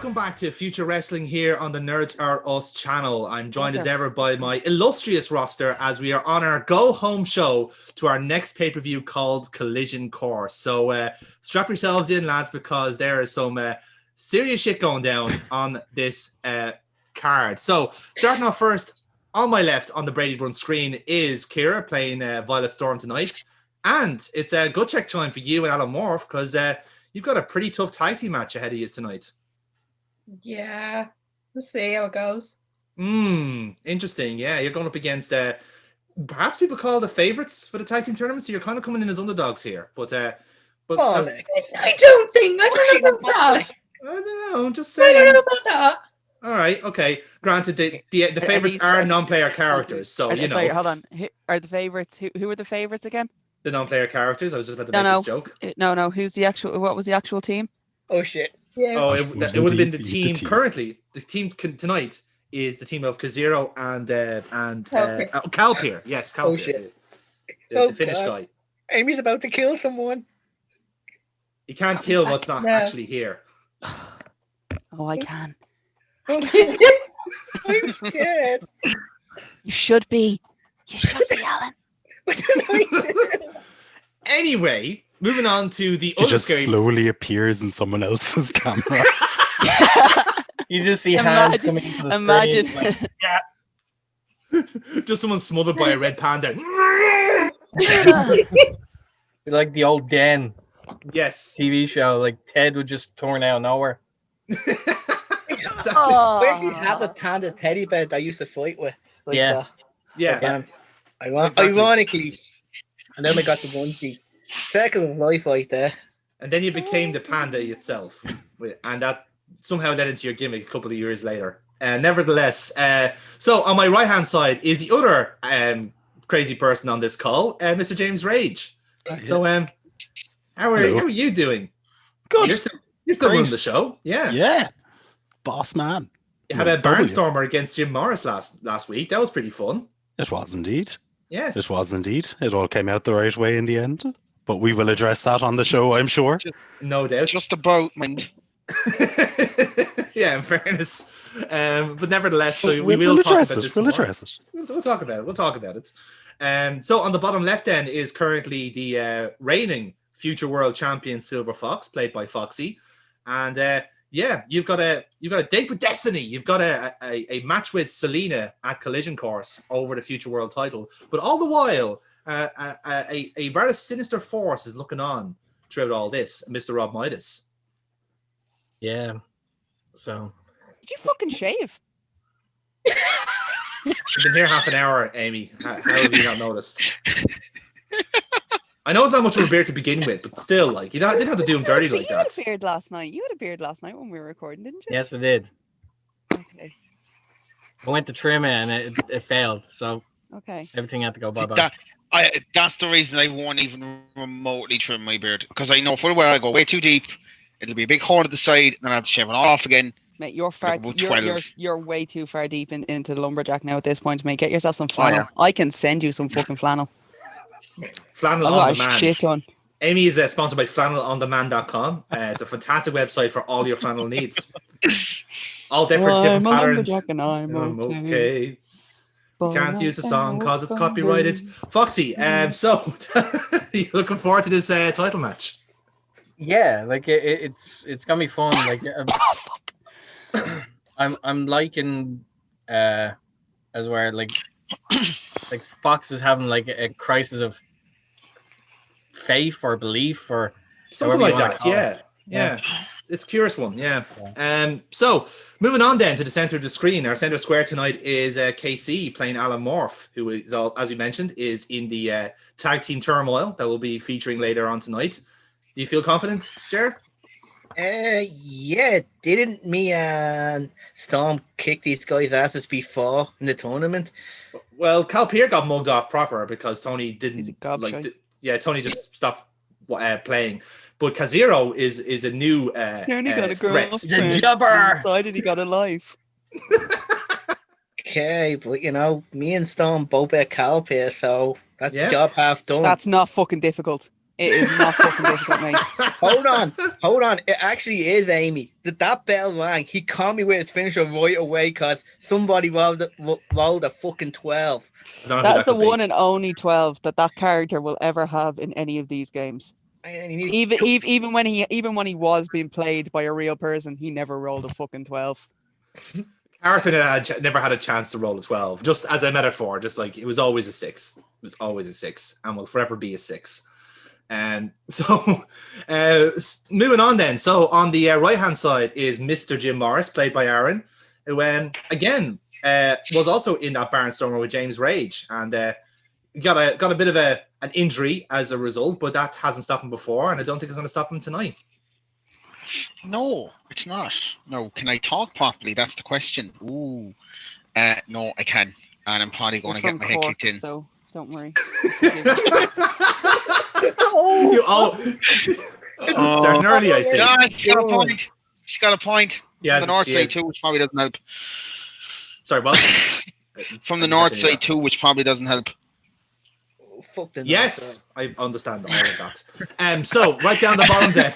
welcome back to Future Wrestling here on the Nerds Are Us channel. I'm joined as ever by my illustrious roster as we are on our go-home show to our next pay-per-view called Collision Course. So strap yourselves in, lads, because there is some serious shit going down on this card. So starting off first, on my left on the Brady Brunch screen is Kira playing Violet Storm tonight. And it's a good check time for you and Alan Morph because you've got a pretty tough tag team match ahead of you tonight. Yeah, we'll see how it goes. Interesting. Yeah, you're going up against perhaps people call the favorites for the tag team tournament, so you're kind of coming in as underdogs here. But I don't know about that. I don't know. I'm just saying. I don't know about that. All right. Okay. Granted, the favorites are non-player characters, so you know. Sorry, hold on. Are the favorites? Who are the favorites again? The non-player characters. I was just about to make this joke. No. Who's the actual? What was the actual team? Oh shit. Yeah. Oh, it would have been the team. Currently, the team tonight is the team of Kazero and Calpier. Yes, Calpier. Oh shit. The Finnish guy. Amy's about to kill someone. You can't kill what's not actually here. Oh, I can. I'm scared. You should be. You should be, Alan. Anyway, moving on to the other just slowly appears in someone else's camera. You just see hands coming into the Imagine. screen. Like, just someone smothered by a red panda. like the old Den TV show, like Ted would just torn out of nowhere. Exactly. Oh. We actually have a panda teddy bear that I used to fight with. Like ironically, and then I got the onesie. Circle of life right there. And then you became the panda itself. And that somehow led into your gimmick a couple of years later. Nevertheless, so on my right-hand side is the other crazy person on this call, Mr. James Rage. So, how are you doing? Good. You're still running the show. Yeah. Boss man. You had a barnstormer against Jim Morris last week. That was pretty fun. It was indeed. Yes. It was indeed. It all came out the right way in the end. But we will address that on the show, I'm sure. No doubt. Just about, mind. Yeah, in fairness. But nevertheless, so we will talk about this. We'll address it. We'll talk about it. So on the bottom left end is currently the reigning future world champion Silver Fox, played by Foxy. And you've got a date with destiny. You've got a match with Celina at Collision Course over the future world title. But all the while, a rather sinister force is looking on throughout all this, Mr. Rob Midas. Yeah. So. Did you fucking shave? You've been here half an hour, Amy. How have you not noticed? I know it's not much of a beard to begin with, but still, like, you didn't have to do him dirty like that. You had a beard last night. You had a beard last night when we were recording, didn't you? Yes, I did. Okay. I went to trim it and it failed, so everything had to go bye-bye. That's the reason I won't even remotely trim my beard, because I know full well I go way too deep. It'll be a big horn at the side, and then I have to shave it all off again. Mate, you're way too far deep into the lumberjack now at this point, mate. Get yourself some flannel. Oh, yeah. I can send you some fucking flannel. Flannel on Demand. Shit on. Amy is sponsored by flannelondemand.com. It's a fantastic website for all your flannel needs. All different patterns. I'm okay. You can't use the song because it's copyrighted. Foxy, so you looking forward to this title match? Yeah, like it's gonna be fun. Like I'm liking as where like Fox is having like a crisis of faith or belief or something like that. Yeah. It's a curious one. Yeah. So moving on then to the center of the screen, our center square tonight is KC playing Alan Morph, who is, as we mentioned, is in the tag team turmoil that will be featuring later on tonight. Do you feel confident, Jared? Yeah. Didn't me and Storm kick these guys' asses before in the tournament? Well, Calpier got mugged off proper because Tony didn't Tony just stopped playing. But Kazero is a new he only got a girl. He's a jubber. Decided he got a life. Okay, but me and Storm both at Calpier, so that's the job half done. That's not fucking difficult. It is not fucking difficult, mate. Hold on. It actually is Amy. That bell rang. He caught me with his finisher right away because somebody rolled a fucking 12. That's the one and only 12 that character will ever have in any of these games. Even when he was being played by a real person, he never rolled a fucking 12. Character never had a chance to roll a 12. Just as a metaphor, just like it was always a 6. It was always a 6 and will forever be a 6. So moving on then. So on the right hand side is Mr. Jim Morris, played by Aaron, who again was also in that Barnstormer with James Rage, and got a bit of an injury as a result, but that hasn't stopped him before, and I don't think it's going to stop him tonight. No, it's not. No, can I talk properly? That's the question. Ooh, no, I can, and I'm probably going to get my head kicked in. So don't worry. Starting early, I see. Yeah, she's got a point. She's got a point. Yeah, from the north side too, which probably doesn't help. Sorry, what? From the north side too, which probably doesn't help. Oh, fuck the yes, I understand all of that. So right down the bottom then.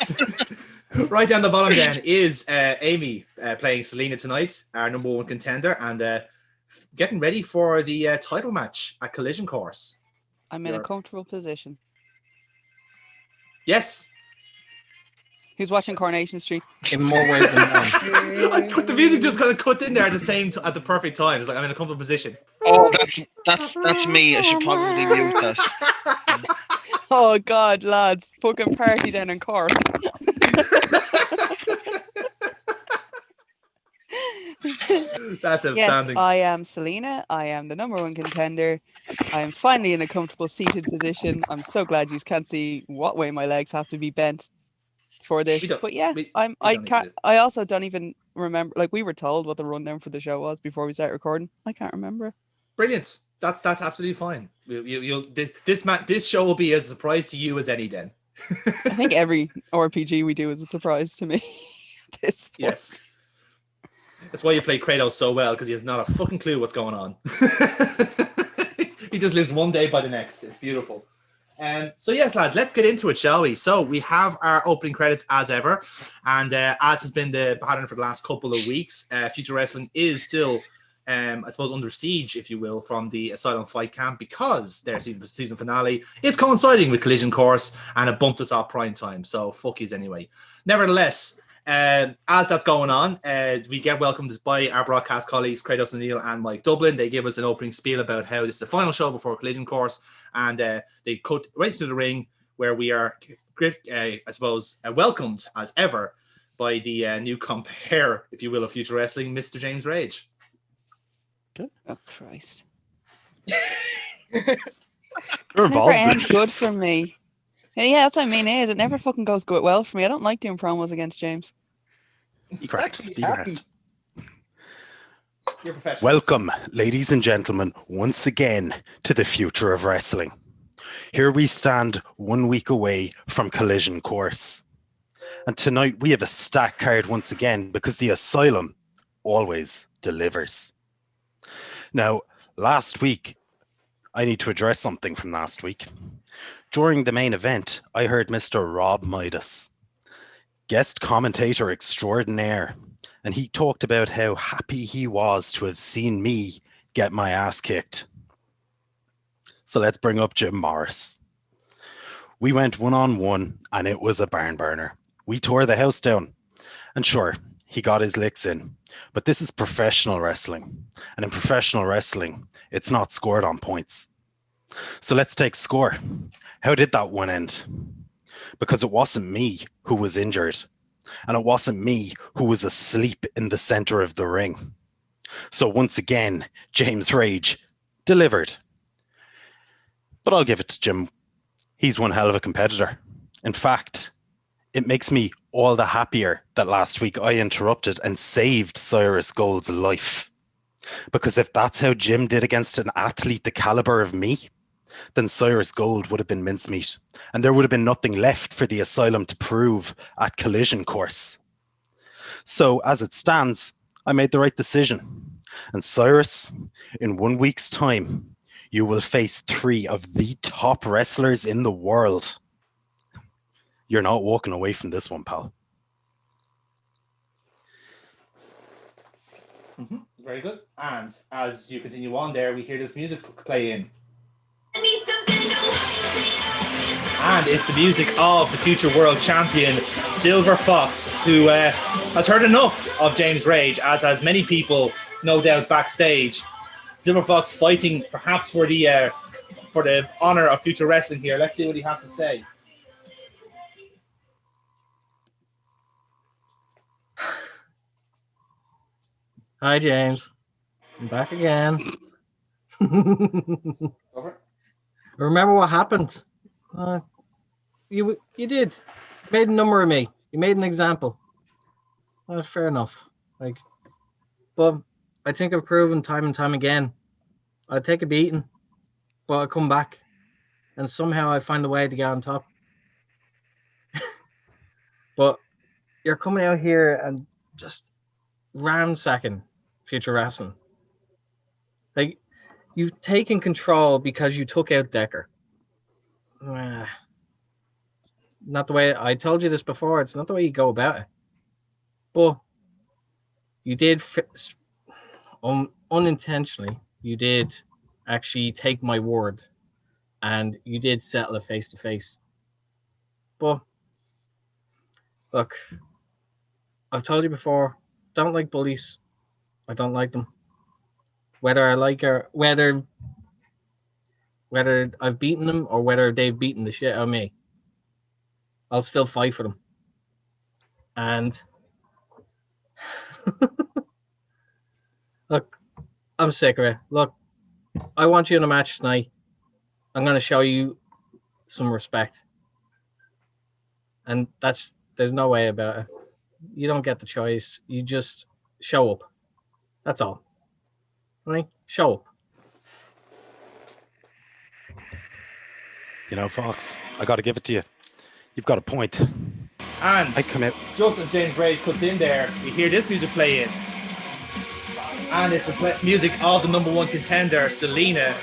Right down the bottom then is Amy playing Celina tonight, our number 1 contender, and getting ready for the title match at Collision Course. I'm in a comfortable position. Yes. Who's watching Coronation Street? In more ways than one. The music just kind of cut in there at the perfect time. It's like I'm in a comfortable position. Oh, that's me. I should probably mute that. Oh God, lads, fucking party down in Cork. That's outstanding. Yes, I am Celina. I am the number 1 contender. I am finally in a comfortable seated position. I'm so glad you can't see what way my legs have to be bent for this. But yeah, I also don't even remember. Like, we were told what the rundown for the show was before we start recording. I can't remember. Brilliant. That's absolutely fine. This show will be as a surprise to you as any then. I think every RPG we do is a surprise to me. Yes. That's why you play Kratos so well, because he has not a fucking clue what's going on. He just lives one day by the next. It's beautiful. So yes, lads, let's get into it, shall we? So we have our opening credits as ever, and as has been the pattern for the last couple of weeks, Future Wrestling is still, I suppose, under siege, if you will, from the Asylum Fight Camp, because their season finale is coinciding with Collision Course, and it bumped us off prime time. So fuckies anyway. Nevertheless, as that's going on, we get welcomed by our broadcast colleagues Kratos O'Neill and Mike Dublin. They give us an opening spiel about how this is the final show before Collision Course, and they cut right to the ring, where we are, I suppose, welcomed as ever by the new compere, if you will, of Future Wrestling, Mr. James Rage. Oh Christ! You're Never involved. ends good for me. Yeah, that's what I mean. It never fucking goes good well for me. I don't like doing promos against James. Be correct. Be correct. You're professional. Welcome, ladies and gentlemen, once again to the future of wrestling. Here we stand 1 week away from Collision Course. And tonight we have a stacked card once again, because the Asylum always delivers. Now, last week, I need to address something from last week. During the main event, I heard Mr. Rob Midas, guest commentator extraordinaire, and he talked about how happy he was to have seen me get my ass kicked. So let's bring up Jim Morris. We went 1-on-1, and it was a barn burner. We tore the house down. And sure, he got his licks in. But this is professional wrestling. And in professional wrestling, it's not scored on points. So let's take score. How did that one end? Because it wasn't me who was injured. And it wasn't me who was asleep in the center of the ring. So once again, James Rage delivered. But I'll give it to Jim. He's one hell of a competitor. In fact, it makes me all the happier that last week I interrupted and saved Cyrus Gold's life. Because if that's how Jim did against an athlete the caliber of me, then Cyrus Gold would have been mincemeat, and there would have been nothing left for the Asylum to prove at Collision Course. So, as it stands, I made the right decision. And Cyrus, in 1 week's time, you will face 3 of the top wrestlers in the world. You're not walking away from this one, pal. Very good. And as you continue on there, we hear this music play in. And it's the music of the future world champion, Silver Fox, who has heard enough of James Rage, as has many people, no doubt, backstage. Silver Fox fighting perhaps for the honor of future wrestling here. Let's see what he has to say. Hi, James. I'm back again. Over. Remember what happened? You did. You made a number of me. You made an example. Fair enough. But I think I've proven time and time again. I'd take a beating, but I come back, and somehow I find a way to get on top. But you're coming out here and just ransacking future wrestling. You've taken control because you took out Decker. Not the way I told you this before. It's not the way you go about it. But you did unintentionally. You did actually take my word, and you did settle it face to face. But look, I've told you before. Don't like bullies. I don't like them. Whether I like her, whether I've beaten them or whether they've beaten the shit out of me, I'll still fight for them. And look, I'm sick of it. Look, I want you in a match tonight. I'm going to show you some respect. And there's no way about it. You don't get the choice. You just show up. That's all. Right? Show up. You know, Fox, I got to give it to you. You've got a point. And I come out. Just as James Rage cuts in there, you hear this music play in. And it's the music of the number one contender, Celina,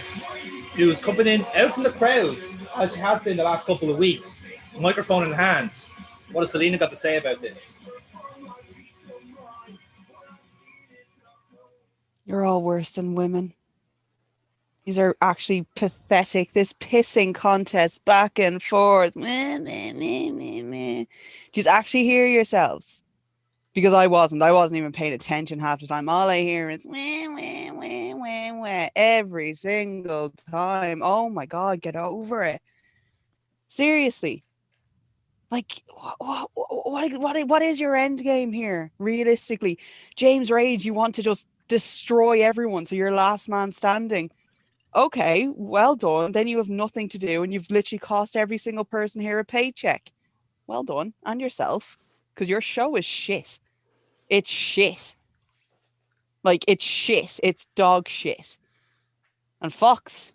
who's coming in out from the crowd, as she has been the last couple of weeks, microphone in hand. What has Celina got to say about this? You're all worse than women. These are actually pathetic. This pissing contest back and forth. Meh, meh, meh, meh, meh. Do you actually hear yourselves? Because I wasn't even paying attention half the time. All I hear is wah, wah, wah, wah, wah, every single time. Oh my God, get over it. Seriously. Like, what is your end game here? Realistically, James Rage, you want to just destroy everyone, so you're last man standing. Okay, well done. Then you have nothing to do, and you've literally cost every single person here a paycheck. Well done, and yourself, because your show is shit. It's shit. Like, it's shit. It's dog shit. And Fox,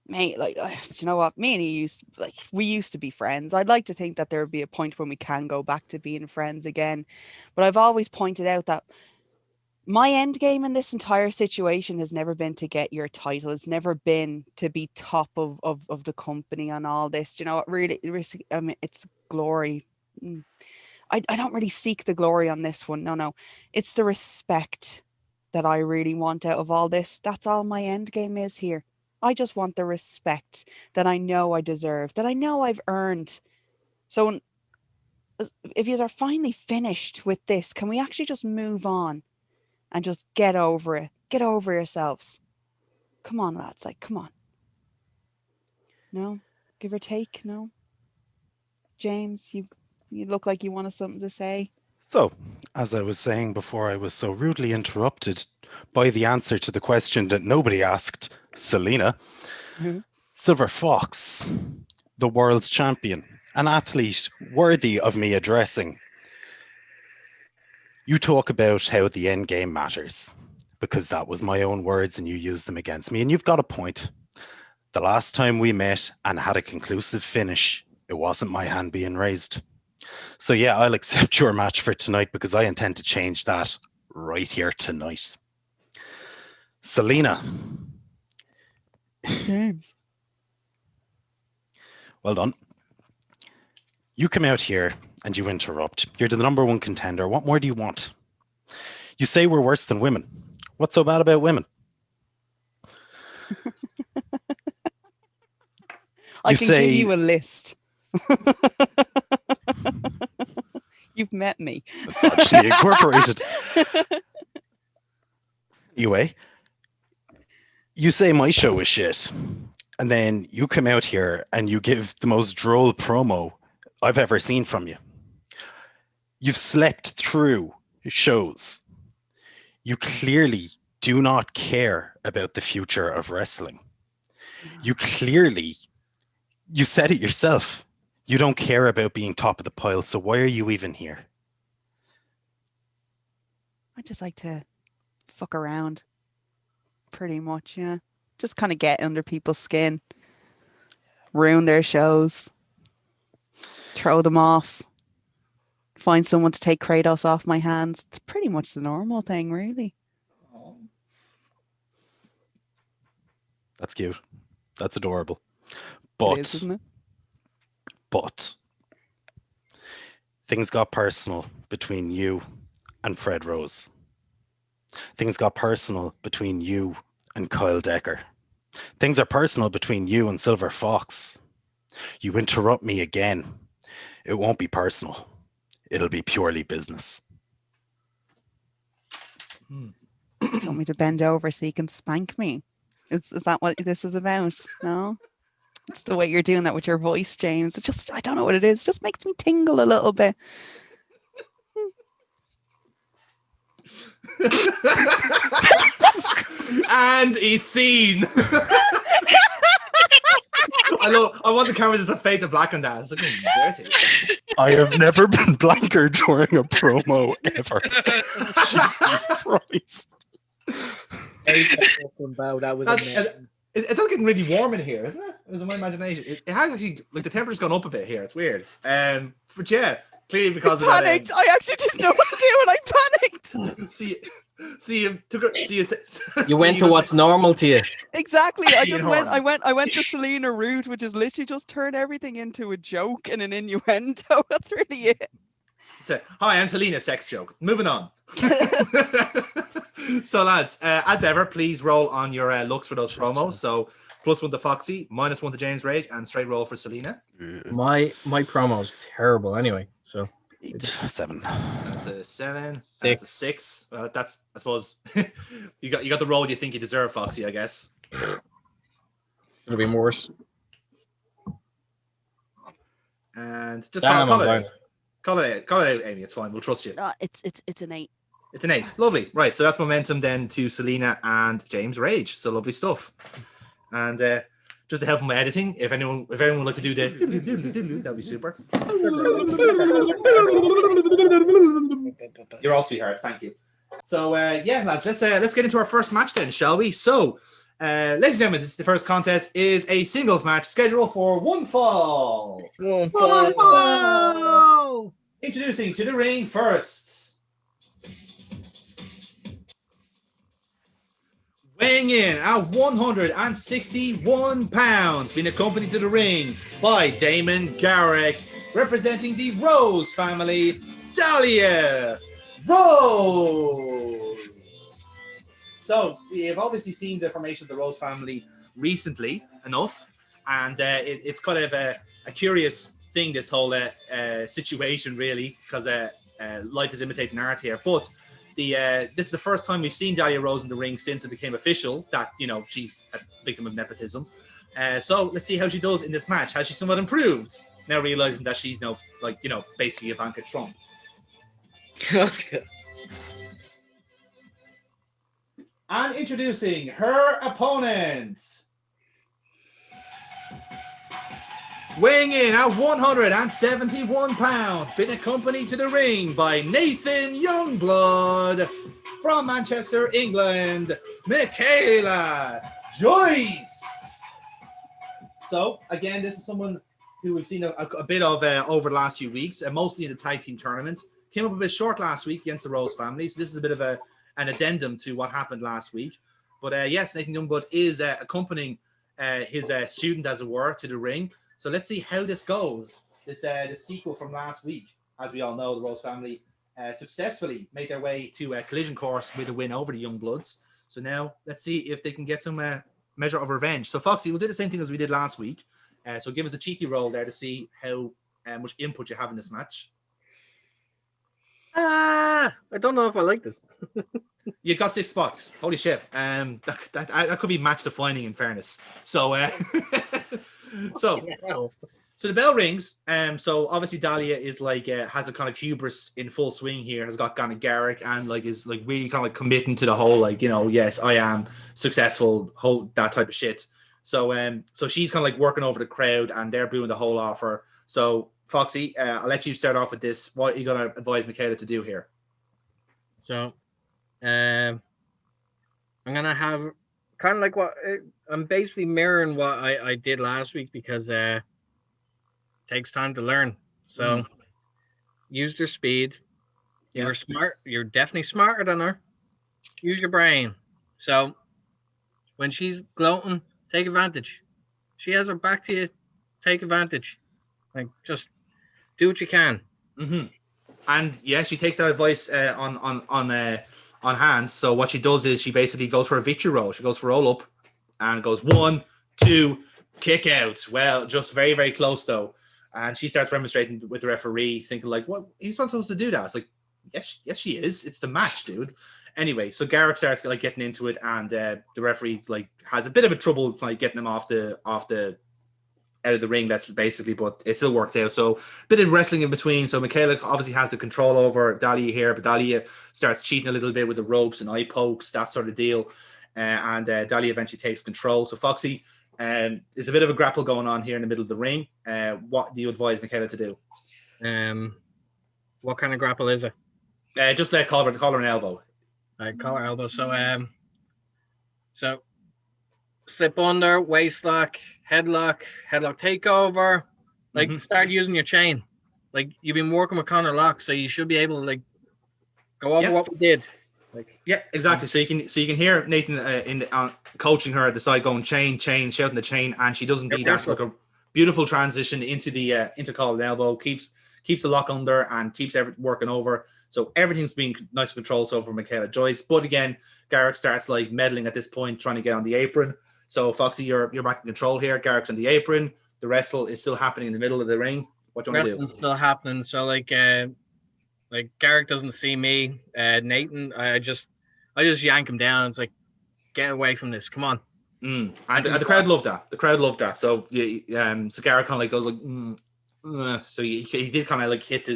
mate, like, do you know what? Me and he we used to be friends. I'd like to think that there would be a point when we can go back to being friends again. But I've always pointed out that my end game in this entire situation has never been to get your title. It's never been to be top of the company and all this. Do you know what? Really, I mean, it's glory. I don't really seek the glory on this one. No. It's the respect that I really want out of all this. That's all my end game is here. I just want the respect that I know I deserve, that I know I've earned. So if you are finally finished with this, can we actually just move on and just get over it? Get over yourselves. Come on, lads. Like, come on. No? Give or take? No? James, you look like you wanted something to say. So, as I was saying before, I was so rudely interrupted by the answer to the question that nobody asked, Celina. Mm-hmm. Silver Fox, the world's champion, an athlete worthy of me addressing. You talk about how the end game matters, because that was my own words and you used them against me, and you've got a point. The last time we met and had a conclusive finish, it wasn't my hand being raised. So yeah, I'll accept your match for tonight because I intend to change that right here tonight. Celina. James. Well done. You come out here and you interrupt. You're the number one contender. What more do you want? You say we're worse than women. What's so bad about women? I can give you a list. You've met me. Misogyny Incorporated. Anyway, you say my show is shit, and then you come out here and you give the most droll promo I've ever seen from you. You've slept through shows. You clearly do not care about the future of wrestling. You said it yourself. You don't care about being top of the pile, so why are you even here? I just like to fuck around. Pretty much, yeah. Just kind of get under people's skin. Ruin their shows. Throw them off. Find someone to take Kratos off my hands. It's pretty much the normal thing, really. That's cute. That's adorable. It is, isn't it? But things got personal between you and Fred Rose. Things got personal between you and Kyle Decker. Things are personal between you and Silver Fox. You interrupt me again. It won't be personal. It'll be purely business. You want me to bend over so you can spank me? Is that what this is about? No? It's the way you're doing that with your voice, James. It just, I don't know what it is. It just makes me tingle a little bit. And he's seen. I want the cameras to fade to black on that. It's looking dirty. I have never been blanker during a promo ever. Jesus Christ. That was amazing. It's all getting really warm in here, isn't it? It was in my imagination. It has actually, like, the temperature's gone up a bit here. It's weird. But yeah, clearly because of that. Panicked. I actually didn't know what to do and I panicked. You went to what's normal to you. Exactly. I went the Celina route, which is literally just turn everything into a joke and an innuendo. That's really it. So, hi, I'm Celina, sex joke. Moving on. So, lads, as ever, please roll on your looks for those promos. So, +1 to Foxy, -1 to James Rage, and straight roll for Celina. My promo's terrible anyway. So 7. That's a 7. That's a 6. That's, I suppose, you got the roll you think you deserve, Foxy, I guess. It'll be worse. And just call it out, Amy. It's fine. We'll trust you. It's an 8. It's an 8. Lovely. Right. So that's momentum then to Celina and James Rage. So lovely stuff. And just to help with my editing, if anyone would like to do the that'd be super. You're all sweethearts. Thank you. So yeah, lads, let's get into our first match then, shall we? So, ladies and gentlemen, this is the first contest. Is a singles match scheduled for one fall. One fall. Introducing to the ring first. Weighing in at 161 pounds, being accompanied to the ring by Damon Garrick, representing the Rose family, Dahlia Rose. So we have obviously seen the formation of the Rose family recently enough, and it's kind of a curious thing, this whole situation, really, because life is imitating art here. But this is the first time we've seen Dahlia Rose in the ring since it became official that, you know, she's a victim of nepotism. So let's see how she does in this match. Has she somewhat improved now, realizing that she's now, like, you know, basically Ivanka Trump? And introducing her opponent, weighing in at 171 pounds, being accompanied to the ring by Nathan Youngblood from Manchester, England, Michaela Joyce. So, again, this is someone who we've seen a bit of over the last few weeks, mostly in the tag team tournament. Came up a bit short last week against the Rose family, so this is a bit of an addendum to what happened last week. But yes, Nathan Youngblood is accompanying his student, as it were, to the ring. So let's see how this goes. the sequel from last week. As we all know, the Rose family successfully made their way to a collision course with a win over the Young Bloods. So now let's see if they can get some measure of revenge. So Foxy, we'll do the same thing as we did last week. So give us a cheeky roll there to see how much input you have in this match. I don't know if I like this. You got 6 spots. Holy shit. That could be match defining in fairness. So so the bell rings. So obviously Dahlia is like has a kind of hubris in full swing here, has got kind of Garrick and like is like really kind of like committing to the whole like, you know, yes, I am successful, whole that type of shit. So so she's kind of like working over the crowd and they're booing the whole offer. So Foxy, I'll let you start off with this. What are you gonna advise Michaela to do here? So I'm gonna have kind of like what I'm basically mirroring what I did last week because it takes time to learn. So use their speed. Yeah. You're smart. You're definitely smarter than her. Use your brain. So when she's gloating, take advantage. She has her back to you. Take advantage. Like just do what you can. Mm-hmm. And yeah, she takes that advice on hand. So what she does is she basically goes for a victory roll. She goes for roll up and goes 1, 2, kick out. Well, just very, very close though. And she starts remonstrating with the referee, thinking like, "What? He's not supposed to do that." It's like, yes, she is. It's the match, dude. Anyway, so Garrick starts like getting into it, and the referee like has a bit of a trouble like getting him off the out of the ring. That's basically, but it still works out. So a bit of wrestling in between. So Michaela obviously has the control over Dahlia here, but Dahlia starts cheating a little bit with the ropes and eye pokes, that sort of deal. And Dahlia eventually takes control. So Foxy, there's a bit of a grapple going on here in the middle of the ring. What do you advise Michaela to do? What kind of grapple is it? Just let collar and elbow. Collar elbow. So slip under, waist lock, headlock takeover. Like start using your chain. Like you've been working with Connor Locke, so you should be able to like go over what we did. Like exactly. So you can hear Nathan coaching her at the side, going chain, shouting the chain, and she does indeed actually like a beautiful transition into the into collar and elbow. Keeps the lock under and keeps everything working over. So everything's being nice and controlled so for Michaela Joyce. But again, Garrick starts like meddling at this point, trying to get on the apron. So Foxy, you're back in control here. Garrick's on the apron. The wrestle is still happening in the middle of the ring. What do you want to do? Wrestling's still happening. So like Garrick doesn't see me. Nathan, I just yank him down. It's like, get away from this. Come on. And the crowd loved that. The crowd loved that. So so Garrick kind of like goes like, so he did kind of like hit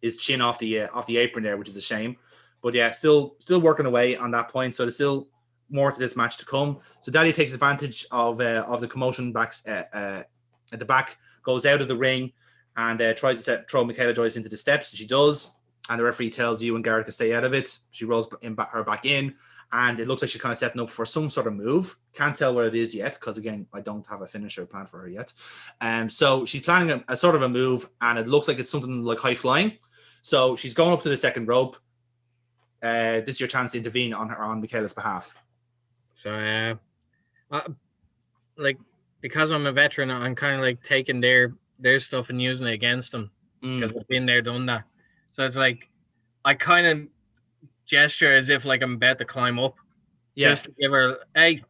his chin off the apron there, which is a shame. But yeah, still working away on that point. So there's still more to this match to come. So Dahlia takes advantage of the commotion back at the back, goes out of the ring, and tries to throw Michaela Joyce into the steps. She does, and the referee tells you and Garrick to stay out of it. She rolls her back in, and it looks like she's kind of setting up for some sort of move. Can't tell what it is yet, because again, I don't have a finisher plan for her yet. So she's planning a sort of a move, and it looks like it's something like high flying. So she's going up to the second rope. This is your chance to intervene on Michaela's behalf. So, like, because I'm a veteran, I'm kind of like taking their stuff and using it against them because I've been there, done that. So it's like I kind of gesture as if like I'm about to climb up, just to give her, hey,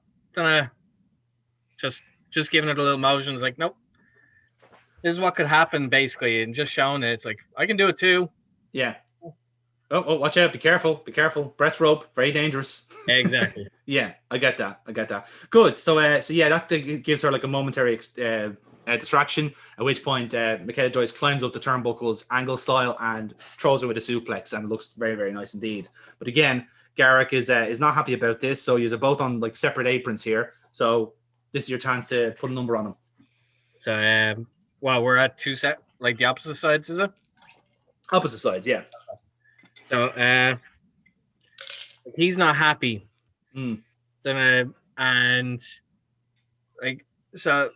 just giving it a little motion. It's like, nope, this is what could happen basically, and just showing it. It's like I can do it too. Yeah. Oh, watch out. Be careful. Breath rope. Very dangerous. Exactly. Yeah, I get that. Good. So yeah, that gives her like a momentary distraction, at which point Michaela Joyce climbs up the turnbuckles angle style and throws her with a suplex, and it looks very, very nice indeed. But again, Garrick is not happy about this, so you're both on like separate aprons here. So this is your chance to put a number on them. So we're at two set, like the opposite sides, is it? Opposite sides, yeah. So he's not happy. Then and like so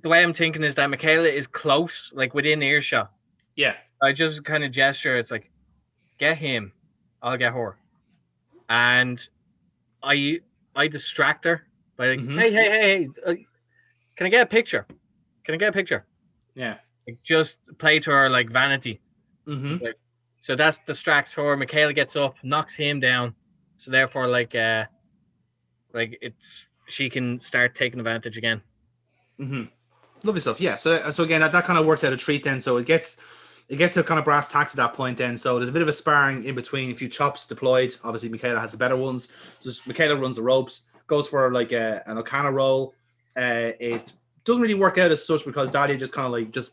the way I'm thinking is that Michaela is close, like within earshot. Yeah. I just kind of gesture, it's like, get him, I'll get her. And I distract her by like, hey, can I get a picture? Yeah. Like, just play to her like vanity. Mm-hmm. Like, so that distracts her. Michaela gets up, knocks him down. So therefore, she can start taking advantage again. Mm-hmm. Lovely stuff. Yeah. So again, that kind of works out a treat then. So it gets to kind of brass tacks at that point then. So there's a bit of a sparring in between. A few chops deployed. Obviously, Michaela has the better ones. Just Michaela runs the ropes, goes for like an Okana roll. It doesn't really work out as such because Dahlia just kind of like just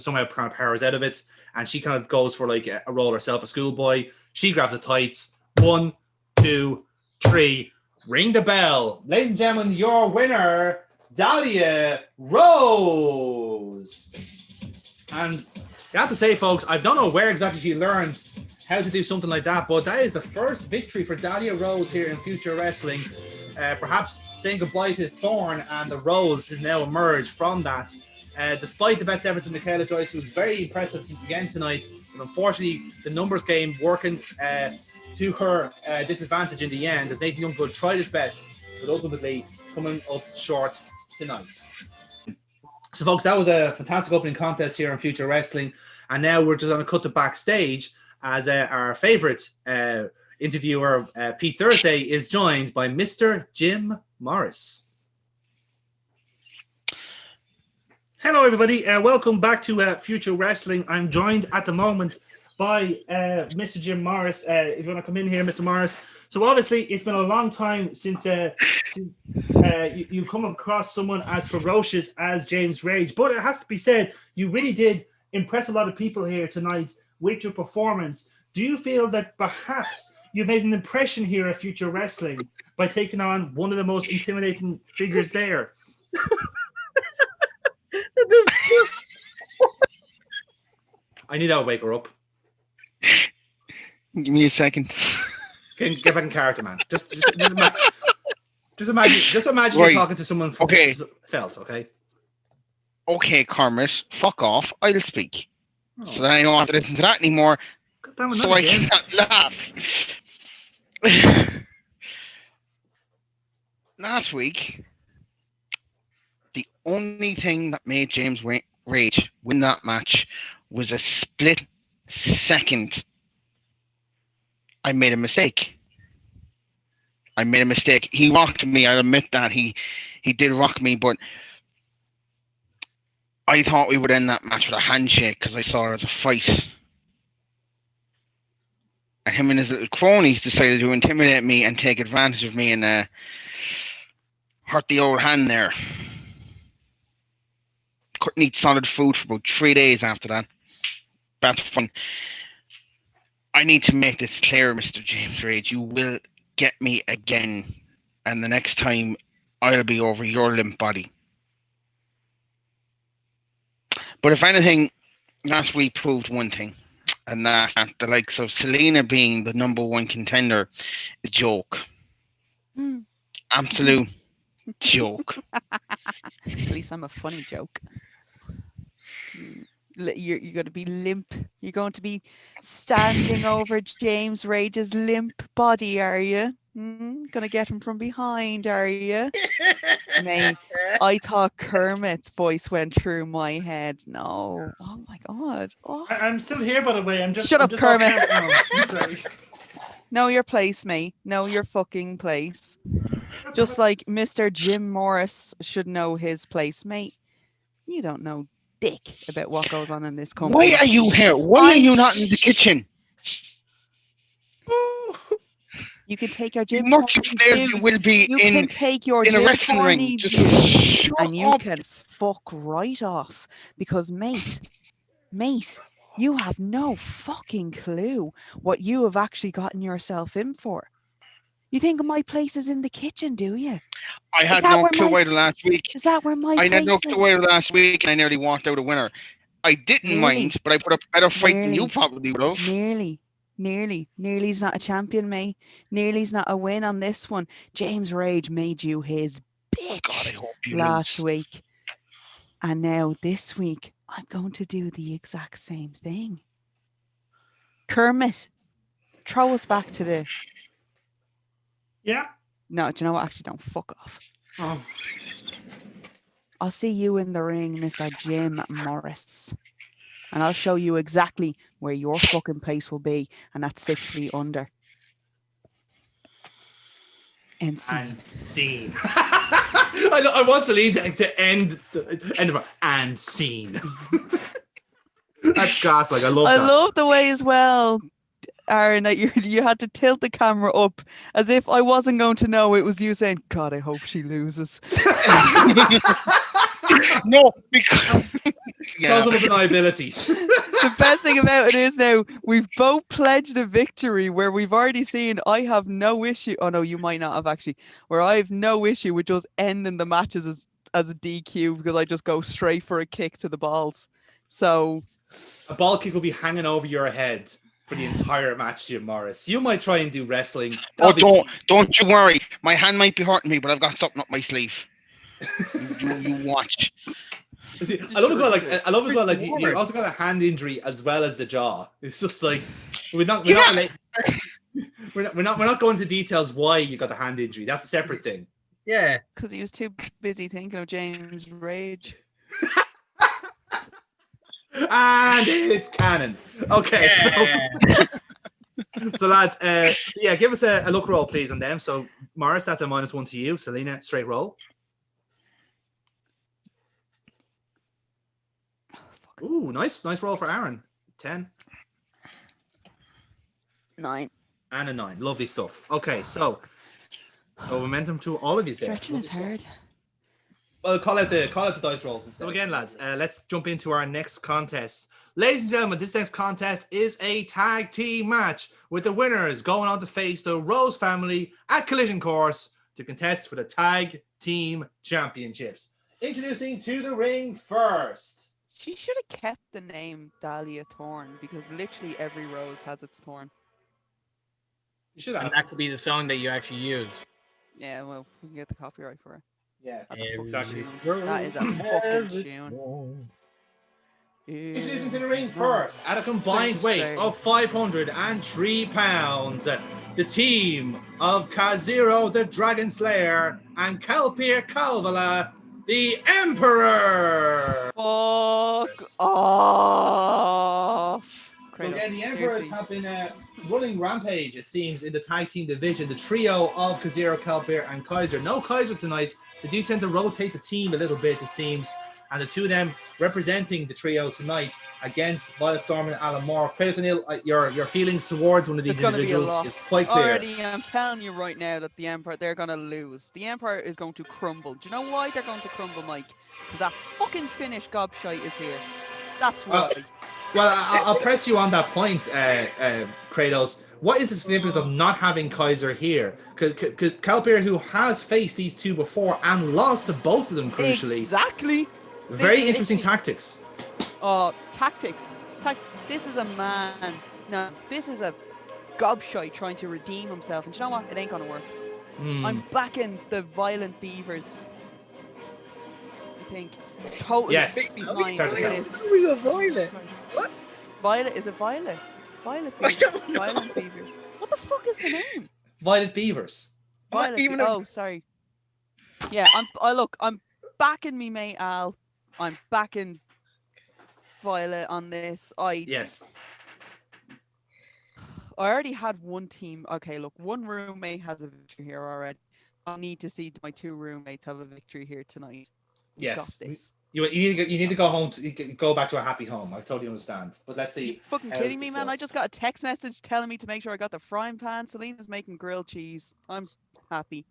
somehow kind of powers out of it, and she kind of goes for like a roll herself, a schoolboy. She grabs the tights. 1, 2, 3. Ring the bell, ladies and gentlemen. Your winner, Dahlia Rose. And I have to say, folks, I don't know where exactly she learned how to do something like that, but that is the first victory for Dahlia Rose here in Future Wrestling. Perhaps saying goodbye to Thorn, and the Rose has now emerged from that. Despite the best efforts of Michaela Joyce, who was very impressive again tonight, but unfortunately the numbers game working to her disadvantage in the end, as Nathan Younggood tried his best, but ultimately coming up short tonight. So folks, that was a fantastic opening contest here on Future Wrestling, and now we're just going to cut to backstage as our favourite interviewer, Pete Thursday, is joined by Mr. Jim Morris. Hello, everybody. Welcome back to Future Wrestling. I'm joined at the moment by Mr. Jim Morris. If you want to come in here, Mr. Morris. So obviously, it's been a long time since you come across someone as ferocious as James Rage. But it has to be said, you really did impress a lot of people here tonight with your performance. Do you feel that perhaps you've made an impression here at Future Wrestling by taking on one of the most intimidating figures there? I need to wake her up. Give me a second. Get back in character, man. Just imagine Right. you're talking to someone Okay. felt, okay? Okay, Kermit, fuck off. I'll speak. Oh. So that I don't have to listen to that anymore. God damn it, So not I again. can't laugh. Last week, the only thing that made James Rage win that match was a split second. I made a mistake. He rocked me. I'll admit that he did rock me, but I thought we would end that match with a handshake because I saw it as a fight. And him and his little cronies decided to intimidate me and take advantage of me and hurt the old hand there. Couldn't eat solid food for about 3 days after that. That's fun. I need to make this clear, Mr. James Rage. You will get me again. And the next time, I'll be over your limp body. But if anything, last week proved one thing. And that's that the likes of Celina being the number one contender is a joke. Absolute joke. At least I'm a funny joke. You're going to be limp. You're going to be standing over James Rage's limp body, are you? Gonna get him from behind, are you? Mate, I thought Kermit's voice went through my head. No. Oh my God. Oh. I'm still here, by the way. Shut up, Kermit. I'm sorry. Know your place, mate. Know your fucking place. Just like Mr. Jim Morris should know his place, mate. You don't know dick about what goes on in this company. Why are you here? Why are you not in the kitchen? You can take your Jim Much upstairs you will be you in, can take your in a Jim wrestling ring. Corny Just views shut and you up. can fuck right off because mate, you have no fucking clue what you have actually gotten yourself in for. You think my place is in the kitchen, do you? I had no clue either last week. Is that where my I place had no is? clue either last week, and I nearly walked out a winner. I didn't mind, but I put up a better fight than you probably would have. Nearly's not a champion, mate. Nearly's not a win on this one. James Rage made you his bitch God, I hope you last lose. week. And now this week, I'm going to do the exact same thing. Kermit, throw us back to the... Yeah. No, do you know what? Actually, don't fuck off. Oh. I'll see you in the ring, Mr. Jim Morris. And I'll show you exactly where your fucking place will be. And that's 6 feet under. And scene. And scene. I want Celine to end of and scene. That's gas. Like I love that. I love the way as well, Aaron, that you had to tilt the camera up as if I wasn't going to know it was you saying, God, I hope she loses. No, because Because of deniability. The best thing about it is now we've both pledged a victory where we've already seen I have no issue. Oh no, you might not have actually. Where I have no issue with just ending the matches as a DQ because I just go straight for a kick to the balls. So a ball kick will be hanging over your head for the entire match, Jim Morris. You might try and do wrestling. Don't you worry. My hand might be hurting me, but I've got something up my sleeve. You watch. See, I love as well. Like he also got a hand injury as well as the jaw. It's just like we're not going into details why you got the hand injury. That's a separate thing. Yeah, because he was too busy thinking of James' rage. And it's canon. Okay, so lads, give us a look roll, please, on them. So Morris, that's a -1 to you. Celina, straight roll. Ooh, nice roll for Aaron. 10. 9. And a 9. Lovely stuff. Okay, so momentum to all of you there. Stretching is hard. Well, call out the dice rolls. So again, lads, let's jump into our next contest. Ladies and gentlemen, this next contest is a tag team match with the winners going on to face the Rose family at Collision Course to contest for the tag team championships. Introducing to the ring first. She should have kept the name Dahlia Thorn because literally every rose has its thorn. You should have. And that could be the song that you actually use. Yeah, well, we can get the copyright for it. Yeah, that's a fucking exactly. tune. That is a fucking tune. Introducing to the ring first, at a combined weight of 503 pounds, the team of Kaziro the Dragon Slayer and Kalpir Kalvala, the Emperor. Fuck off. So again, the Emperors have been running rampage, it seems, in the tag team division. The trio of Kaziro, Kalpir, and Kaiser. No Kaiser tonight. They do tend to rotate the team a little bit, it seems. And the two of them representing the trio tonight against Violet Storm and Alan Moore. Chris O'Neill, your feelings towards one of these individuals is quite clear. Already, I'm telling you right now that the Empire, they're going to lose. The Empire is going to crumble. Do you know why they're going to crumble, Mike? Because that fucking Finnish gobshite is here. That's why. Well, I'll press you on that point, Kratos. What is the significance of not having Kaiser here? Kalpir, who has faced these two before and lost to both of them crucially. Exactly. Very interesting tactics. Oh, tactics. This is a man. No, this is a gobshite trying to redeem himself. And do you know what? It ain't going to work. I'm backing the Violent Beavers. I think. Totally behind this. We were Violet. What? Violet? Is it Violet? Violet Beavers. Violent Beavers. What the fuck is the name? Violet Beavers. Violet sorry. Yeah, I'm backing me mate Al. I'm backing Violet on this. Yes. I already had one team. Okay, look, one roommate has a victory here already. I need to see my two roommates have a victory here tonight. Yes. You need to go home. Go back to a happy home. I totally understand. But let's see. Are you fucking kidding me, man? I just got a text message telling me to make sure I got the frying pan. Selena's making grilled cheese. I'm happy.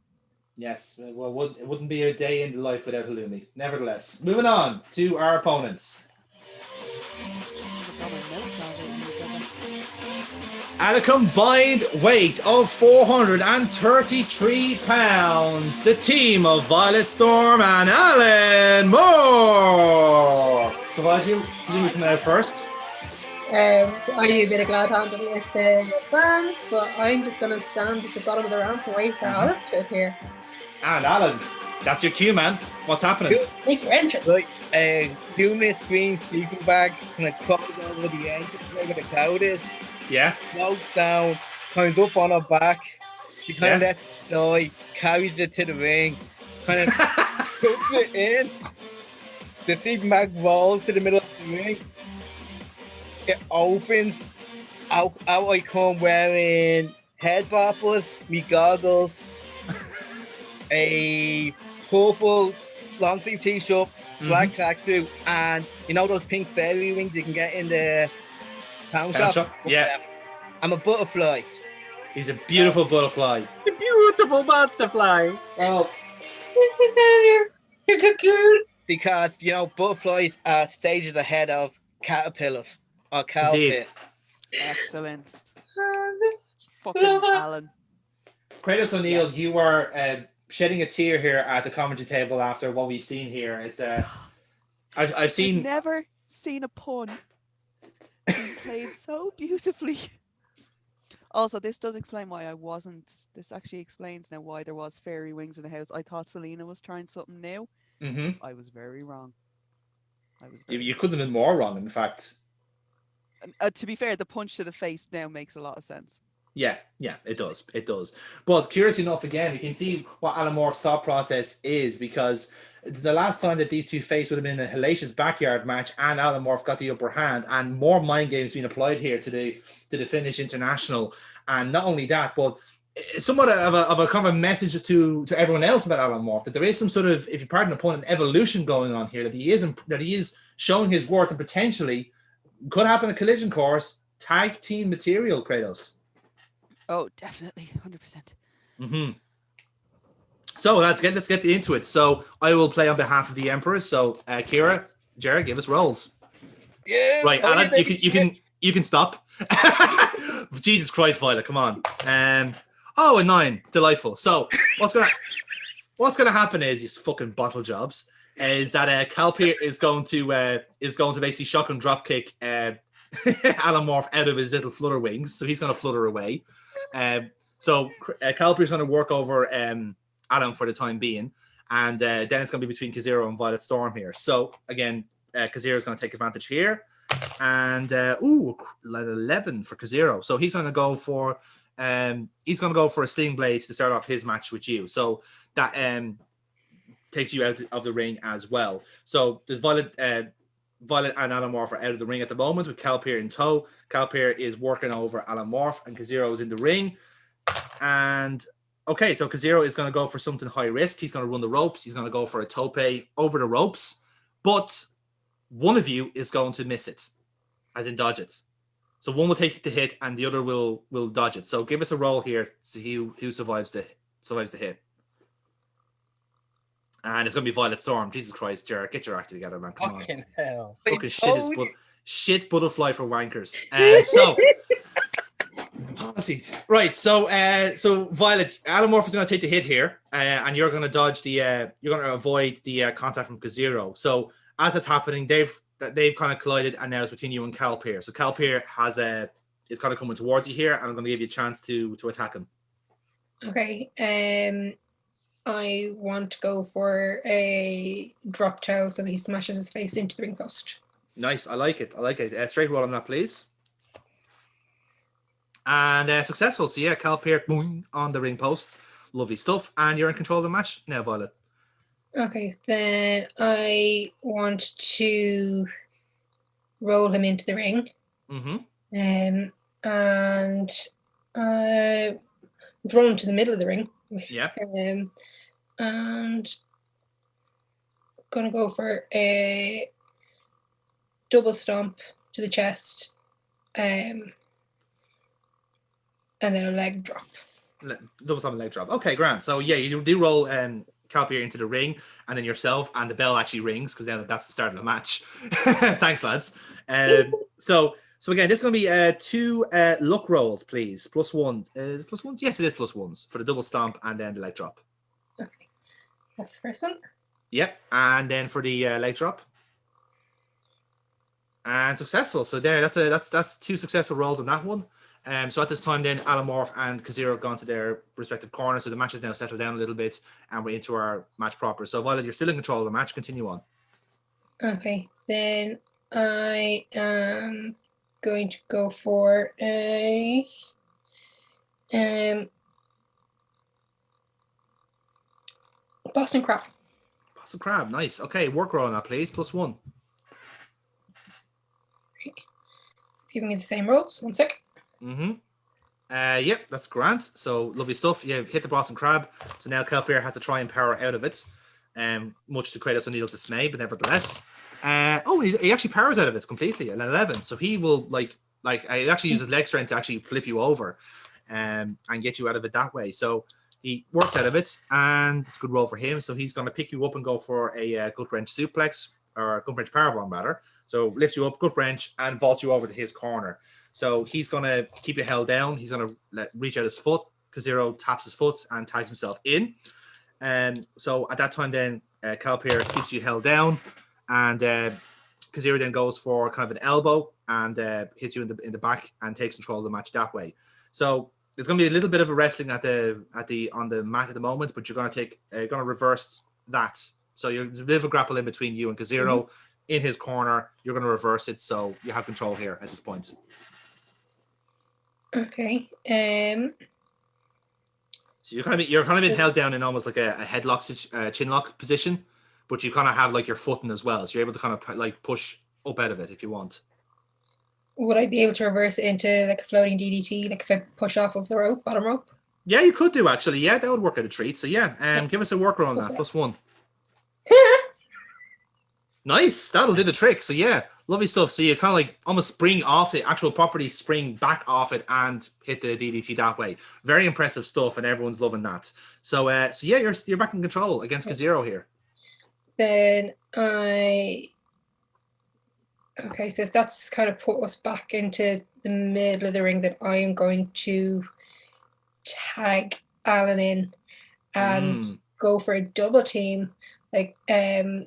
Yes. Well, it wouldn't be a day in the life without halloumi. Nevertheless, moving on to our opponents. At a combined weight of 433 pounds, the team of Violet Storm and Alan Moore. So why did you come out first? I need a bit of glad handed with the fans, but I'm just going to stand at the bottom of the ramp and wait for Alan to appear. And Alan, that's your cue, man. What's happening? Make your entrance. Like, do my screen sleeping bag, kind of crawls over the entrance where the crowd is. Yeah. Floats down, comes up on her back. She kind of lets it die, carries it to the ring, kind of puts it in, The Big Mac rolls to the middle of the ring. It opens. Out I come wearing head boppers, me goggles, a purple long sleeve t-shirt, black tracksuit, and you know those pink fairy rings you can get in the pound shop? Yeah. I'm a butterfly. He's a beautiful butterfly. A beautiful butterfly. Oh. Because, you know, butterflies are stages ahead of caterpillars or cowpit. Excellent. Fucking Alan. Kratos O'Neill, you are shedding a tear here at the commentary table after what we've seen here. It's I've seen. I've never seen a pun being played so beautifully. Also, this does explain why I wasn't. This actually explains now why there was fairy wings in the house. I thought Celina was trying something new. I was very wrong. You couldn't have been more wrong, in fact. To be fair, the punch to the face now makes a lot of sense. Yeah, it does. It does. But curious enough, again, you can see what Alan Moore's thought process is, because it's the last time that these two faced would have been a hellacious backyard match, and Alan Moore got the upper hand, and more mind games being applied here to the Finnish International. And not only that, but somewhat of a kind of a message to everyone else about Alan Moore, that there is some sort of, if you pardon the pun, an evolution going on here, that he is showing his worth and potentially could happen a collision course, tag team material, Kratos. Oh, definitely, 100%. So let's get into it. So I will play on behalf of the Emperors. So Kira, Jared, give us rolls. Yeah. Right, Alan, you can stop. Jesus Christ, Violet, come on. Oh, a 9, delightful. So what's gonna happen is these fucking bottle jobs. Is that Calpier is going to basically shotgun drop kick Alan Moore out of his little flutter wings. So he's going to flutter away. So Calpier is going to work over Adam for the time being, and then it's going to be between Kazero and Violet Storm here. So again, Kazero is going to take advantage here, and 11 for Kazero. So he's going to go for a sling blade to start off his match with you. So that takes you out of the ring as well. So there's Violet and Alan Morph are out of the ring at the moment with Calpier in tow. Calpier is working over Alan Morph, and Kazero is in the ring. And okay, so Kazero is going to go for something high risk. He's going to run the ropes. He's going to go for a tope over the ropes, but one of you is going to miss it, as in dodge it. So one will take the hit, and the other will dodge it. So give us a roll here to see who survives the hit. And it's going to be Violet Storm. Jesus Christ, Jared, get your act together, man. Come Fucking hell. Fucking shit butterfly for wankers. So, policy. Right, so Violet, Alan Morph is going to take the hit here, and you're going to dodge you're going to avoid the contact from Kazero. So as that's happening, they've kind of collided, and now it's between you and Calpier. So Calpier is kind of coming towards you here, and I'm going to give you a chance to attack him. Okay. I want to go for a drop toe so that he smashes his face into the ring post. Nice. I like it. Straight roll on that, please. And successful. So yeah, Calpier, boom, on the ring post. Lovely stuff. And you're in control of the match now, Violet. Okay, then I want to roll him into the ring. And throw him to the middle of the ring. Yeah. And gonna go for a double stomp to the chest, and then a leg drop. Double stomp and leg drop. Okay, grand. So yeah, you do roll Calpier into the ring, and then yourself, and the bell actually rings because now that's the start of the match. Thanks, lads. So again, this is going to be 2 luck rolls, please. +1. Is it +1s? Yes, it is +1s for the double stomp and then the leg drop. Okay, that's the first one. Yep, and then for the leg drop. And successful. So there, that's 2 successful rolls on that one. So at this time, then Alan Morph and Kazero have gone to their respective corners. So the match has now settled down a little bit, and we're into our match proper. So Violet, you're still in control of the match. Continue on. Okay, then I am going to go for a Boston Crab. Boston Crab, nice. Okay, work roll on that, please. +1. It's giving me the same rolls. 1 sec. Yep, that's grand. So lovely stuff. You've hit the Boston Crab. So now Kelpier has to try and power out of it. Much to Kratos O'Neill's dismay, but nevertheless. He actually powers out of it completely at 11. So he will he actually uses leg strength to actually flip you over and get you out of it that way. So he works out of it, and it's a good roll for him. So he's going to pick you up and go for a gut wrench suplex, or gut wrench powerbomb rather. So lifts you up, gut wrench, and vaults you over to his corner. So he's going to keep you held down. He's going to reach out his foot. Kazero taps his foot and ties himself in. And so at that time, then Kelpier keeps you held down, and Kazero then goes for kind of an elbow and hits you in the back and takes control of the match that way. So there's going to be a little bit of a wrestling on the mat at the moment, but you're going to reverse that. So there's a bit of a grapple in between you and Kazero in his corner. You're going to reverse it, so you have control here at this point. Okay. So you're kind of been held down in almost like a headlock, chin lock position, but you kind of have like your footing as well, so you're able to kind of like push up out of it if you want. Would I be able to reverse it into like a floating DDT, like if I push off of the rope, bottom rope? Yeah, you could do actually. Yeah, that would work out a treat. So yeah, give us a work roll on that. +1. Nice, that'll do the trick. So yeah, lovely stuff. So you kind of like almost spring off the actual property, spring back off it, and hit the DDT that way. Very impressive stuff, and everyone's loving that. So yeah, you're back in control against Kazero here. Then okay, so if that's kind of put us back into the middle of the ring, then I am going to tag Alan in and go for a double team, like the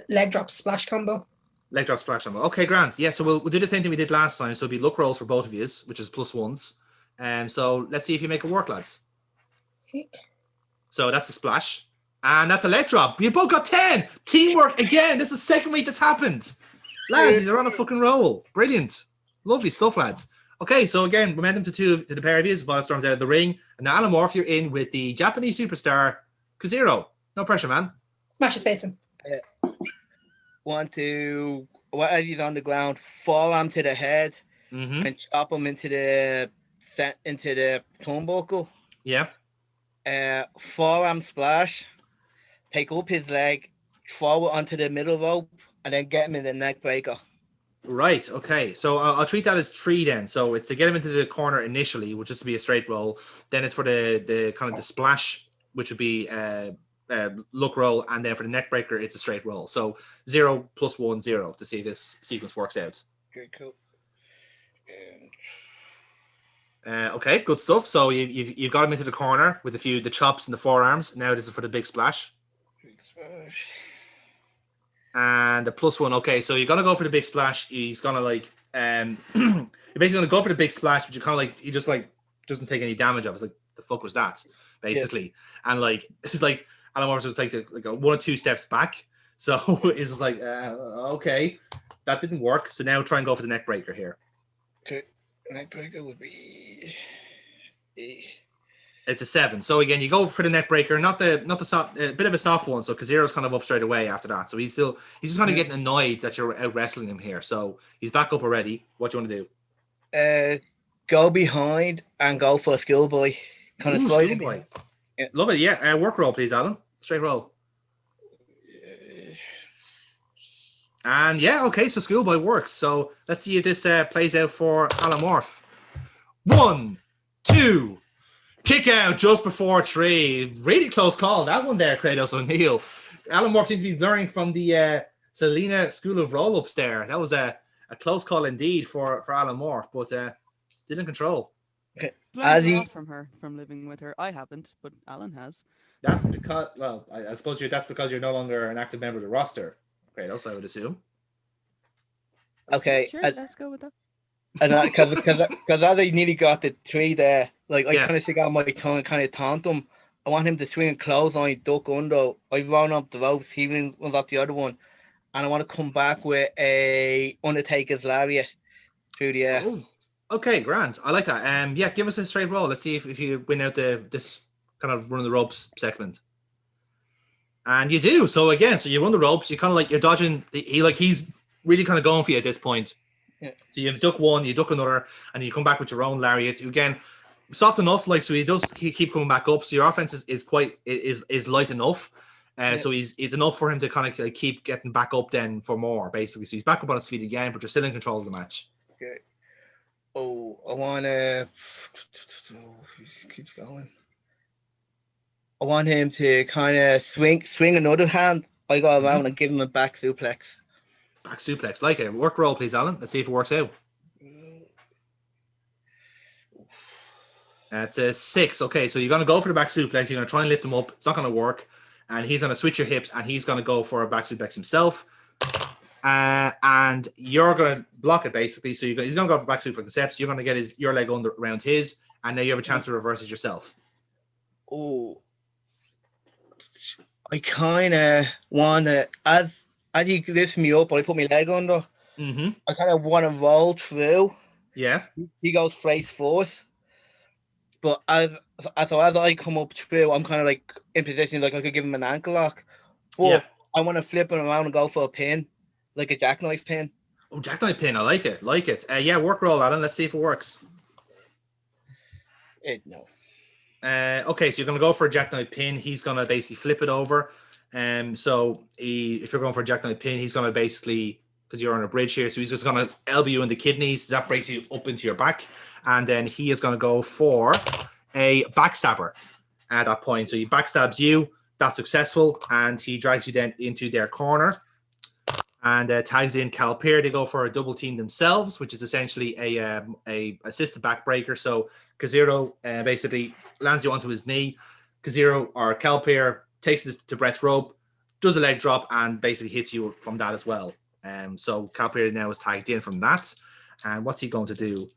leg drop splash combo. Leg drop splash combo. Okay, grand. Yeah, so we'll do the same thing we did last time. So it'll be luck rolls for both of you, which is +1s. So let's see if you make it work, lads. Okay. So that's a splash. And that's a leg drop. You both got 10. Teamwork again. This is the second week that's happened. Lads, you're on a fucking roll. Brilliant. Lovely stuff, lads. Okay, so again, momentum to the pair of you. Volstorm's out of the ring. And now, Alan Morph, you're in with the Japanese superstar, Kazero. No pressure, man. Smash his face in. Want to, while he's on the ground, forearm to the head and chop him into the turnbuckle. Yeah. Forearm splash, take up his leg, throw it onto the middle rope, and then get him in the neck breaker. Right. Okay. So I'll treat that as 3 then. So it's to get him into the corner initially, which is to be a straight roll. Then it's for the kind of the splash, which would be look roll, and then for the neck breaker, it's a straight roll. So 0 + 1 0 to see if this sequence works out. Okay, cool. Okay, good stuff. So you've got him into the corner with the chops and the forearms. Now this is for the big splash. Big splash. And the +1. Okay, so you're gonna go for the big splash. He's gonna like you're basically gonna go for the big splash, but you kind of like he just like doesn't take any damage of it. It's like, the fuck was that? Basically. Yeah. And like it's like Alan Morris just like 1 or 2 steps back. So it's just like okay, that didn't work. So now try and go for the neck breaker here. Okay. Neck breaker would be it's a 7. So again, you go for the neck breaker, not the soft, a bit of a soft one. So Kazero's kind of up straight away after that. So he's just kind of getting annoyed that you're out wrestling him here. So he's back up already. What do you want to do? Go behind and go for a schoolboy. Kind of schoolboy. Yeah. Love it. Yeah. Work roll, please, Alan. Straight roll. And yeah, okay. So schoolboy works. So let's see if this plays out for Alan Morph. 1, 2. Kick out just before 3. Really close call. That one there, Kratos O'Neill. Alan Morph seems to be learning from the Celina School of Roll-Ups there. That was a close call indeed for Alan Morph, but still in control. Okay. Learned a lot from her, from living with her. I haven't, but Alan has. That's because, well, I suppose that's because you're no longer an active member of the roster, Kratos, I would assume. Okay. Sure, let's go with that. And because I nearly got the 3 there, like I kind of stick out my tongue and kind of taunt him. I want him to swing a clothesline, duck under. I run up the ropes, he runs up the other one, and I want to come back with a Undertaker's lariat through the air. Oh, okay, grand. I like that. Yeah, give us a straight roll. Let's see if you win out this kind of run of the ropes segment. And you do. So again, so you run the ropes. You kind of like you're dodging. He's really kind of going for you at this point. Yeah. So you duck one, you duck another, and you come back with your own lariat. Again, soft enough. Like so, he keep coming back up. So your offense is light enough. So he's enough for him to kind of like keep getting back up then for more basically. So he's back up on his feet again, but you're still in control of the match. Okay. Oh, I want to. Keeps going. I want him to kind of swing another hand. I go around and give him a back suplex. Back suplex, like it. Work roll, please, Alan. Let's see if it works out. That's a 6. Okay, so you're going to go for the back suplex. You're going to try and lift him up. It's not going to work. And he's going to switch your hips, and he's going to go for a back suplex himself. And you're going to block it, basically. So he's going to go for back suplex steps. You're going to get your leg around his, and now you have a chance to reverse it yourself. Oh. I kind of want to, as he lifts me up, I put my leg under. Mm-hmm. I kind of want to roll through. Yeah. He goes face first. But as I come up through, I'm kind of like in position like I could give him an ankle lock. But I want to flip him around and go for a pin, like a jackknife pin. Oh, jackknife pin. I like it. Work roll, Alan. Let's see if it works. No. Okay, so you're going to go for a jackknife pin. He's going to basically flip it over. So if you're going for a jackknife pin, he's going to basically, because you're on a bridge here, so he's just going to elbow you in the kidneys. That breaks you up into your back. And then he is going to go for a backstabber at that point. So he backstabs you. That's successful. And he drags you then into their corner. And tags in Calpeer. They go for a double team themselves, which is essentially a assisted backbreaker. So Kaziro basically lands you onto his knee. Kaziro or Calpeer takes this to Brett's rope, does a leg drop, and basically hits you from that as well. So Calpeer now is tagged in from that. And what's he going to do?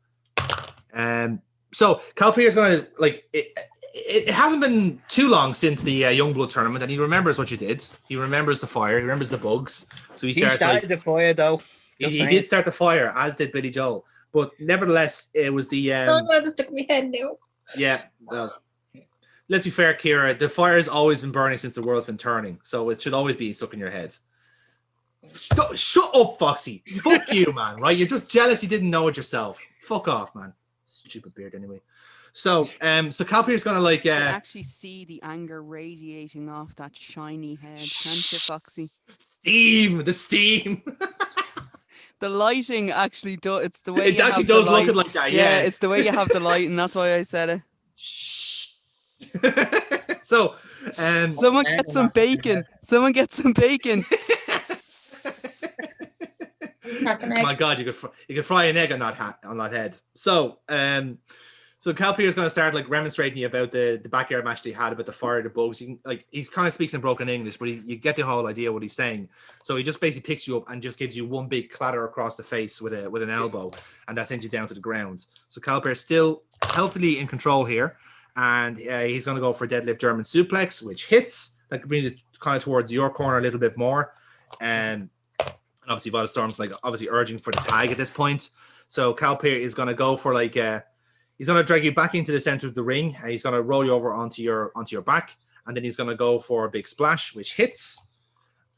So Calpeer is going to like it hasn't been too long since the Youngblood tournament, and he remembers what you did. He remembers the fire. He remembers the bugs. So he started the fire, though. He did start the fire, as did Billy Joel. But nevertheless, it was the... I'm going to stick my head now. Yeah, well, let's be fair, Kira. The fire has always been burning since the world's been turning. So it should always be stuck in your head. Shut up, Foxy. Fuck you, man, right? You're just jealous you didn't know it yourself. Fuck off, man. Stupid beard, anyway. So Calpeer's gonna like you can actually see the anger radiating off that shiny head, can't you, Foxy? The steam. The lighting actually does. It's the way it actually does look like that. Yeah, it's the way you have the light, and that's why I said it. So, someone get some bacon. Someone get some bacon. Oh my God, you could fry an egg on that head. So Calpeer is going to start like remonstrating about the backyard match they had about the fire, the bugs. He kind of speaks in broken English, but you get the whole idea of what he's saying. So he just basically picks you up and just gives you one big clatter across the face with an elbow, and that sends you down to the ground. So Calpeer is still healthily in control here, and he's going to go for a deadlift German suplex, which hits. That brings it kind of towards your corner a little bit more, and obviously Violet Storm's like obviously urging for the tag at this point. So Calpeer is going to go for like he's going to drag you back into the center of the ring. And he's going to roll you over onto your back, and then he's going to go for a big splash, which hits.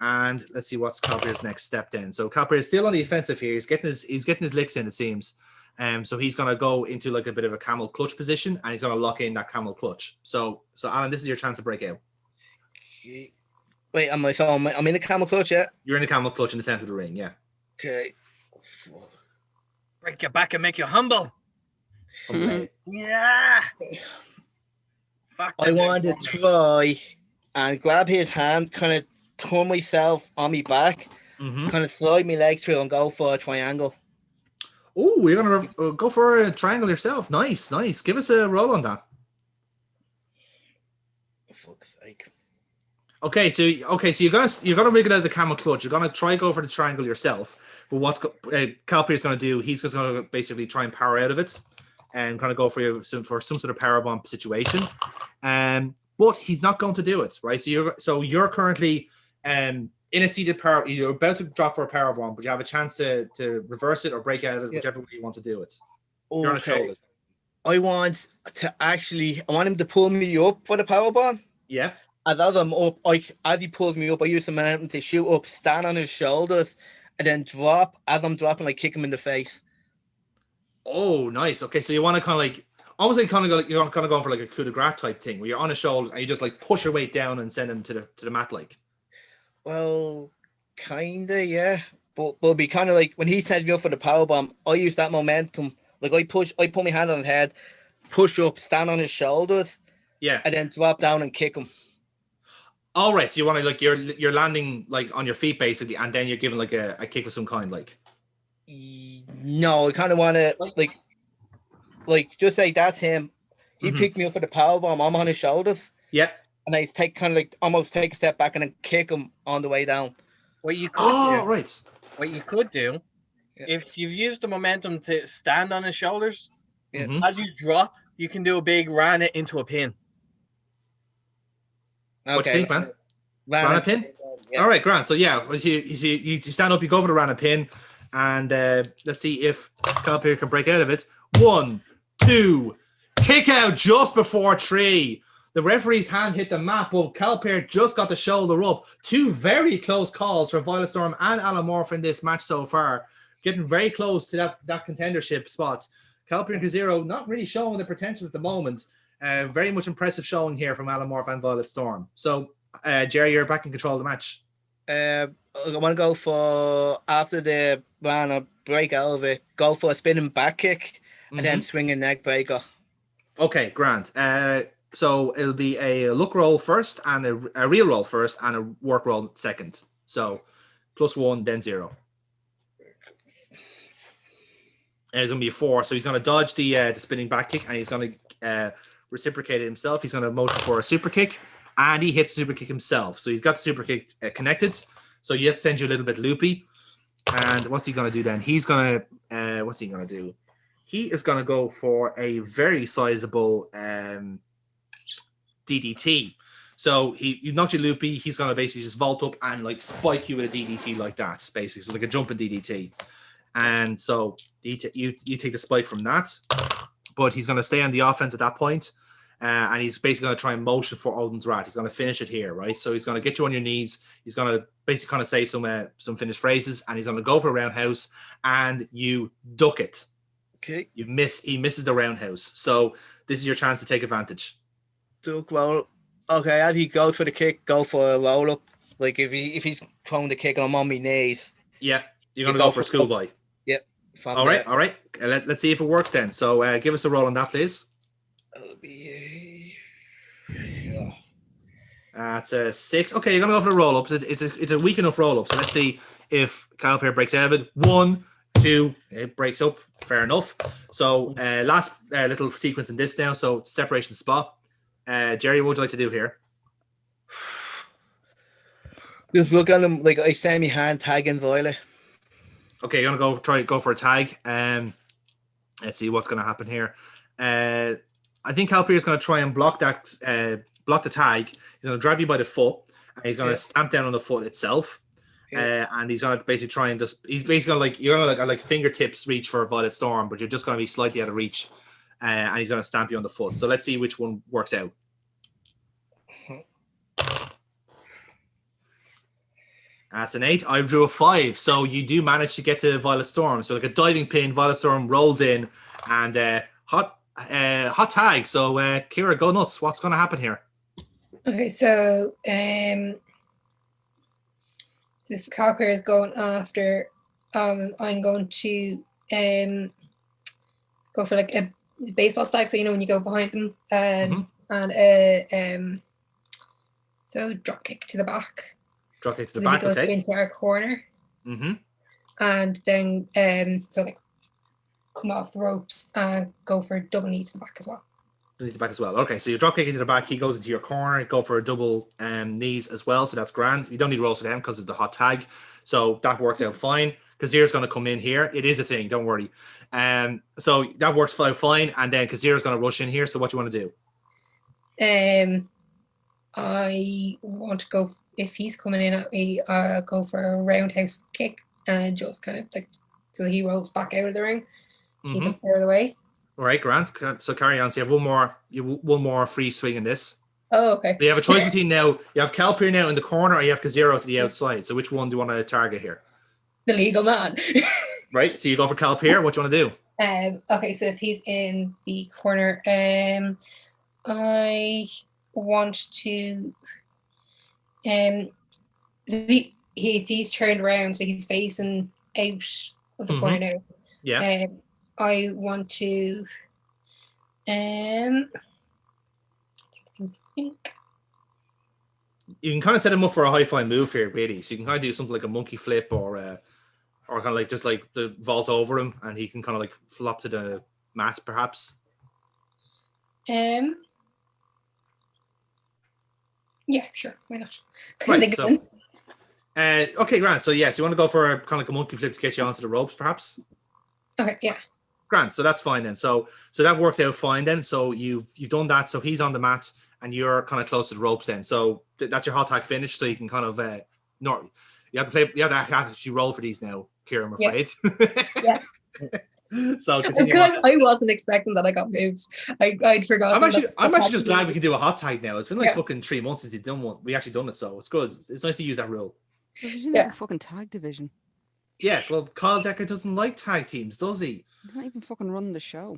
And let's see what's Calpeer's next step then. So Calpeer is still on the offensive here. He's getting his licks in, it seems. So he's going to go into like a bit of a camel clutch position, and he's going to lock in that camel clutch. So Alan, this is your chance to break out. Wait, I'm in the camel clutch, yeah? You're in the camel clutch in the center of the ring, yeah. Okay. Break your back and make you humble. Okay. Yeah. I want to try and grab his hand, kind of turn myself on my back, kind of slide my legs through and go for a triangle. Oh, you're going to go for a triangle yourself. Nice. Give us a roll on that. For fuck's sake. Okay, so you're gonna wriggle out of the camel clutch. You're gonna try go for the triangle yourself. But what's Calpeer's gonna do? He's just gonna basically try and power out of it, and kind of go for some sort of power bomb situation. But he's not going to do it, right? So you're currently in a seated power. You're about to drop for a power bomb, but you have a chance to reverse it or break out of it, whichever way you want to do it. Okay. I want him to pull me up for the power bomb. Yeah. as I'm up, as he pulls me up, I use the momentum to shoot up, stand on his shoulders, and then drop. As I'm dropping, I kick him in the face. Oh, nice. Okay, so you want to kind of like almost like kind of go, like you're kind of going for like a coup de grace type thing, where you're on his shoulders and you just like push your weight down and send him to the mat, like. Well, kinda, yeah. But it'll be kind of like when he sends me up for the power bomb, I use that momentum. Like I put my hand on his head, push up, stand on his shoulders, Yeah, and then drop down and kick him. all right, so you want to like you're landing like on your feet basically, and then you're giving like a kick of some kind, like. No, I kind of want to like just say that's him. He picked me up for the power bomb. I'm on his shoulders. Yeah. And I take kind of like almost take a step back and then kick him on the way down. What you could do, right. What you could do, if you've used the momentum to stand on his shoulders, as you drop, you can do a big ran it into a pin. Okay. What do you think, man? Ran a pin? Yeah. All right, Grant. So yeah, you stand up, you go for the ran a pin, and let's see if Calipir can break out of it. 1, 2, kick out just before 3. The referee's hand hit the mat, but Calipir just got the shoulder up. 2 very close calls for Violet Storm and Alamorph in this match so far. Getting very close to that contendership spot. Calipir and Kazero not really showing the potential at the moment. Very much impressive showing here from Alamorph and Violet Storm. So, Jerry, you're back in control of the match. I want to go for, after the run, a break out of it, go for a spinning back kick and then swing a neck breaker. Okay, Grant. So it'll be a look roll first and a real roll first and a work roll second. So +1, then 0. And it's going to be a 4. So he's going to dodge the spinning back kick and he's going to reciprocate it himself. He's going to motion for a super kick and he hits the super kick himself. So he's got the super kick connected. So he just sends you a little bit loopy. And what's he going to do then? He's going to, what's he going to do? He is going to go for a very sizable DDT. So you knock your loopy, he's going to basically just vault up and like spike you with a DDT like that, basically. So like a jumping DDT. And so you take the spike from that, but he's going to stay on the offense at that point, and he's basically going to try and motion for Odin's Rat. He's going to finish it here, right? So he's going to get you on your knees. He's going to basically kind of say some finished phrases, and he's going to go for a roundhouse, and you duck it. Okay. He misses the roundhouse. So this is your chance to take advantage. Duck roll. Okay, as he goes for the kick, go for a roll up. Like if he's throwing the kick and I'm on my knees. Yeah, you're going to go for a schoolboy. Yep. All right. Let's see if it works then. So give us a roll on that, please. That'll be It's a 6. Okay, you're going to go for the roll up. It's a weak enough roll up. So let's see if Calipir breaks out of it. 1, 2, it breaks up. Fair enough. So last little sequence in this now. So separation spot. Jerry, what would you like to do here? Just look at him like I send my hand tagging Violet. Okay, you're gonna go for a tag. Let's see what's gonna happen here. I think Calipir is gonna try and block the tag. He's gonna grab you by the foot and he's gonna stamp down on the foot itself. And he's gonna basically try and he's basically you're gonna like fingertips reach for Violet Storm, but you're just gonna be slightly out of reach. And he's gonna stamp you on the foot. So let's see which one works out. That's an 8. I drew a 5. So you do manage to get to Violet Storm. So like a diving pin, Violet Storm rolls in and hot tag. So Kira, go nuts. What's going to happen here? Okay, so if Calipir is going after, I'm going to go for like a baseball slag. So when you go behind them, and so drop kick to the back. Drop kick to the back, okay. Into our corner. And then so like come off the ropes and go for a double knee to the back as well. Knee to the back as well. Okay, so you drop kick into the back, he goes into your corner, go for a double knees as well. So that's grand. You don't need rolls for them because it's the hot tag. So that works out fine. Kazir's going to come in here. It is a thing, don't worry. So that works out fine. And then Kazir's going to rush in here. So what do you want to do? I want to go, if he's coming in at me, I'll go for a roundhouse kick and just kind of like so he rolls back out of the ring, keep him out of the way. All right, Grant. So carry on. So you have one more free swing in this. Oh, okay. So you have a choice between now. You have Calpir now in the corner, or you have Kazero to the outside. So which one do you want to target here? The legal man. Right. So you go for Calpir. What do you want to do? Okay, so if he's in the corner, I want to if he's turned around, so he's facing out of the corner now. Yeah. I want to think. You can kind of set him up for a high flying move here, really. So you can kind of do something like a monkey flip or kind of like just like the vault over him, and he can kind of like flop to the mat, perhaps. Yeah, sure. Why not? Right. So, okay, Grant. So yes, you want to go for a kind of like a monkey flip to get you onto the ropes, perhaps. Okay. Yeah. Grant. So that's fine then. So that works out fine then. So you've done that. So he's on the mat, and you're kind of close to the ropes then. So that's your hot tag finish. So you can kind of you have to actually roll for these now, Kira, I'm afraid. Yeah. So continue. I wasn't expecting that I got moves. I'd forgotten. I'm actually just glad we can do a hot tag now. It's been like fucking 3 months since we actually done it, so it's good. It's nice to use that rule. Well, you didn't have a fucking tag division. Yes, well, Carl Decker doesn't like tag teams, does he? He's not even fucking running the show.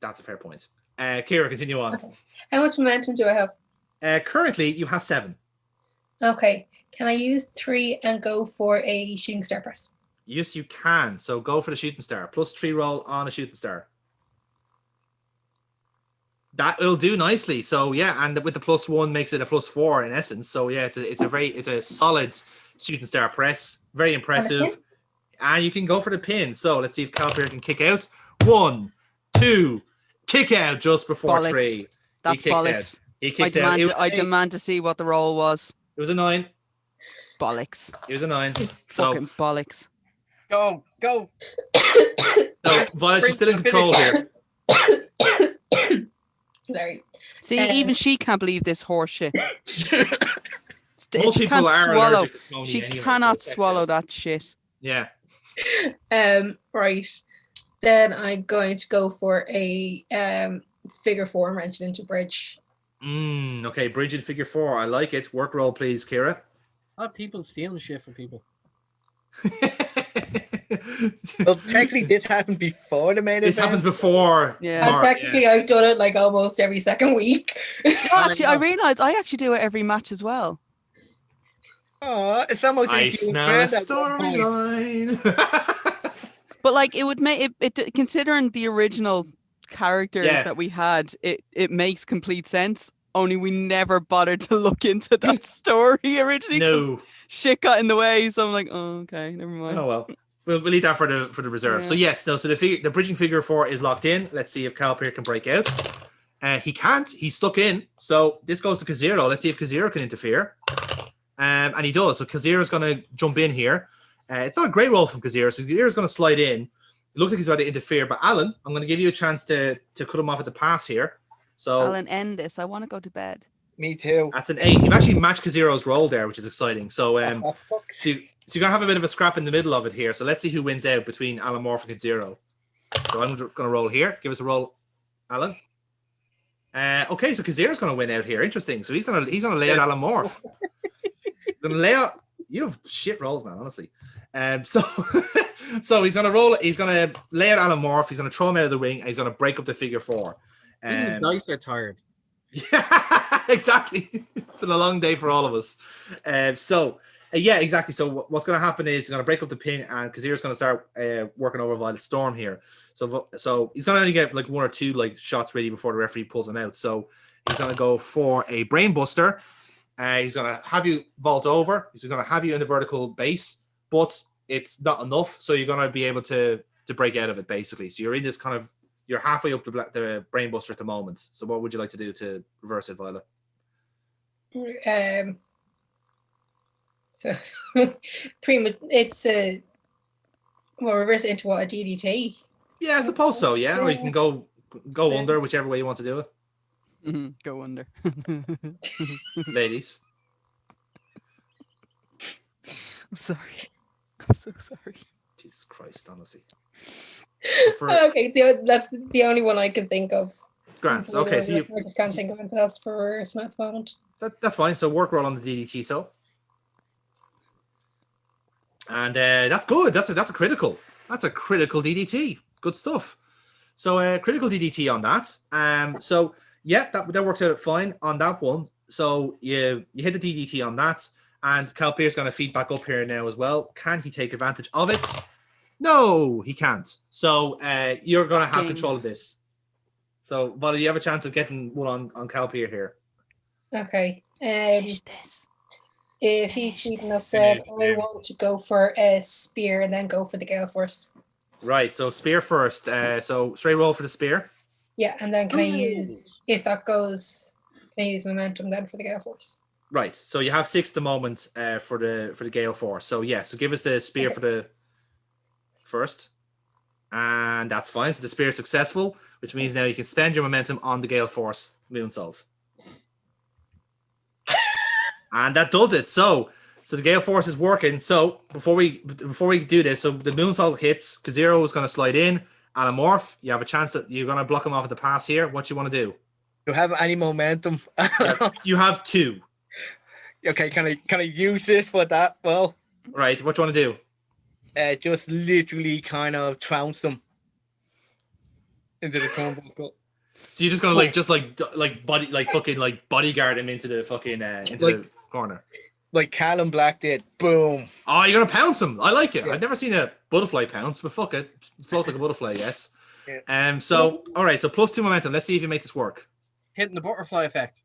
That's a fair point. Kira, continue on. Okay. How much momentum do I have? Currently, you have 7. Okay. Can I use 3 and go for a shooting star press? Yes, you can. So go for the shooting star. +3 roll on a shooting star. That will do nicely. So yeah, and with the +1 makes it a +4 in essence. So yeah, it's a solid shooting star press. Very impressive. And you can go for the pin. So let's see if Calpir can kick out. 1, 2, kick out just before bollocks. 3. That's he kicks bollocks. out. He kicks out. I demand to see what the roll was. It was a 9. Bollocks. It was a 9. Fucking bollocks. Go. So Violet, you're still in control here. Sorry. See, even she can't believe this horse shit. Most people are allergic to Tony She anyway, cannot so swallow that shit. Yeah. Right. Then I'm going to go for a figure 4 and wrench it into bridge. Okay, bridge and figure 4. I like it. Work roll, please, Kira. People stealing shit from people. Well, technically, this happened before the main event. This happens before. Yeah. And technically, I've done it like almost every second week. Actually, I realised I actually do it every match as well. Oh, it's almost I smell a storyline. But like, it would make it considering the original character that we had, it makes complete sense. Only we never bothered to look into that story originally. No, shit got in the way. So I'm like, oh, okay, never mind. Oh well, we'll leave that for the reserve. Yeah. So yes, no. So the bridging figure 4 is locked in. Let's see if Calpir can break out. He can't. He's stuck in. So this goes to Kazero. Let's see if Kazero can interfere. And he does. So Kazero's going to jump in here. It's not a great roll from Kazero. So Kazero's going to slide in. It looks like he's about to interfere. But Alan, I'm going to give you a chance to cut him off at the pass here. So Alan, end this. I want to go to bed. Me too. That's an 8. You've actually matched Kazero's roll there, which is exciting. So so you're going to have a bit of a scrap in the middle of it here. So let's see who wins out between Alan Morph and Kazero. So I'm going to roll here. Give us a roll, Alan. Okay, so Kazero's going to win out here. Interesting. So he's going to lay out Alan Morph. He's going to lay out. You have shit rolls, man. Honestly. So he's going to roll. He's going to lay out Alan Morph. He's going to throw him out of the ring, and he's going to break up the figure 4. Dice are tired. Yeah, exactly. It's been a long day for all of us. Yeah, exactly. So what's going to happen is he's going to break up the pin, and Kazero's going to start working over Violet Storm here. So he's going to only get like 1 or 2 like shots ready before the referee pulls him out. So he's going to go for a brain buster. He's going to have you vault over. He's going to have you in the vertical base, but it's not enough. So you're going to be able to break out of it basically. So you're in this kind of. You're halfway up the brain buster at the moment. So what would you like to do to reverse it, Violet? So pretty much it's reverse it into what, a DDT? Yeah, I suppose so. Yeah, or you can go under, whichever way you want to do it. Go under, ladies. I'm sorry. I'm so sorry. Jesus Christ, honestly. Okay, that's the only one I can think of. Grants. Okay, so I just can't think of anything else for us at the moment. That's fine. So work roll on the DDT. So, and that's good. That's a critical. That's a critical DDT. Good stuff. So critical DDT on that. So yeah, that works out fine on that one. So you hit the DDT on that, and Cal Pierce going to feed back up here now as well. Can he take advantage of it? No, he can't. So you're going to have control of this. So, Molly, you have a chance of getting one on Cal Pierce here. Okay. Finish this. If he's enough said, I want to go for a spear and then go for the Gale Force. Right, so spear first. So straight roll for the spear. Yeah, and then can I use, if that goes, can I use momentum then for the Gale Force? Right, so you have 6 at the moment for the Gale Force. So yeah, so give us the spear for the first. And that's fine. So the spear is successful, which means now you can spend your momentum on the Gale Force Moonsault. And that does it. So the Gale Force is working. So before we do this, so the Moonsault hits, Kazero is going to slide in. Anamorph, you have a chance that you're going to block him off at the pass here. What you want to do? Do you have any momentum? You have 2. Okay, can I use this for that? Well, right. What do you want to do? Just literally kind of trounce them into the turnbuckle. So you're just gonna bodyguard him into the fucking the corner, like Callum Black did. Boom! Oh, you're gonna pounce him. I like it. Yeah. I've never seen a butterfly pounce, but fuck it, float like a butterfly. Yes. Yeah. So all right. So +2 momentum. Let's see if you make this work. Hitting the butterfly effect.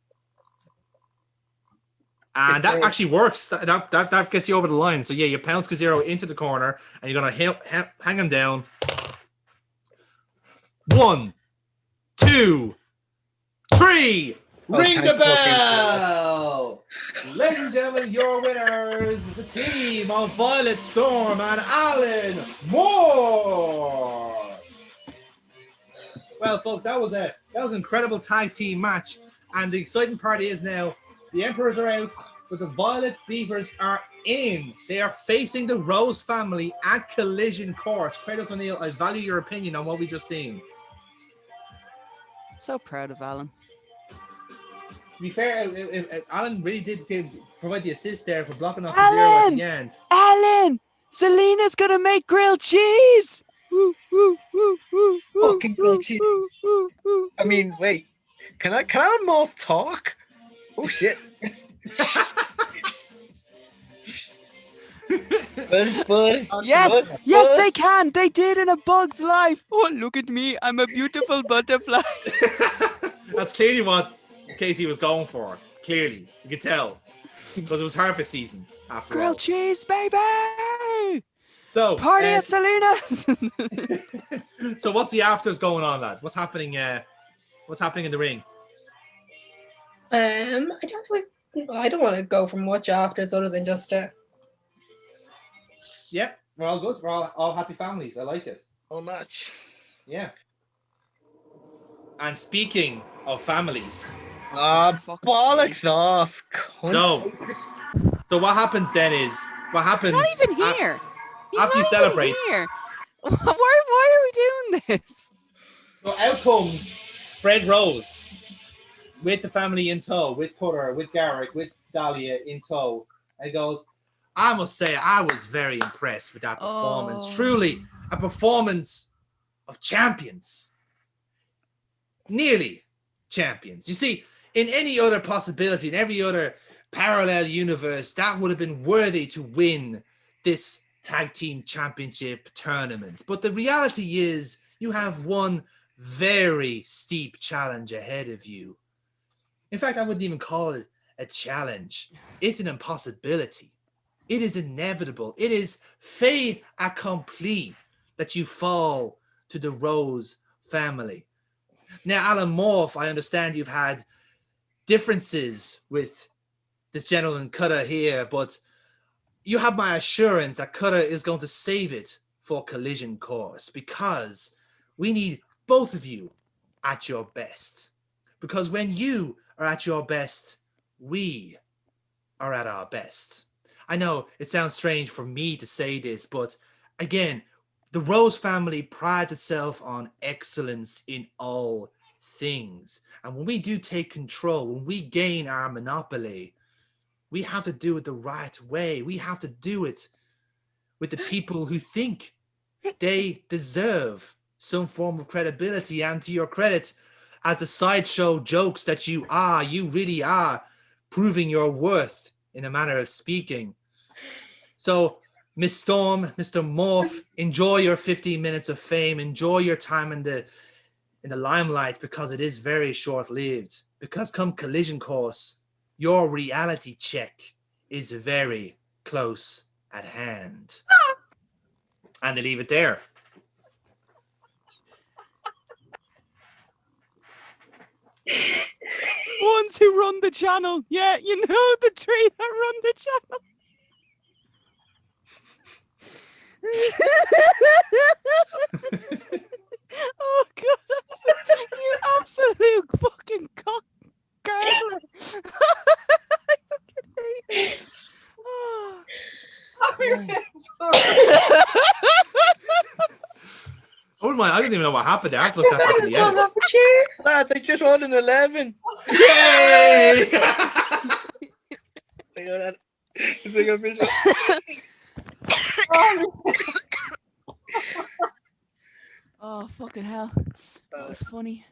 And that actually works. That gets you over the line. So yeah, you pounce Kazero into the corner, and you're gonna hang him down. 1, 2, 3. Ring the bell! Ladies and gentlemen, your winners, the team of Violet Storm and Alan Moore. Well, folks, that was an incredible tag team match, and the exciting part is now the Emperors are out, but the Violet Beavers are in. They are facing the Rose family at Collision Course. Kratos O'Neill, I value your opinion on what we just seen. So proud of Alan. To be fair, Alan really did provide the assist there for blocking off the 0 at the end. Alan! Celina's gonna make grilled cheese! Woo, woo, woo, woo, woo, fucking grilled cheese. I mean, wait. Can I Moth talk? Oh shit. Yes, they can. They did in A Bug's Life. Oh, look at me. I'm a beautiful butterfly. That's clearly what Casey was going for. Clearly. You could tell. Because it was harvest season after Grilled cheese, baby! So party at Celina's. So what's the afters going on, lads? What's happening in the ring? I don't want to go for much afters other than just yeah, we're all good. We're all happy families. I like it. All much. Yeah. And speaking of families, bollocks off. So what happens then is He's not even here. After you celebrate. Here. Why are we doing this? So out comes Fred Rose with the family in tow, with Cutter, with Garrick, with Dahlia in tow. And he goes, I must say, I was very impressed with that performance. Truly a performance of champions. Nearly champions. You see, in any other possibility, in every other parallel universe, that would have been worthy to win this tag team championship tournament. But the reality is you have one very steep challenge ahead of you. In fact, I wouldn't even call it a challenge. It's an impossibility. It is inevitable. It is fait accompli that you fall to the Rose family. Now, Alan Morph, I understand you've had differences with this gentleman Cutter here, but you have my assurance that Cutter is going to save it for Collision Course, because we need both of you at your best. Because when you are at your best, we are at our best. I know it sounds strange for me to say this, but again, the Rose family prides itself on excellence in all things. And when we do take control, when we gain our monopoly, we have to do it the right way. We have to do it with the people who think they deserve some form of credibility. And to your credit, as the sideshow jokes that you really are proving your worth in a manner of speaking. So, Miss Storm, Mr. Morph, enjoy your 15 minutes of fame. Enjoy your time in the limelight, because it is very short-lived. Because come Collision Course, your reality check is very close at hand. And they leave it there. Ones who run the channel. Yeah, you know the three that run the channel. Oh God, you absolute fucking cock gargler. I fucking hate it. Oh. Oh my, I don't even know what happened there. I have to look that back in the edit. Lads, I just won an 11. Yay! It's like a visual. Oh fucking hell! That was funny.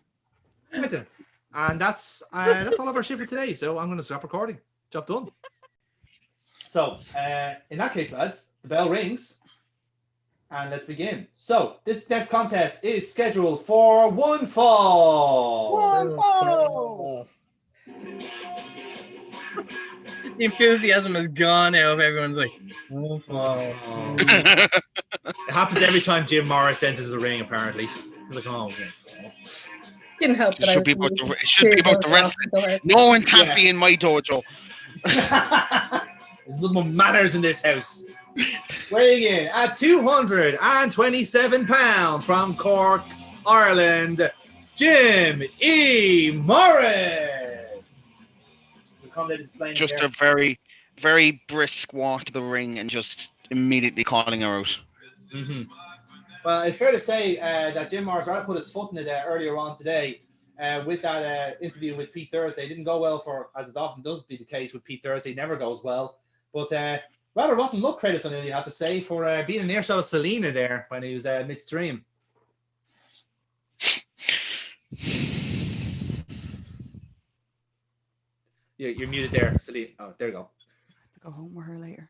And that's all of our shit for today. So I'm going to stop recording. Job done. So in that case, lads, the bell rings, and let's begin. So this next contest is scheduled for one fall. One fall. The enthusiasm is gone now. Everyone's like, one fall. It happens every time Jim Morris enters the ring, apparently. He's like, oh, Didn't help that it should be about the wrestling. No one's happy in my dojo. There's little more manners in this house. Weighing in at 227 pounds from Cork, Ireland, Jim E. Morris. Just a very, very brisk walk to the ring and just immediately calling her out. Mm-hmm. Well, it's fair to say that Jim Morris rather put his foot in it earlier on today with that interview with Pete Thursday. It didn't go well for, as it often does be the case with Pete Thursday, never goes well. But rather rotten luck credits on it, you have to say, for being an earshot of Celina there when he was midstream. You're muted there, Celina. Oh, there you go. I have to go home with her later.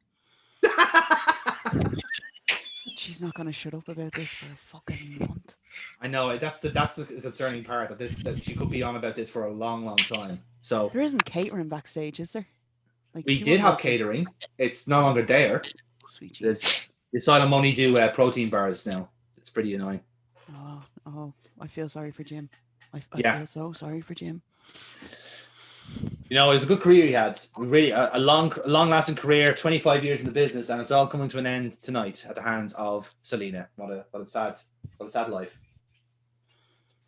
She's not going to shut up about this for a fucking month. I know, that's the concerning part, that she could be on about this for a long, long time. So there isn't catering backstage, is there? Like, we did have catering. It's no longer there. Sweet Jesus. They saw them only do protein bars now. It's pretty annoying. Oh, I feel sorry for Jim. I feel so sorry for Jim. You know, it was a good career he had. Really, a long-lasting career, 25 years in the business, and it's all coming to an end tonight at the hands of Celina. What a sad life.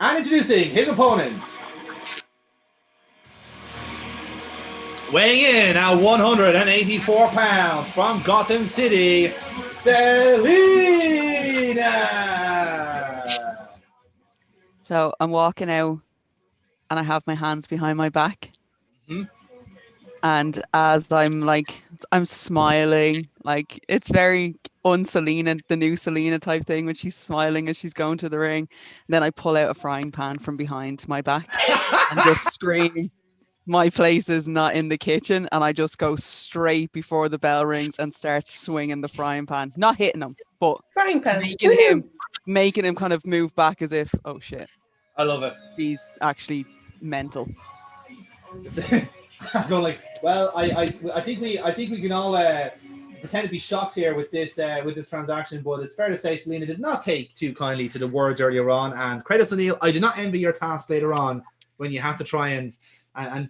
And introducing his opponent, weighing in at 184 pounds from Gotham City, Celina. So I'm walking out, and I have my hands behind my back. Mm-hmm. And as I'm smiling, like it's very un-Celina, the new Celina type thing, when she's smiling as she's going to the ring. And then I pull out a frying pan from behind my back and just scream, "My place is not in the kitchen," and I just go straight before the bell rings and start swinging the frying pan, not hitting him, but making him kind of move back as if, oh shit, I love it. He's actually mental. I'm going like, well, I think we can all pretend to be shocked here with this transaction, but it's fair to say Celina did not take too kindly to the words earlier on, and credits O'Neill, I do not envy your task later on when you have to try and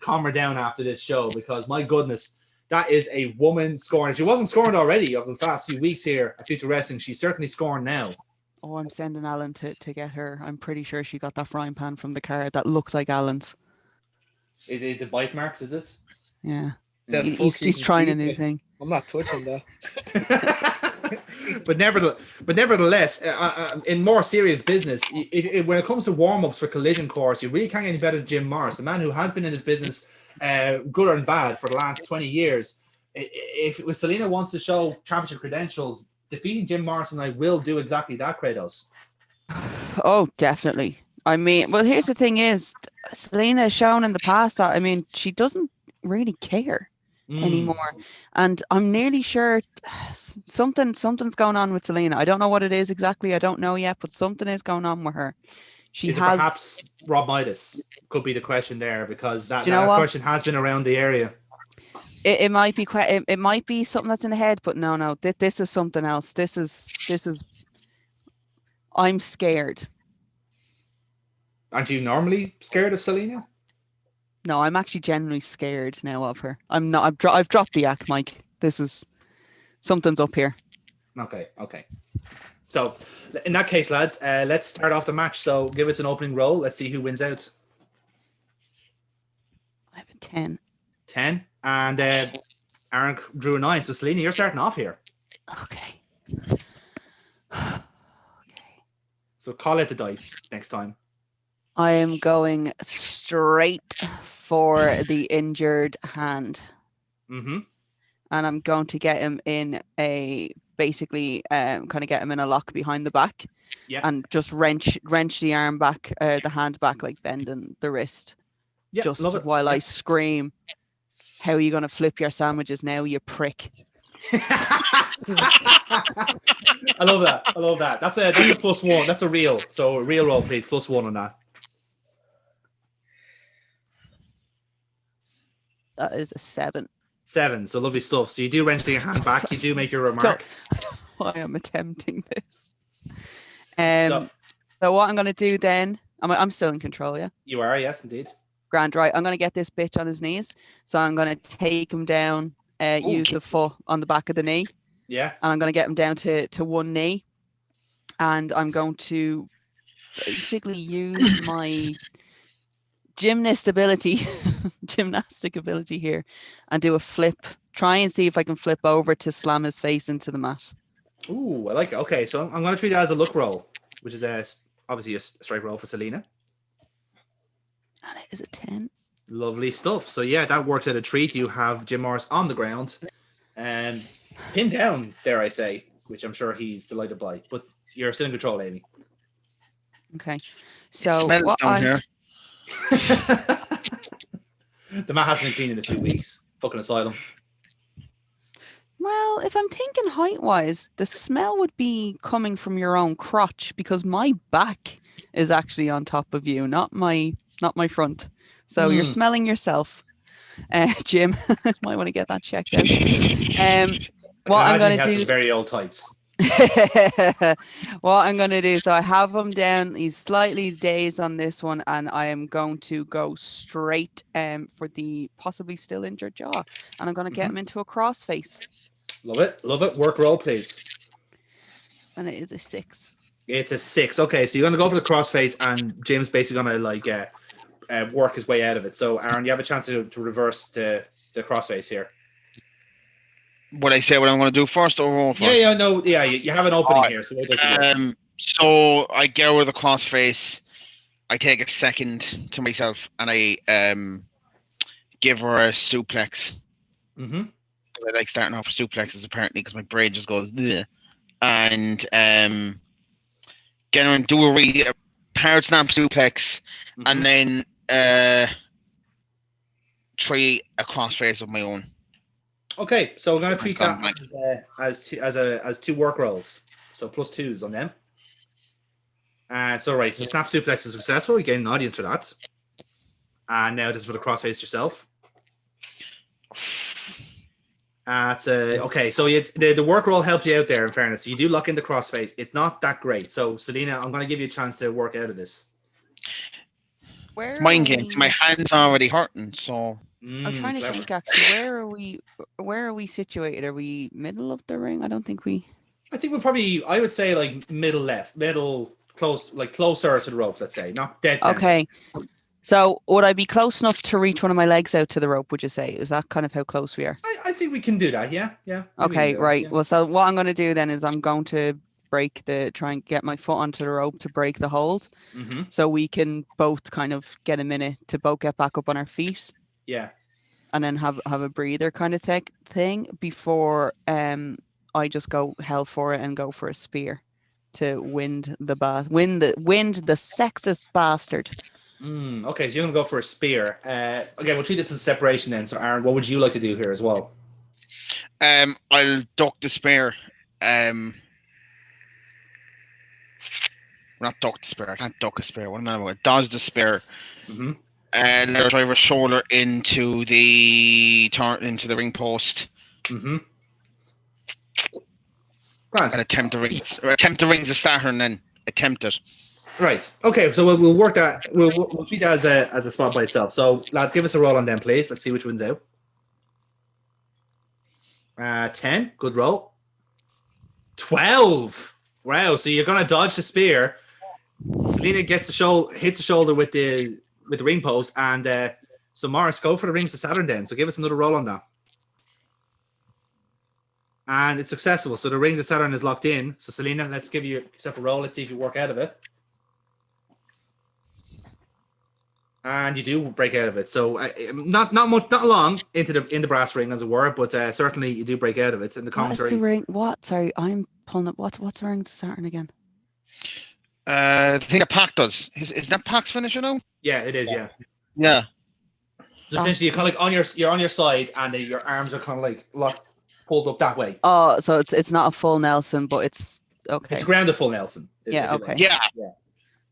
calm her down after this show, because my goodness, that is a woman scoring. She wasn't scoring already over the past few weeks here at Future Wrestling. She's certainly scoring now. Oh, I'm sending Alan to get her. I'm pretty sure she got that frying pan from the car that looks like Alan's. Is it the bite marks, is it? Yeah. He's trying a new thing. I'm not touching that. but nevertheless, in more serious business, when it comes to warm-ups for Collision Course, you really can't get any better than Jim Morris, a man who has been in this business, good and bad, for the last 20 years. If Celina wants to show championship credentials, defeating Jim Morris and I will do exactly that, Kratos. Oh, definitely. I mean, well, here's the thing is, Celina has shown in the past that, I mean, she doesn't really care anymore. And I'm nearly sure something's going on with Celina. I don't know what it is exactly. I don't know yet, but something is going on with her. Is it perhaps Rob Midas? Could be the question there, because that question has been around the area. It might be it might be something that's in the head, but no, this is something else. This is I'm scared. Aren't you normally scared of Celina? No, I'm actually genuinely scared now of her. I'm not. I've dropped the act, Mike. Something's up here. Okay. So, in that case, lads, let's start off the match. So, give us an opening roll. Let's see who wins out. I have a 10. 10, and Aaron drew a 9. So, Celina, you're starting off here. Okay. So, call out the dice next time. I am going straight for the injured hand. Mm-hmm. And I'm going to get him in basically kind of get him in a lock behind the back. Yeah. And just wrench the arm back, the hand back, like bending the wrist. Yeah, just while I scream, "How are you going to flip your sandwiches now, you prick?" I love that. That's a +1. That's a real. So a real roll, please. +1 on that. That is a 7. 7. So lovely stuff. So you do wrench your hand back. You do make your remark. I am attempting this. So what I'm going to do then, I'm still in control, yeah? You are, yes, indeed. Grand, right. I'm going to get this bitch on his knees. So I'm going to take him down, use the foot on the back of the knee. Yeah. And I'm going to get him down to one knee. And I'm going to basically use my gymnastic ability here and do a flip. Try and see if I can flip over to slam his face into the mat. Ooh, I like it. Okay, so I'm going to treat that as a luck roll, which is obviously a strike roll for Celina. And it is a 10. Lovely stuff. So yeah, that works out a treat. You have Jim Morris on the ground and pinned down, dare I say, which I'm sure he's delighted by. But you're still in control, Amy. Okay. So smells down here. The mat hasn't been cleaned in a few weeks. Fucking asylum. Well, if I'm thinking height-wise, the smell would be coming from your own crotch, because my back is actually on top of you, not my front. So you're smelling yourself, Jim. Might want to get that checked out. What I'm going to do? Some very old tights. What I'm going to do, so I have him down. He's slightly dazed on this one, and I am going to go straight for the possibly still injured jaw, and I'm going to get him into a crossface. Love it. Work roll, please. And it is a 6. It's a 6. Okay, so you're going to go for the crossface, and Jim's basically going to work his way out of it. So, Aaron, you have a chance to reverse the crossface here. Would I say what I'm going to do first or roll first? Yeah, you have an opening here. So, so I get over the crossface. I take a second to myself, and I give her a suplex. Mm-hmm. I like starting off with suplexes apparently because my brain just goes bleh. And get her and do a really hard snap suplex, and then try a crossface of my own. Okay, so we're going to treat that as 2 work rolls, so +2s on them. So snap suplex is successful. You gain an audience for that. And now this is for the crossface yourself. Okay, so the work roll helped you out there, in fairness. So you do lock in the crossface. It's not that great. So, Celina, I'm going to give you a chance to work out of this. It's mind games. My hand's already hurting, so... I'm trying to think, actually, where are we situated? Are we middle of the ring? I think we're probably, I would say, like, middle left, middle, closer to the ropes, let's say. Not dead center. Okay. So would I be close enough to reach one of my legs out to the rope, would you say? Is that kind of how close we are? I think we can do that, yeah. Okay, right. Well, so what I'm going to do then is I'm going to try and get my foot onto the rope to break the hold. Mm-hmm. So we can both kind of get a minute to both get back up on our feet. Yeah. And then have a breather kind of thing before I just go hell for it and go for a spear to win the sexist bastard. Okay, so you're gonna go for a spear. Okay, we'll treat this as a separation then. So, Aaron, what would you like to do here as well? I'll duck the spear. Not duck the spear. I can't duck a spear. What am I about? Dodge the spear. Mm-hmm. Let her drive her shoulder into the ring post. Mm-hmm. Grant. And attempt to ring the starter and then attempt it. Right. Okay. So we'll work that. We'll treat that as a spot by itself. So lads, give us a roll on them, please. Let's see which one's out. 10. Good roll. 12. Wow. So you're gonna dodge the spear. Celina gets hits the shoulder with the ring post, and so Morris, go for the rings of Saturn then. So give us another roll on that. And it's successful. So the rings of Saturn is locked in. So Celina, let's give yourself a roll. Let's see if you work out of it. And you do break out of it. So not long into the brass ring, as it were, but certainly you do break out of it. In the commentary. What's the ring? What? Sorry, I'm pulling up. What's the rings of Saturn again? The thing that Pac does. Is that Pac's finish, you know? Yeah, it is. Yeah. Yeah. So essentially, you're kind of like you're on your side, and your arms are kind of like pulled up that way. Oh, so it's not a full Nelson, but it's okay. It's grounded full Nelson. Yeah. Okay. Like. Yeah.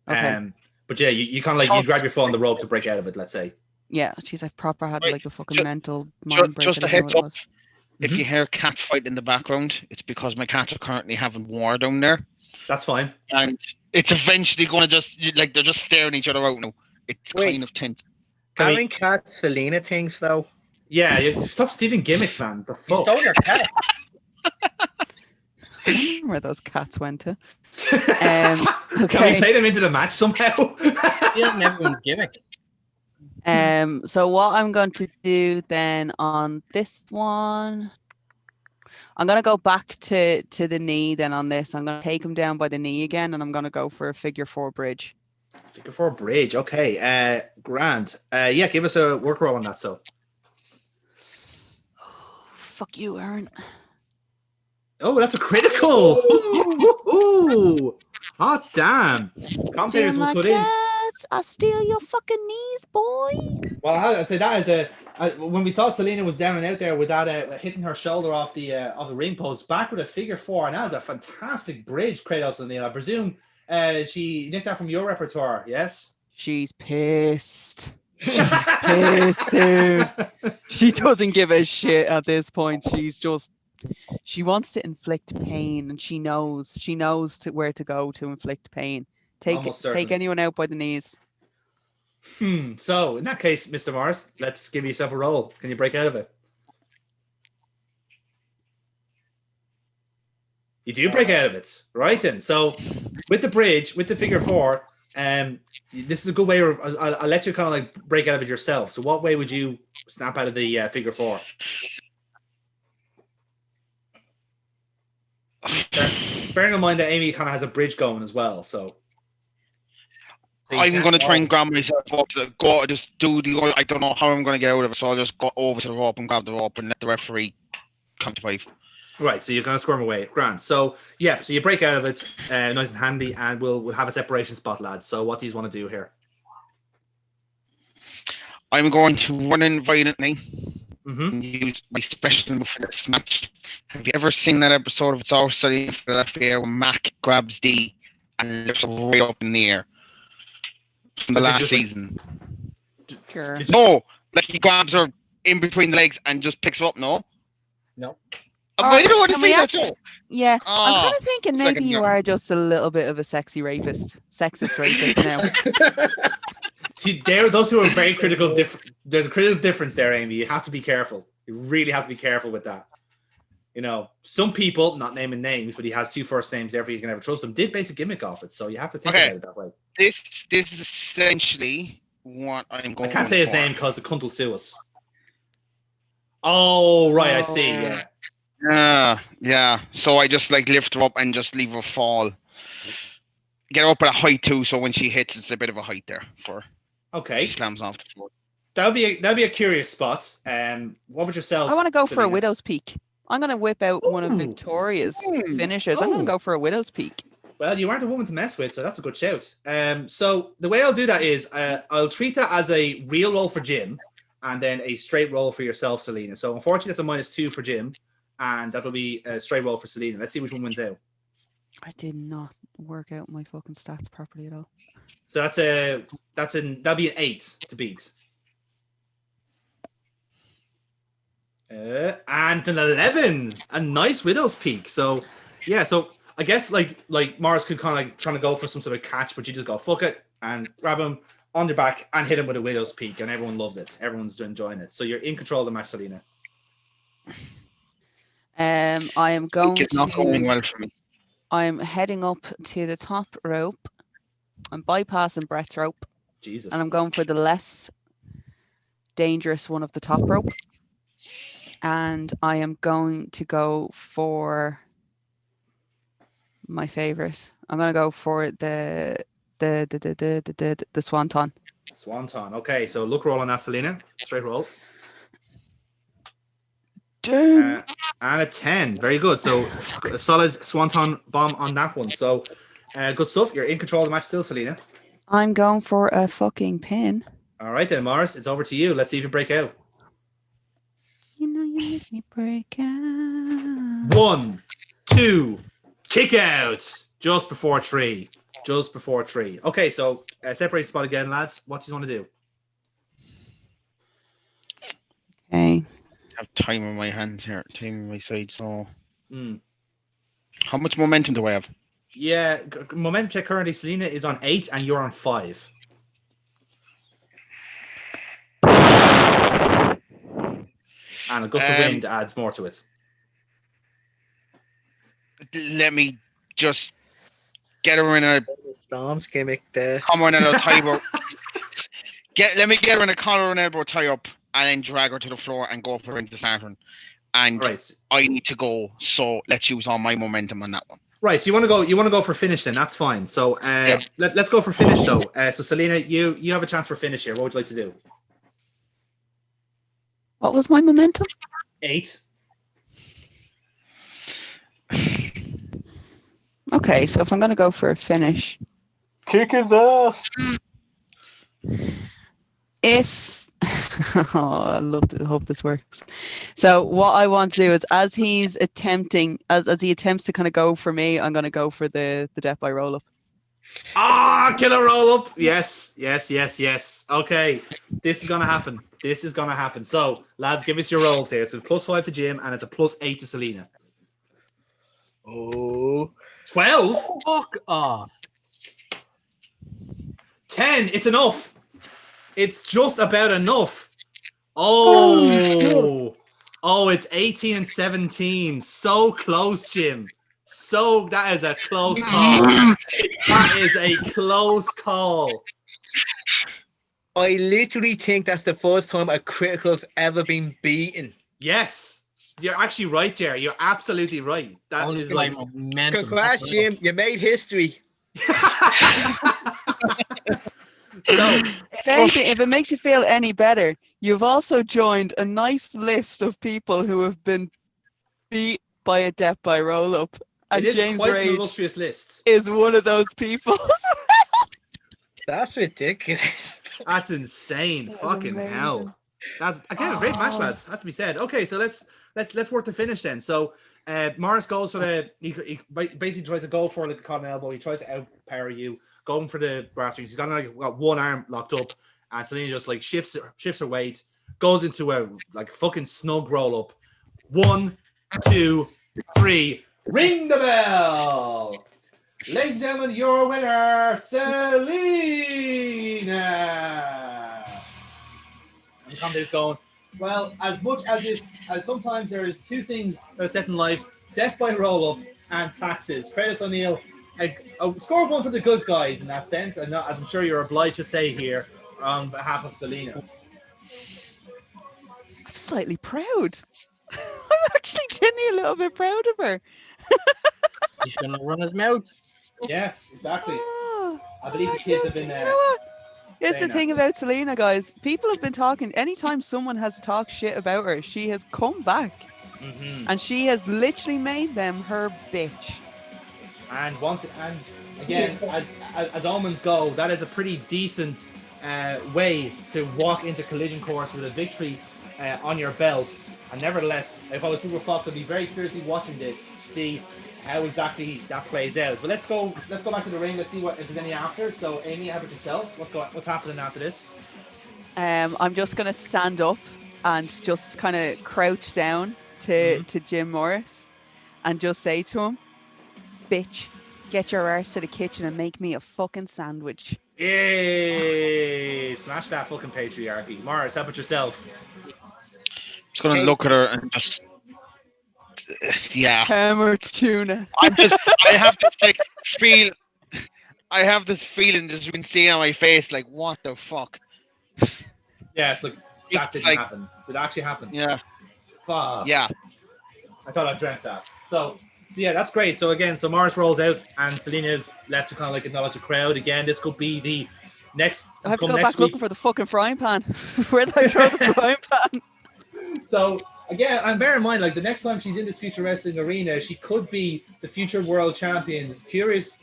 Okay. But yeah, you kind of like you grab your foot on the rope to break out of it. Let's say. Yeah, she's like proper had like a fucking mental mind break. Just a heads up. If you hear cats fight in the background, it's because my cats are currently having war down there. That's fine. And it's eventually going to they're just staring each other out now. It's kind of tense. Having cats, Celina thinks though. Yeah, you stop stealing gimmicks, man. The fuck. You stole your cat. I don't know where those cats went to. Okay. Can we play them into the match somehow? Yeah, everyone's gimmick. So what I'm going to do then on this one, I'm going to go back to the knee then on this. I'm going to take him down by the knee again, and I'm going to go for a figure 4 bridge. Figure 4 bridge. Okay. Grand. Yeah, give us a work roll on that, so. Oh, fuck you, Aaron. Oh, that's a critical. Ooh. Hot damn. Commentators will put in. I'll steal your fucking knees, boy. Well, I say that is when we thought Celina was down and out there with that hitting her shoulder off the ring post, back with a figure 4, and that was a fantastic bridge, Kratos O'Neill. I presume she nicked that from your repertoire, yes? She's pissed. She's pissed, dude. She doesn't give a shit at this point. She wants to inflict pain, and she knows where to go to inflict pain. Take anyone out by the knees. So in that case, Mr. Morris, let's give yourself a roll. Can you break out of it? You do break out of it, right? Then, so with the bridge, with the figure 4, this is a good way. I'll let you kind of like break out of it yourself. So, what way would you snap out of the figure 4? Bearing in mind that Amy kind of has a bridge going as well, so. I'm going to try and grab myself up to go. Just do the. I don't know how I'm going to get out of it, so I'll just go over to the rope and grab the rope and let the referee come to 5. Right, so you're going to squirm away. Grand. So yeah, so you break out of it, nice and handy, and we'll have a separation spot, lads. So what do you want to do here? I'm going to run in violently and use my special move for this match. Have you ever seen that episode of It's All Study for That Fear when Mac grabs D and lifts her right up in the air? From the last season. Sure. No, like he grabs her in between the legs and just picks her up. No. I don't want to see that show. Yeah, I'm kind of thinking maybe you are just a little bit of a sexist rapist now. See, those two are very critical. There's a critical difference there, Amy. You have to be careful. You really have to be careful with that. You know, some people, not naming names, but he has 2 first names, therefore you can never trust him, did basic gimmick off it, so you have to think about it that way. This is essentially what I'm going I can't say his for. name because the cunt will sue us. Oh, right, I see, yeah. Yeah. So I just like lift her up and just leave her fall. Get her up at a height too, so when she hits, it's a bit of a height there for. Okay. She slams off the floor. That'll be a curious spot. What would yourself? I want to go for a Celina? widow's peak. I'm going to whip out one of Victoria's finishers. I'm going to go for a widow's peak. Well, you aren't a woman to mess with, so that's a good shout. So the way I'll do that is I'll treat that as a real roll for Jim, and then a straight roll for yourself, Celina. So unfortunately, that's a -2 for Jim, and that'll be a straight roll for Celina. Let's see which one wins out. I did not work out my fucking stats properly at all. So that'll be an 8 to beat. And an 11, a nice widow's peak. So yeah, so I guess like Morris could kind of like trying to go for some sort of catch, but you just go fuck it and grab him on your back and hit him with a widow's peak, and everyone loves it. Everyone's enjoying it. So you're in control of the match, Celina. I am going It's not going well for me. I'm heading up to the top rope. I'm bypassing Brett's rope. Jesus. And I'm going for the less dangerous one of the top rope. And I am going to go for my favorite. I'm going to go for the swanton. Swanton. Okay, so look roll on that, Celina. Straight roll. Damn. And a 10. Very good. So a solid swanton bomb on that one. So good stuff. You're in control of the match still, Celina. I'm going for a fucking pin. All right then, Morris. It's over to you. Let's see if you break out. You know you make me break out. 1, 2, kick out. Just before 3. Just before 3. Okay, so separate spot again, lads. What do you want to do? Okay. I have time on my hands here, time on my side. So, how much momentum do I have? Yeah, momentum check currently. Celina is on 8 and you're on 5. And a gust of wind adds more to it. Let me just get her in a Storm's gimmick there. come on in a tie rope. Let me get her in a collar and elbow tie up, and then drag her to the floor and go for into Saturn. And right. I need to go, so let's use all my momentum on that one. Right, so you want to go for finish then? That's fine. So let's go for finish. So Celina, you have a chance for finish here. What would you like to do? What was my momentum? 8. Okay, so if I'm going to go for a finish. Kick his ass. If I hope this works. So what I want to do is, as he's attempting, as he attempts to kind of go for me, I'm going to go for the death by roll up. Killer roll up. Yes. Okay, this is gonna happen. So lads, give us your rolls here. So it's +5 to Jim and it's a +8 to Celina. Oh, 12. Fuck off. 10. It's enough. It's just about enough. Oh, it's 18 and 17. So close, Jim. So that is a close call. That is a close call. I literally think that's the first time a critical's ever been beaten. Yes, you're actually right, Jerry. You're absolutely right. That is like congrats, Jim. You made history. So, if anything, if it makes you feel any better, you've also joined a nice list of people who have been beat by a death by roll up. And it is James quite Rage an illustrious list. is one of those people. That's ridiculous. That's insane. That is Fucking amazing. hell. That's again a great match, lads. Has to be said. Okay, so let's work to finish then. So Morris goes for he basically tries to go for the cotton elbow. He tries to outpower you, going for the brass rings. He's got one arm locked up, and Celina just like shifts her weight, goes into a like fucking snug roll up. 1, 2, 3. Ring the bell! Ladies and gentlemen, your winner, Celina! And the commentator's going, well, as much as sometimes there is 2 things that are set in life, death by roll-up and taxes. Curtis O'Neill, a score 1 for the good guys in that sense, and as I'm sure you're obliged to say here, on behalf of Celina? I'm slightly proud. I'm actually genuinely a little bit proud of her. He's gonna run his mouth. Yes, exactly. Oh, I believe the actually, kids have been you know what? Here's the saying thing that. about Celina, guys. People have been talking. Anytime someone has talked shit about her, she has come back. And she has literally made them her bitch. And again, as omens go, that is a pretty decent way to walk into collision course with a victory on your belt. And nevertheless, if I was Silver Fox, I'd be very curiously watching this to see how exactly that plays out. But let's go back to the ring. Let's see if there's any after. So Amy, how about yourself? What's happening after this? I'm just gonna stand up and just kind of crouch down to Jim Morris and just say to him, "Bitch, get your arse to the kitchen and make me a fucking sandwich." Yay! Smash that fucking patriarchy. Morris, how about yourself? Just gonna look at her and just Hammer tuna. I have this feeling just been seeing on my face, like, what the fuck? Yeah, it's like that didn't happen. Did it actually happen? Yeah. Fuck. Yeah. I thought I dreamt that. So yeah, that's great. So again, Morris rolls out and Celina's left to kind of like acknowledge the crowd. Again, this could be the next. I have to go back looking for the fucking frying pan. Where did I throw the frying pan? So again, and bear in mind, like the next time she's in this future wrestling arena, she could be the future world champion. There's curious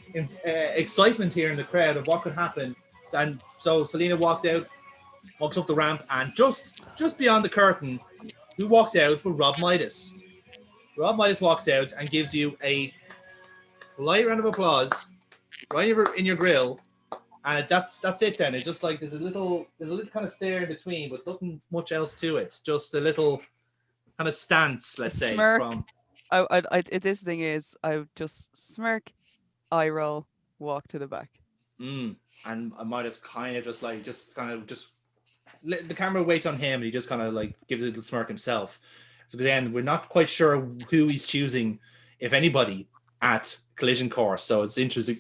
excitement here in the crowd of what could happen. And so Celina walks up the ramp, and just beyond the curtain, who walks out but Rob Midas. Rob Midas walks out and gives you a polite round of applause right in your grill, and that's it. Then it's just like there's a little kind of stare in between, but nothing much else to it. Just a little kind of stance, let's say. Smirk. This thing is, I would just smirk, eye roll, walk to the back. And Midas kind of just the camera waits on him, and he just kind of like gives a little smirk himself. So again, we're not quite sure who he's choosing, if anybody, at Collision Course. So it's interesting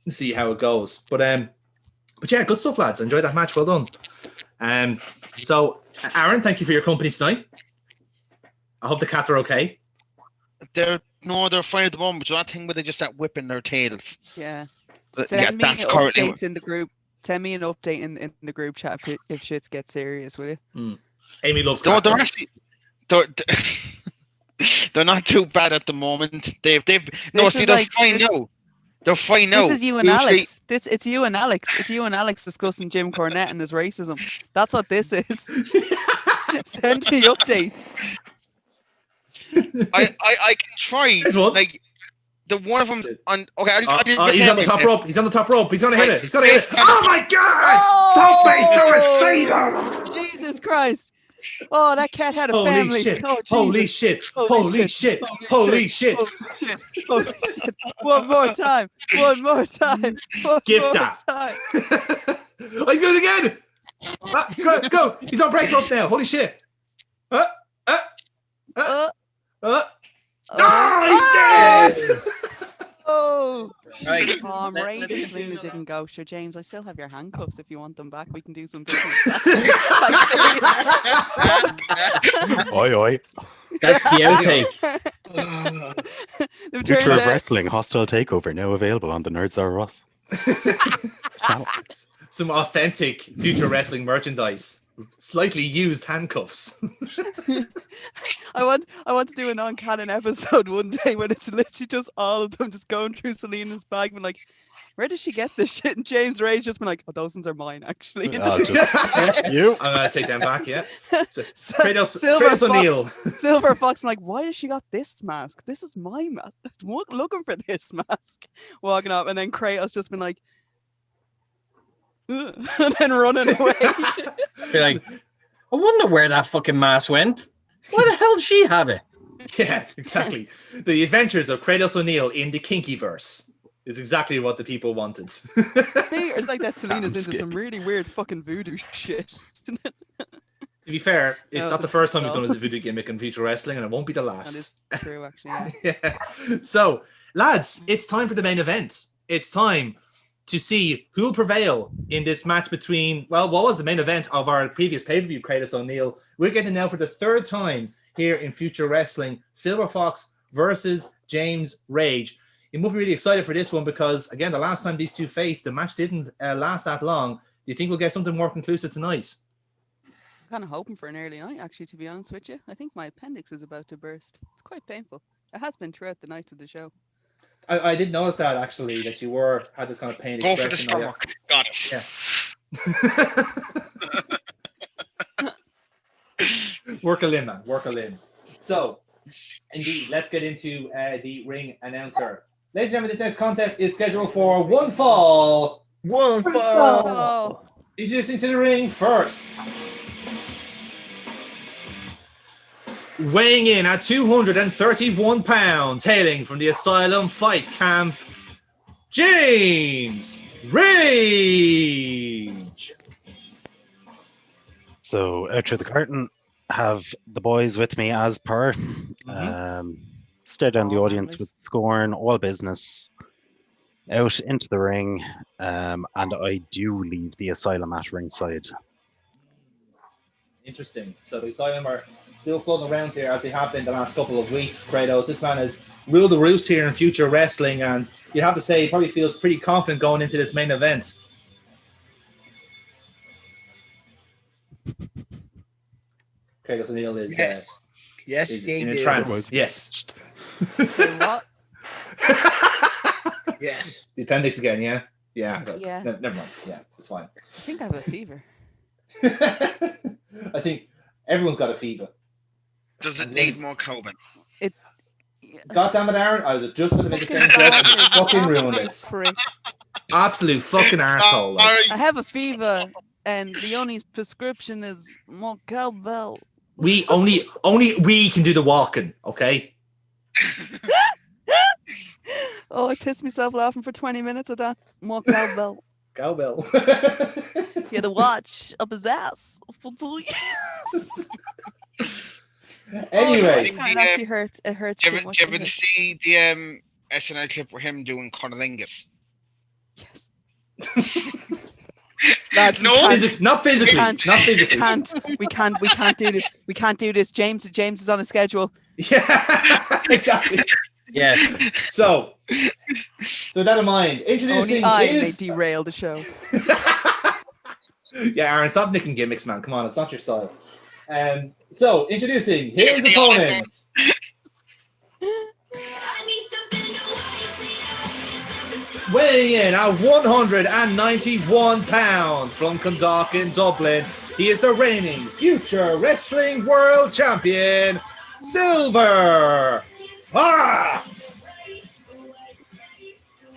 to see how it goes. But yeah, good stuff, lads. Enjoyed that match. Well done. So Aaron, thank you for your company tonight. I hope the cats are okay. They're fine at the moment. But that thing where they just start whipping their tails. Yeah. Send me updates in the group. Send me an update in the group chat if shit gets serious, will you? Amy loves no, cats. They're not too bad at the moment. They're fine now. They're fine now. This is you and Alex. It's you and Alex. It's you and Alex discussing Jim Cornette and his racism. That's what this is. Send me updates. I can try. Like the one of them on. Okay, he's on the top rope. He's on the top rope. He's gonna hit it. He's gonna hit it. Oh my God! Don't be suicidal! Jesus Christ! Oh, that cat had a family. Holy shit! Holy shit! Holy shit! Holy shit! One more time! Gift that! Oh, he's doing it again! Go! He's on brace rope now. Holy shit! He's dead! Oh! Right. I'm raging Celina didn't go. Sure, James, I still have your handcuffs. If you want them back, we can do some business. Oi. That's the outtake. Future of Wrestling Hostile Takeover now available on the Nerds Are Us channel. Some authentic Future Wrestling merchandise. Slightly used handcuffs. I want to do a non-canon episode one day when it's literally just all of them just going through Celina's bag and like, where does she get this shit? And James Ray's just been like, oh, those ones are mine actually. You. I'm gonna take them back, yeah. Kratos O'Neill. Silver Fox, I'm like, why has she got this mask? This is my mask. I'm looking for this mask. Walking up, and then Kratos just been like, and then running away. Be like, I wonder where that fucking mask went. Why the hell did she have it? Yeah, exactly. The adventures of Kratos O'Neill in the Kinkyverse is exactly what the people wanted. It's like that Celina's into some really weird fucking voodoo shit. To be fair, it's not the first time we've done as a voodoo gimmick in Future Wrestling, and it won't be the last. That is true, actually. Yeah. So, lads, it's time for the main event. It's time to see who will prevail in this match between, well, what was the main event of our previous pay-per-view, Kratos O'Neill. We're getting now for the third time here in Future Wrestling, Silver Fox versus James Rage. You must be really excited for this one because, again, the last time these two faced, the match didn't last that long. Do you think we'll get something more conclusive tonight? I'm kind of hoping for an early night, actually, to be honest with you. I think my appendix is about to burst. It's quite painful. It has been throughout the night of the show. I did notice that, actually, that you had this kind of pain Go expression. for the stomach. Got it. Yeah. Work a limb, man. Work a limb. So, indeed, let's get into the ring announcer. Ladies and gentlemen, this next contest is scheduled for one fall. One fall. Introducing to the ring first. Weighing in at 231 pounds, hailing from the Asylum Fight Camp, James Rage. So, out through the curtain, have the boys with me as per. Stare down the audience with scorn, all business. Out into the ring, and I do leave the Asylum at ringside. Interesting. So the Asylum are still floating around here as they have been the last couple of weeks. Kratos, this man has ruled the roost here in Future Wrestling, and you have to say he probably feels pretty confident going into this main event. Kratos O'Neill is yes, in a trance. Yes. What? Yes. The appendix again, yeah? Yeah. Yeah. Never mind. Yeah, it's fine. I think I have a fever. I think everyone's got a fever. Does it need more Coben? God damn it, Aaron. I was just going to make the same joke and you fucking ruined it. Absolute fucking arsehole. Like. I have a fever and the only prescription is more cowbell. Only we can do the walking, okay? Oh, I pissed myself laughing for 20 minutes at that. More cowbell. Cowbell. He had a watch up his ass. Anyway. It actually hurts. It hurts Do you too ever, much. do you ever see the SNL clip with him doing cunnilingus? Yes. Lads, No, not physically. Not physically. We can't do this. We can't do this. James is on a schedule. Yeah, exactly. Yeah. So with that in mind, introducing Only I may derail the show. Yeah, Aaron, stop nicking gimmicks, man. Come on, it's not your style. So introducing his opponent. Weighing in at 191 pounds from Clondalk in Dublin, he is the reigning Future Wrestling World Champion, Silver Fox.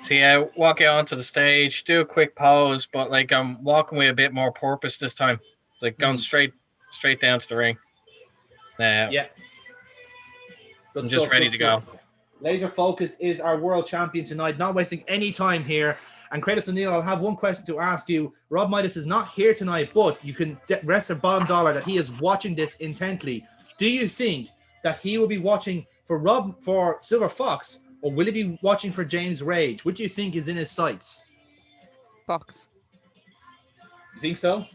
So yeah, walk out onto the stage, do a quick pose, but like I'm walking with a bit more purpose this time. It's like going straight down to the ring. Yeah. I'm just ready to go. Laser focused is our world champion tonight, not wasting any time here. And Kratos O'Neill, I'll have one question to ask you. Rob Midas is not here tonight, but you can rest a bottom dollar that he is watching this intently. Do you think that he will be watching for Silver Fox, or will he be watching for James Rage? What do you think is in his sights? Fox. You think so?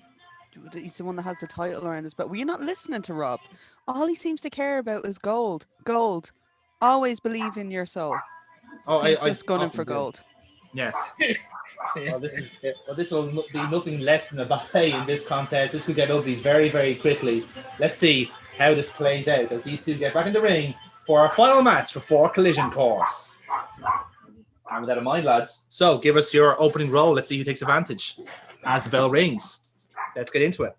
He's the one that has the title around his belt. Were you not listening to Rob? All he seems to care about is gold. Gold. Always believe in your soul. Oh, He's just gunning for gold. Yes. Well, this will be nothing less than a ballet in this contest. This could get ugly very, very quickly. Let's see how this plays out as these two get back in the ring for our final match before Collision Course. And with that in mind, lads, so give us your opening roll. Let's see who takes advantage as the bell rings. Let's get into it.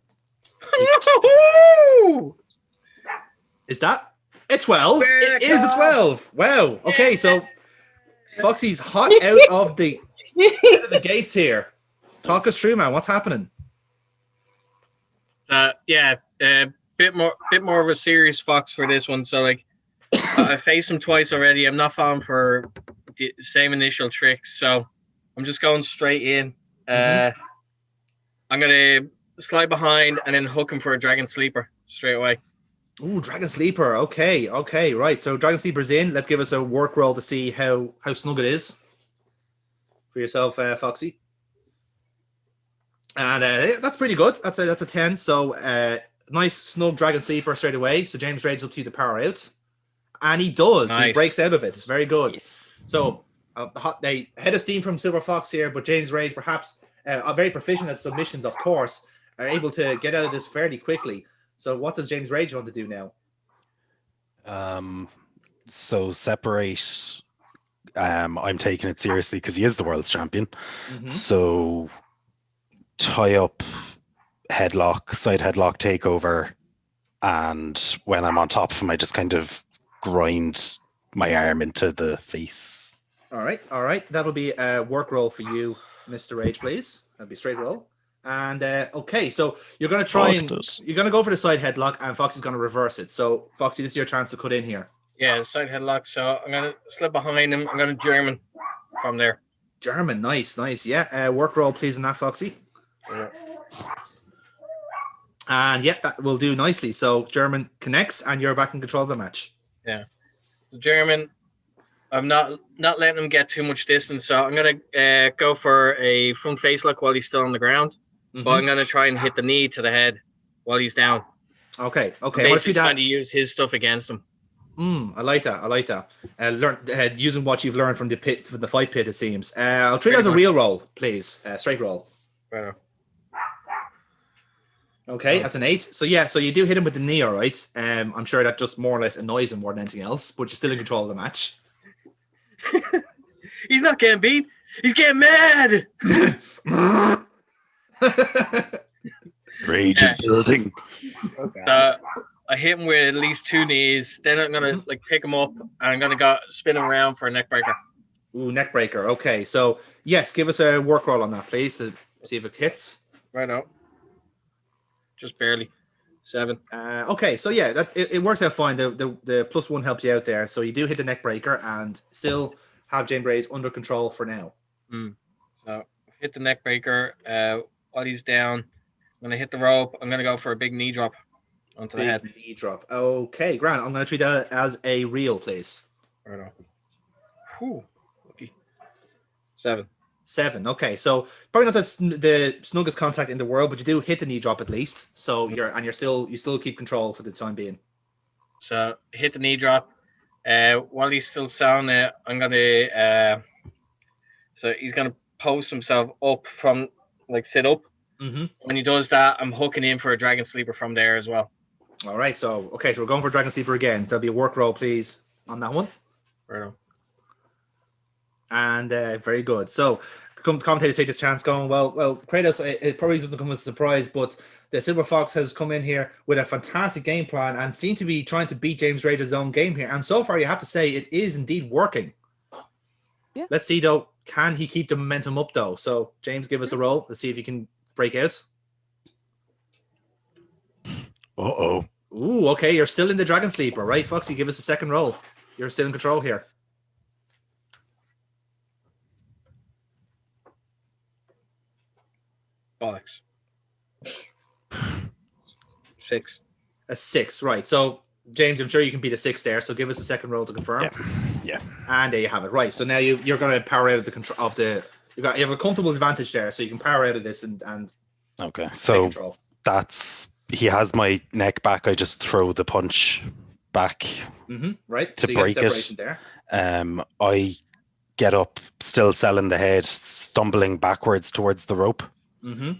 Is that a 12? It is a 12. Wow. Okay, so Foxy's hot out of the gates here. Talk us through, man. What's happening? Bit more of a serious Fox for this one. So like, I faced him twice already. I'm not falling for the same initial tricks, so I'm just going straight in. I'm gonna slide behind and then hook him for a Dragon Sleeper straight away. Ooh, Dragon Sleeper. Okay, right. So Dragon Sleeper's in. Let's give us a work roll to see how snug it is for yourself, Foxy. And that's pretty good. That's a 10. So nice snug dragon sleeper straight away. So James Rage up to you to power out. And he does. Nice. He breaks out of it. Very good. Yes. So they head of steam from Silver Fox here, but James Rage, perhaps very proficient at submissions, of course, are able to get out of this fairly quickly. So what does James Rage want to do now? So separate. I'm taking it seriously because he is the world's champion. Mm-hmm. So tie up, headlock, side headlock takeover, and when I'm on top of him, I just kind of grind my arm into the face. All right. That'll be a work roll for you, Mr. Rage, please. That'll be a straight roll. And okay, so you're going to try you're going to go for the side headlock, and Foxy's going to reverse it. So Foxy, this is your chance to cut in here. Yeah, side headlock. So I'm going to slip behind him. I'm going to German from there. German, nice. Yeah, work roll, please, on that, Foxy. Yeah. And yeah, that will do nicely. So German connects, and you're back in control of the match. Yeah, German. I'm not letting him get too much distance, so I'm gonna go for a front face lock while he's still on the ground. Mm-hmm. But I'm gonna try and hit the knee to the head while he's down. Okay. Basically, trying to use his stuff against him. I like that. Learn using what you've learned from the fight pit. It seems. I'll treat it as a real roll, please. Straight roll. Right. Okay, that's an 8. So yeah, so you do hit him with the knee, all right. I'm sure that just more or less annoys him more than anything else, but you're still in control of the match. He's not getting beat. He's getting mad. Rage is building. Okay. I hit him with at least 2 knees. Then I'm gonna pick him up, and I'm gonna spin him around for a neck breaker. Ooh, neck breaker. Okay, so yes, give us a work roll on that, please, to see if it hits. Right now. Just barely. 7. Okay, so yeah, that it works out fine. The +1 helps you out there. So you do hit the neck breaker and still have James Rage under control for now. So hit the neck breaker while he's down. I'm gonna hit the rope. I'm gonna go for a big knee drop onto the head. Knee drop. Okay, Grant. I'm gonna treat that as a reel, please. Right on. Whew. Okay. 7. Okay, so probably not the snuggest contact in the world, but you do hit the knee drop at least. So you still keep control for the time being. So hit the knee drop. While he's still sound, I'm gonna. So he's gonna post himself up from sit up. Mm-hmm. When he does that, I'm hooking in for a dragon sleeper from there as well. All right. So we're going for dragon sleeper again. There'll be a work roll, please, on that one. Right on. And very good. So the commentators take this chance going, well, Kratos, it probably doesn't come as a surprise, but the Silver Fox has come in here with a fantastic game plan and seem to be trying to beat James Rage's own game here. And so far, you have to say it is indeed working. Yeah. Let's see, though. Can he keep the momentum up, though? So, James, give us a roll. Let's see if you can break out. Uh-oh. Ooh, okay. You're still in the Dragon Sleeper, right, Foxy? Give us a second roll. You're still in control here. Bollocks. 6. A 6, right. So, James, I'm sure you can beat a 6 there. So, give us a second roll to confirm. Yeah. And there you have it. Right. So now you're going to power out of the control of the. You have a comfortable advantage there, so you can power out of this and. Okay. So he has my neck back. I just throw the punch back. Mm-hmm. Right. To break it. There. I get up, still selling the head, stumbling backwards towards the rope. Mm-hmm.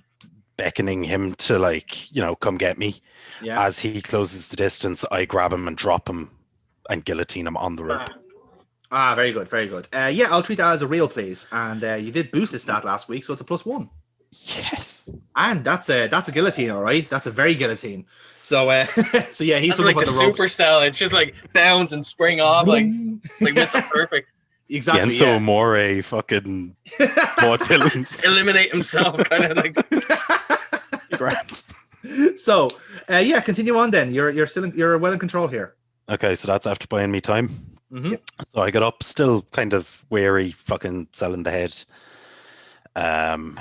Beckoning him to come get me. Yeah. As he closes the distance, I grab him and drop him and guillotine him on the rope. Very good, very good. Yeah, I'll treat that as a real, please. And you did boost the stat last week, so it's a +1. Yes. And that's a guillotine, all right. That's a very guillotine. So so yeah, he's like up on the the ropes. Supercell. It's just bounce and spring off like Mr. Perfect. Exactly. Genso Amore, fucking mod villains. Eliminate himself, kind of like. Congrats. So yeah, continue on then. You're well in control here. Okay, so that's after buying me time. Mm-hmm. So I got up, still kind of wary, fucking selling the head.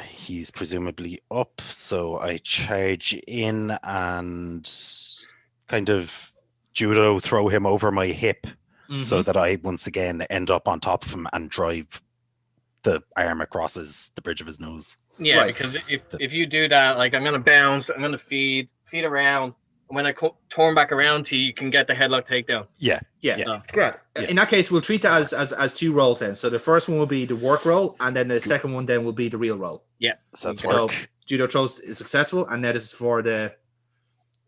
He's presumably up, so I charge in and kind of judo throw him over my hip, so that I once again end up on top of him and drive the arm across the bridge of his nose. Yeah, Right. because if you do that, like I'm gonna bounce, I'm gonna feed around. When I turn back around to you, you can get the headlock takedown. Yeah. So, Great. In that case, we'll treat that as two rolls then. So the first one will be the work roll, and then the second one then will be the real roll. yeah. That's So work. judo throws is successful, and that is for the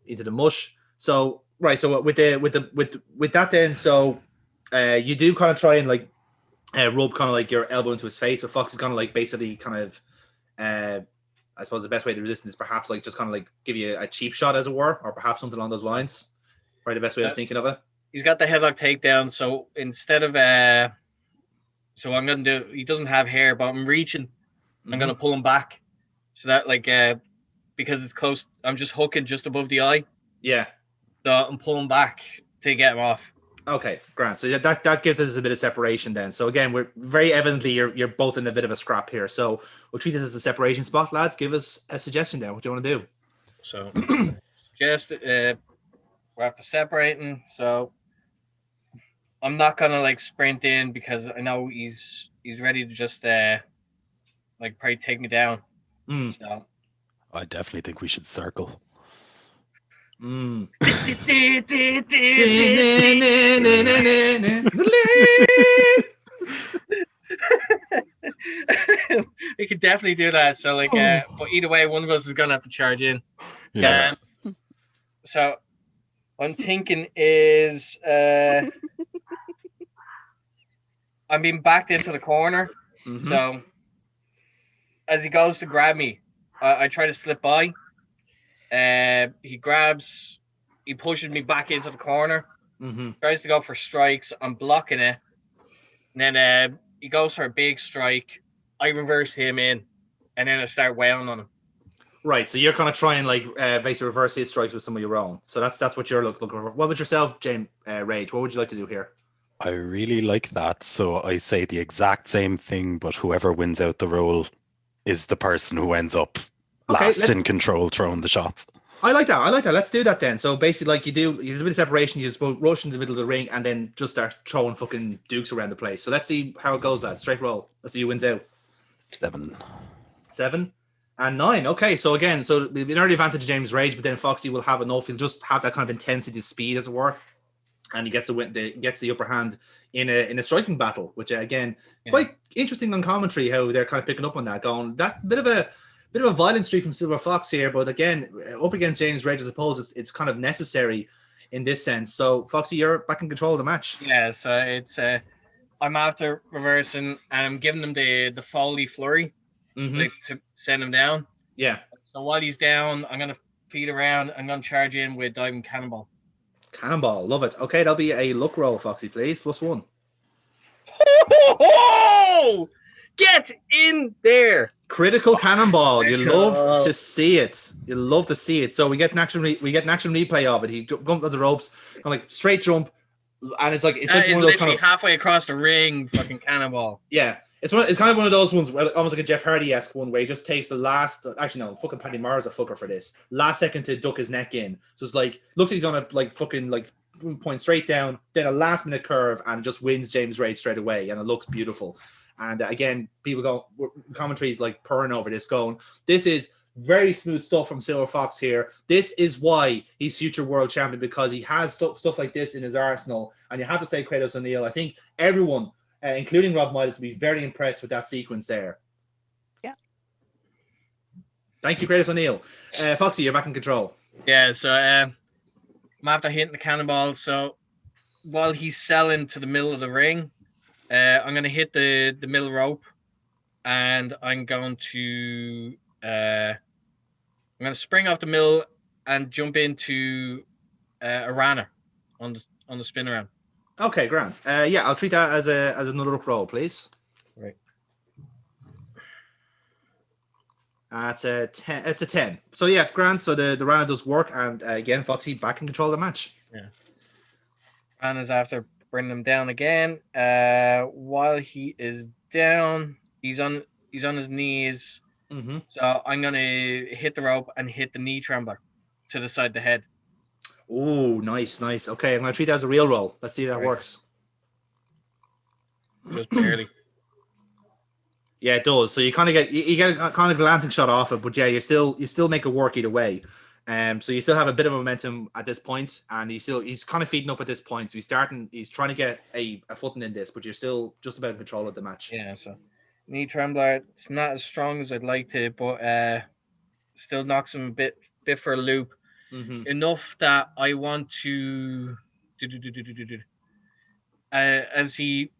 into the mush. So right. So with that then, so you do kind of try and like rub kind of like your elbow into his face, but Fox is gonna like basically kind of I suppose the best way to resist is perhaps like just kind of like give you a cheap shot, as it were, or perhaps something along those lines. Probably the best way of thinking of it. He's got the headlock takedown, so instead of so I'm gonna do. He doesn't have hair, but I'm reaching. I'm gonna pull him back, so that like because it's close. I'm just hooking just above the eye. Yeah. So I'm pulling back to get him off. Okay, Grant. So that gives us a bit of separation then. So again, we're very evidently you're both in a bit of a scrap here. So we'll treat this as a separation spot, lads. Give us a suggestion there. What do you want to do? So just we're after separating. So I'm not gonna like sprint in because I know he's ready to just like probably take me down. So I definitely think we should circle. We could definitely do that. So like but either way, one of us is gonna have to charge in. Yes. So I'm thinking is I'm being backed into the corner. So as he goes to grab me, I try to slip by. He pushes me back into the corner. Tries to go for strikes. I'm blocking it. And then he goes for a big strike. I reverse him in, and then I start wailing on him. Right. So you're kind of trying like basically reverse his strikes with some of your own. So that's what you're looking for. What about yourself, James Rage? What would you like to do here? I really like that. So I say the exact same thing, but whoever wins out the roll is the person who ends up last in control, throwing the shots. I like that. Let's do that then. So basically, like there's a bit of separation. You just rush into the middle of the ring and then just start throwing fucking dukes around the place. So let's see how it goes, lads. Straight roll. Let's see who wins out. 7 and 9. Okay, so again, so the early advantage of James Rage, but then Foxy will have enough. He'll just have that kind of intensity, speed, as it were, and he gets the upper hand in a striking battle, which again, quite interesting on commentary how they're kind of picking up on that, going that bit of a violent streak from Silver Fox here, but again, up against James Rage, I suppose it's kind of necessary in this sense. So Foxy, you're back in control of the match. Yeah, so it's I'm after reversing and I'm giving him the Foley flurry like, to send him down. Yeah. So while he's down, I'm gonna feed around. I'm gonna charge in with diving cannonball. Cannonball, love it. Okay, that'll be a luck roll, Foxy, please. +1. Get in there! Critical cannonball. You love to see it. So we get an action replay of it. He jumped on the ropes, kind of like straight jump, and it's like one of those kind of halfway across the ring, fucking cannonball. Yeah. It's kind of one of those ones where almost like a Jeff Hardy-esque one where he just takes the last. Actually, no, fucking Paddy Mara's a fucker for this. Last second to duck his neck in. So it's like looks like he's gonna like fucking like point straight down, then a last minute curve, and just wins James Rage straight away, and it looks beautiful. And again, people go commentaries like purring over this, going, "This is very smooth stuff from Silver Fox here. This is why he's future world champion, because he has stuff like this in his arsenal." And you have to say, Kratos O'Neill. I think everyone, including Rob Miles, will be very impressed with that sequence there. Yeah. Thank you, Kratos O'Neill. Foxy, you're back in control. Yeah, so I'm after hitting the cannonball. So while he's selling to the middle of the ring, I'm going to hit the middle rope, and I'm going to spring off the middle and jump into a runner on the spin around. Okay, Grant. Yeah, I'll treat that as another roll, please. Right. It's a 10. It's a 10. So yeah, Grant. So the runner does work, and again, Foxy back in control of the match. Yeah. Rana's after bringing him down again. While he is down, he's on his knees. So I'm gonna hit the rope and hit the knee trembler to the side of the head. Oh, nice. Okay, I'm gonna treat that as a real roll. Let's see if that works. Just barely. Yeah, it does. So you kind of get a kind of glancing shot off it, but yeah, you still make it work either way. So you still have a bit of momentum at this point, and he's kind of feeding up at this point. So he's trying to get a footing in this, but you're still just about in control of the match. Yeah, so knee trembler, it's not as strong as I'd like to, but still knocks him a bit for a loop. Enough that I want to as he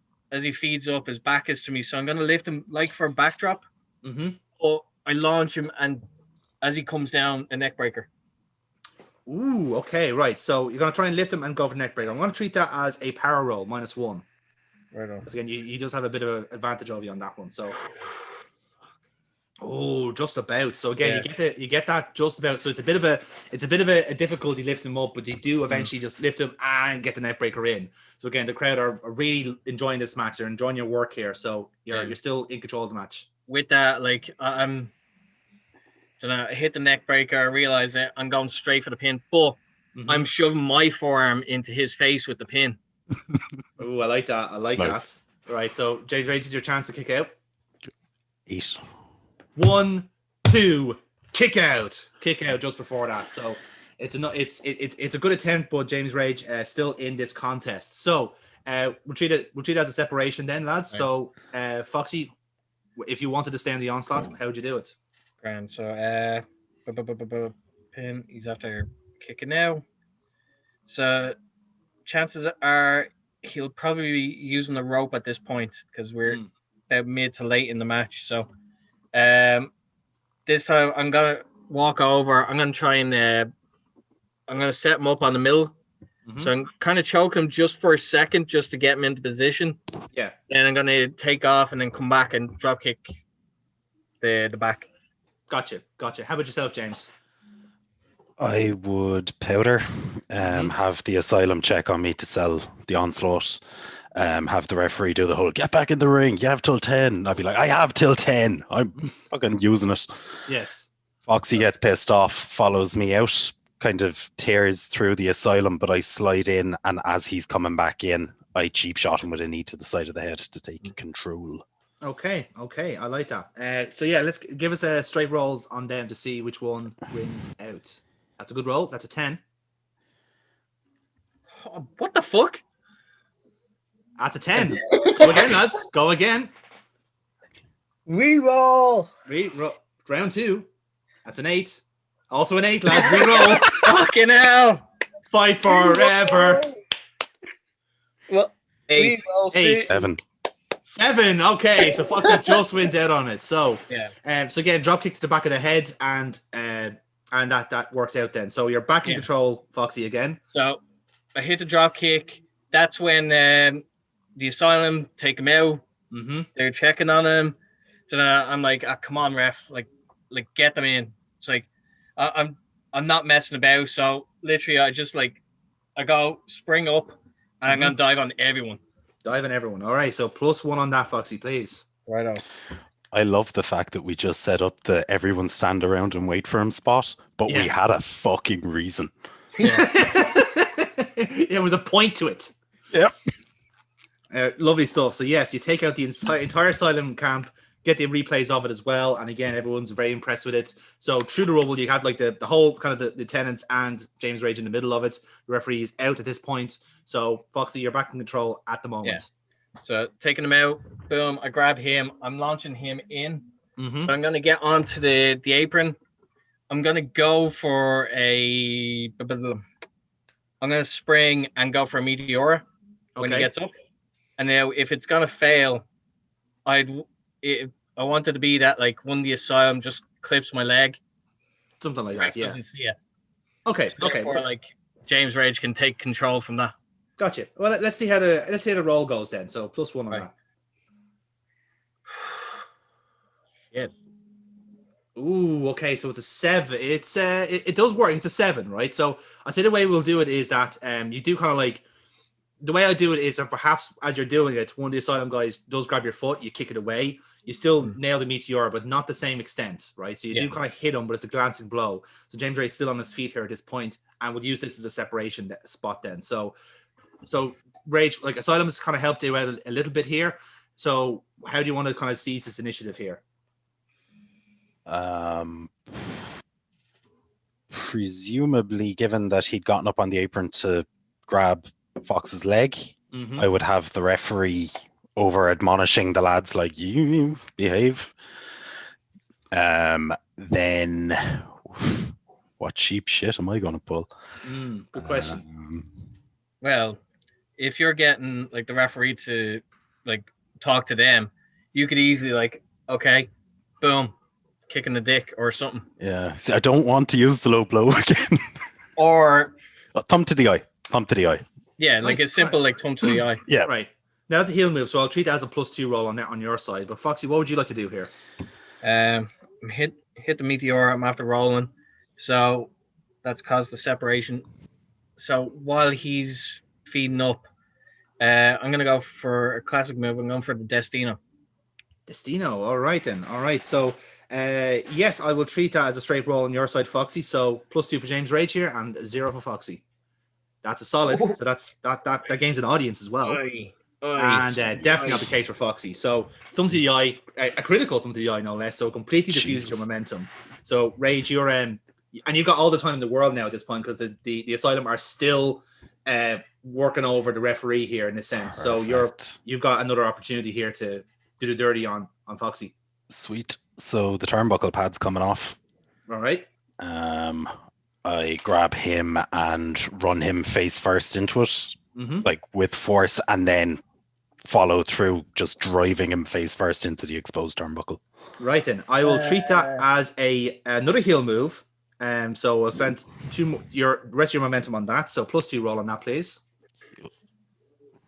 feeds up, his back is to me, so I'm gonna lift him like for a backdrop. But I launch him, and as he comes down, a neck breaker. Ooh, okay, right. So you're gonna try and lift him and go for neck breaker. I'm gonna treat that as a power roll -1. Right on. Because again, he does have a bit of an advantage over you on that one. So, oh, just about. So again, you get that just about. So it's a bit of a difficulty lifting him up, but you do eventually just lift him and get the neck breaker in. So again, the crowd are really enjoying this match. They're enjoying your work here. So you're still in control of the match. With that, like I'm I hit the neck breaker. I realize that I'm going straight for the pin, but I'm shoving my forearm into his face with the pin. Oh, I like that. That. Right, so James Rage, is your chance to kick out. 8. 1, 2, kick out just before that. So it's a good attempt, but James Rage still in this contest. So we'll treat it as a separation then, lads. Right. So Foxy, if you wanted to stay in the onslaught, how would you do it? Grand. So pin. He's after kicking now. So chances are he'll probably be using the rope at this point because we're about mid to late in the match. So this time I'm gonna walk over. I'm gonna try and I'm gonna set him up on the middle. So I'm kind of choke him just for a second just to get him into position. Yeah. Then I'm gonna take off and then come back and drop kick the back. Gotcha. How about yourself, James? I would powder, have the asylum check on me to sell the onslaught, have the referee do the whole get back in the ring, you have till 10. I'd be like, I have till 10. I'm fucking using it. Yes. Foxy gets pissed off, follows me out, kind of tears through the asylum, but I slide in, and as he's coming back in, I cheap shot him with a knee to the side of the head to take control. Okay, I like that. So yeah, let's give us a straight rolls on them to see which one wins out. That's a good roll. That's a 10. Oh, what the fuck? That's a 10. Go again, lads. Go again. Reroll. Round 2. That's an 8. Also an 8, lads. Reroll. Fucking hell. Fight forever. Well, 8. 7. Okay, so Foxy just wins out on it. So yeah. So again, drop kick to the back of the head, and that works out then. So you're back in control, Foxy, again. So I hit the drop kick. That's when the asylum take him out. They're checking on him. So I'm like, come on, ref, like get them in. It's like I'm not messing about. So literally, I go spring up, and I'm gonna dive on everyone. Dive on everyone. All right. So +1 on that, Foxy, please. Right on. I love the fact that we just set up the everyone stand around and wait for him spot, but we had a fucking reason. There was a point to it. Yep. Lovely stuff. So yes, you take out the entire asylum camp, get the replays of it as well, and again, everyone's very impressed with it. So through the rubble, you had like the whole kind of the lieutenants and James Rage in the middle of it. The referee is out at this point. So Foxy, you're back in control at the moment. Yeah. So taking him out, boom, I grab him, I'm launching him in. So I'm gonna get onto the apron. I'm gonna go for I'm gonna spring and go for a Meteora when he gets up. And now if it's gonna fail, I wanted to be that like one of the asylum just clips my leg. Something like that, yeah. Yeah. Okay, so therefore, like James Rage can take control from that. Gotcha. Well, let's see how the roll goes then. So +1 on that. Shit. Ooh, okay. So it's a 7. It's it does work. It's a 7, right? So I say the way we'll do it is that you do kind of like the way I do it is that perhaps as you're doing it, one of the asylum guys does grab your foot, you kick it away. You still nail the Meteor, but not the same extent, right? So you do kind of hit him, but it's a glancing blow. So James Ray's still on his feet here at this point, and would use this as a separation spot then. So Rage, like Asylum has kind of helped you out a little bit here. So how do you want to kind of seize this initiative here? Presumably, given that he'd gotten up on the apron to grab Fox's leg, I would have the referee over admonishing the lads like, you behave. Then what cheap shit am I going to pull? Good question. Well, if you're getting like the referee to like talk to them, you could easily like, okay, boom, kick in the dick or something. Yeah. See, I don't want to use the low blow again. Or thumb to the eye. Thumb to the eye. Yeah, like nice. It's simple, like thumb to the eye. Yeah. Right. Now that's a heel move, so I'll treat that as a +2 roll on your side. But Foxy, what would you like to do here? Hit the meteor. I'm after rolling, so that's caused the separation. So while he's feeding up, I'm gonna go for a classic move. I'm going for the Destino. Destino. All right then. All right. So yes, I will treat that as a straight roll on your side, Foxy. So +2 for James Rage here and 0 for Foxy. That's a solid. So that gains an audience as well. And definitely not the case for Foxy. So thumb to the eye, a critical thumb to the eye, no less. So completely diffuses your momentum. So Rage, you're and you've got all the time in the world now at this point because the Asylum are still working over the referee here in a sense. Perfect. So you've got another opportunity here to do the dirty on Foxy. Sweet. So the turnbuckle pad's coming off. All right. I grab him and run him face first into it, like with force, and then follow through, just driving him face first into the exposed turnbuckle. Right then, I will treat that as another heel move. So I'll spend your rest of your momentum on that. So +2 roll on that, please.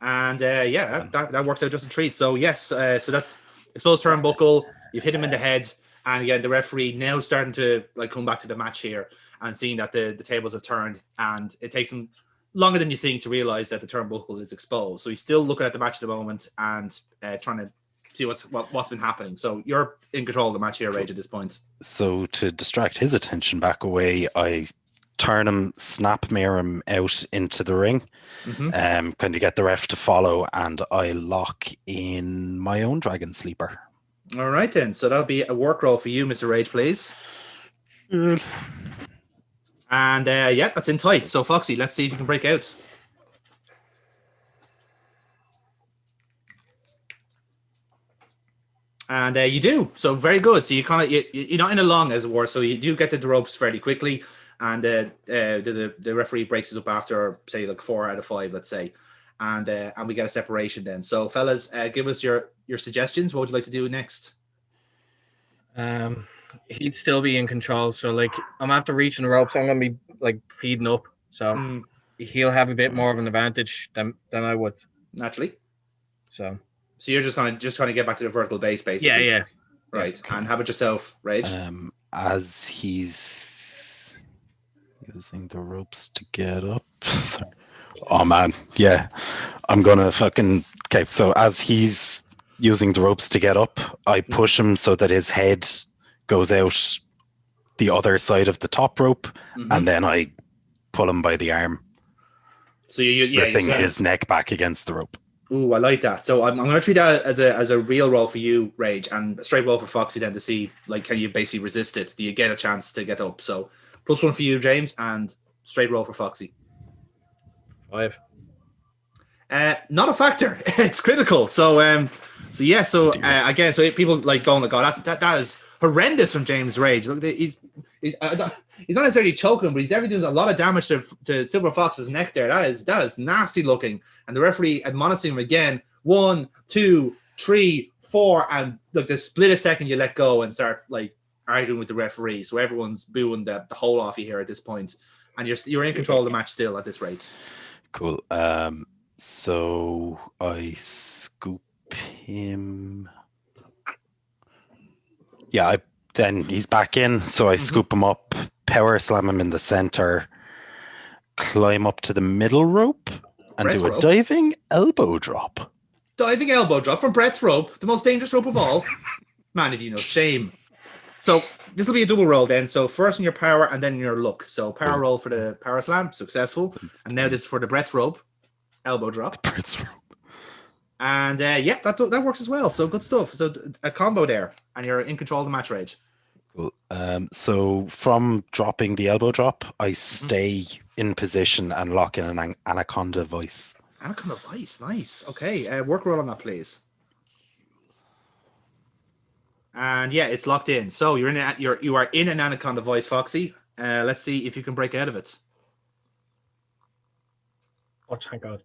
And that works out just a treat. So yes, so that's exposed turnbuckle. You've hit him in the head, and again, the referee now starting to like come back to the match here and seeing that the tables have turned, and it takes him longer than you think to realize that the turnbuckle is exposed. So he's still looking at the match at the moment and trying to see what's been happening. So you're in control of the match here, Rage, at this point. So to distract his attention back away, I turn him, snap mirror him out into the ring, kind of get the ref to follow, and I lock in my own Dragon Sleeper. All right then. So that'll be a work roll for you, Mr. Rage, please. And that's in tight. So Foxy, let's see if you can break out. And you do. So very good. So you're not in a long, as it were. So you do get to the ropes fairly quickly. And the referee breaks it up after, say, like 4 out of 5, let's say. And we get a separation then. So fellas, give us your suggestions. What would you like to do next? He'd still be in control. So like I'm after reaching the ropes. I'm gonna be like feeding up. So he'll have a bit more of an advantage than I would. Naturally. So you're just trying to get back to the vertical base, basically. Yeah. Right. And how about yourself, Rage? As he's using the ropes to get up. Oh man, yeah. I'm gonna fucking okay. So as he's using the ropes to get up, I push him so that his head goes out the other side of the top rope, and then I pull him by the arm. So you're ripping his neck back against the rope. Ooh, I like that. So I'm going to treat that as a real roll for you, Rage, and a straight roll for Foxy then to see, like, can you basically resist it? Do you get a chance to get up? So +1 for you, James, and straight roll for Foxy. 5. Not a factor. It's critical. So again, so people like going like, oh, that is horrendous from James Rage. Look, he's not necessarily choking, but he's definitely doing a lot of damage to Silver Fox's neck there. That is nasty looking. And the referee admonishing him again. 1, 2, 3, 4, and look, the split a second you let go and start like arguing with the referee. So everyone's booing the whole off you here at this point, and you're in control of the match still at this rate. Cool. So I scoop him. Yeah, then he's back in. So I scoop him up, power slam him in the center, climb up to the middle rope, and Brett's do a rope. diving elbow drop. Diving elbow drop from Brett's rope, the most dangerous rope of all. Man, if you know, shame. So this will be a double roll then. So first in your power and then in your luck. So power roll for the power slam, successful. And now this is for the Brett's rope, elbow drop. Brett's rope. And yeah, that works as well. So good stuff. So a combo there, and you're in control of the match rage. Cool. So from dropping the elbow drop, I stay in position and lock in an anaconda vice. Anaconda vice, nice. Okay, work roll on that, please. And yeah, it's locked in. So you are in an anaconda vice, Foxy. Let's see if you can break out of it. Oh, thank God.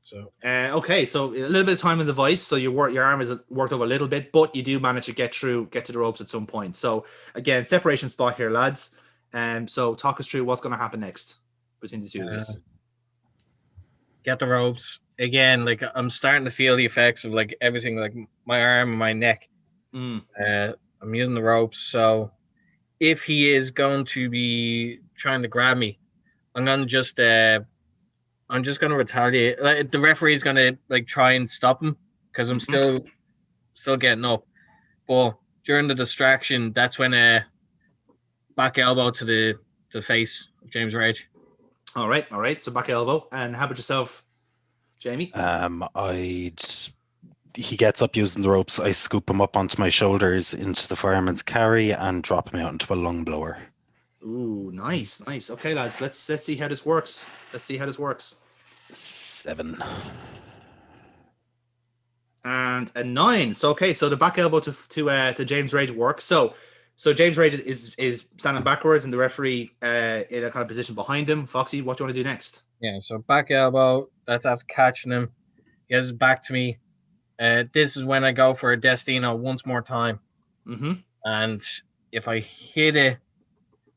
So okay, so a little bit of time in the vice, so your arm is worked over a little bit, but you do manage to get to the ropes at some point. So again, separation spot here, lads. So talk us through what's going to happen next between the two of us. Get the ropes again. Like I'm starting to feel the effects of like everything, like my arm and my neck. I'm using the ropes, so if he is going to be trying to grab me, I'm just gonna retaliate. Like, the referee is gonna like try and stop him because I'm still getting up. But during the distraction, that's when back elbow to the face of James Rage. All right. So back elbow. And how about yourself, Jamie? He gets up using the ropes. I scoop him up onto my shoulders into the fireman's carry and drop him out into a lung blower. Ooh, nice. Okay, lads, let's see how this works. 7. And a 9. So okay, so the back elbow to James Rage works. So James Rage is standing backwards, and the referee in a kind of position behind him. Foxy, what do you want to do next? Yeah, so back elbow. That's after catching him. He has his back to me. This is when I go for a Destino once more time. And if I hit it,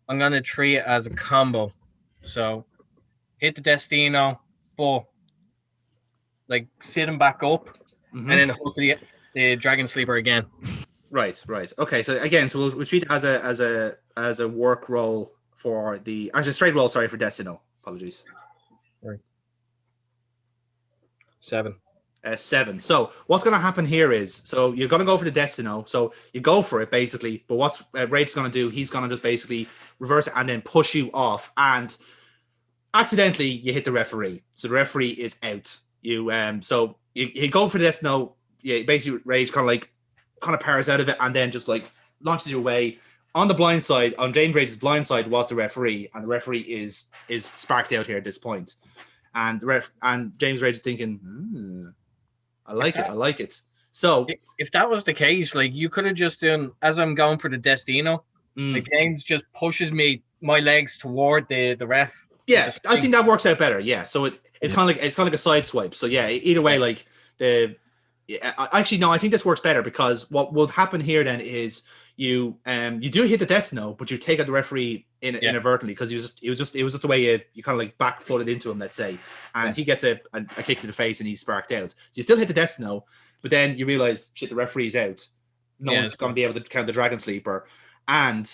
I'm going to treat it as a combo. So hit the Destino, but like sit him back up, and then hook the Dragon Sleeper again. Right. Okay, so again, so we'll treat it as a work roll for a straight roll, sorry, for Destino. Apologies. Right. 7. 7. So what's going to happen here is, so you're going to go for the Destino. So you go for it basically, but what's Rage's going to do? He's going to just basically reverse it and then push you off, and accidentally you hit the referee. So the referee is out. You go for the Destino. Yeah, basically Rage kind of powers out of it and then just like launches you away. On the blind side, on James Rage's blind side was the referee, and the referee is sparked out here at this point. And James Rage is thinking, I like it. So if that was the case, like you could have just done, as I'm going for the Destino, like James just pushes my legs toward the ref. Yeah, I think that works out better. Yeah, so it's kind of like a side swipe. So yeah, either way, like actually no, I think this works better, because what will happen here then is you do hit the Destino, but you take out the referee inadvertently, because it was just the way you kind of like back footed into him, let's say, and he gets a kick to the face and he's sparked out. So you still hit the Destino, but then you realize, shit, the referee's out. No one's going to be able to count the Dragon Sleeper, and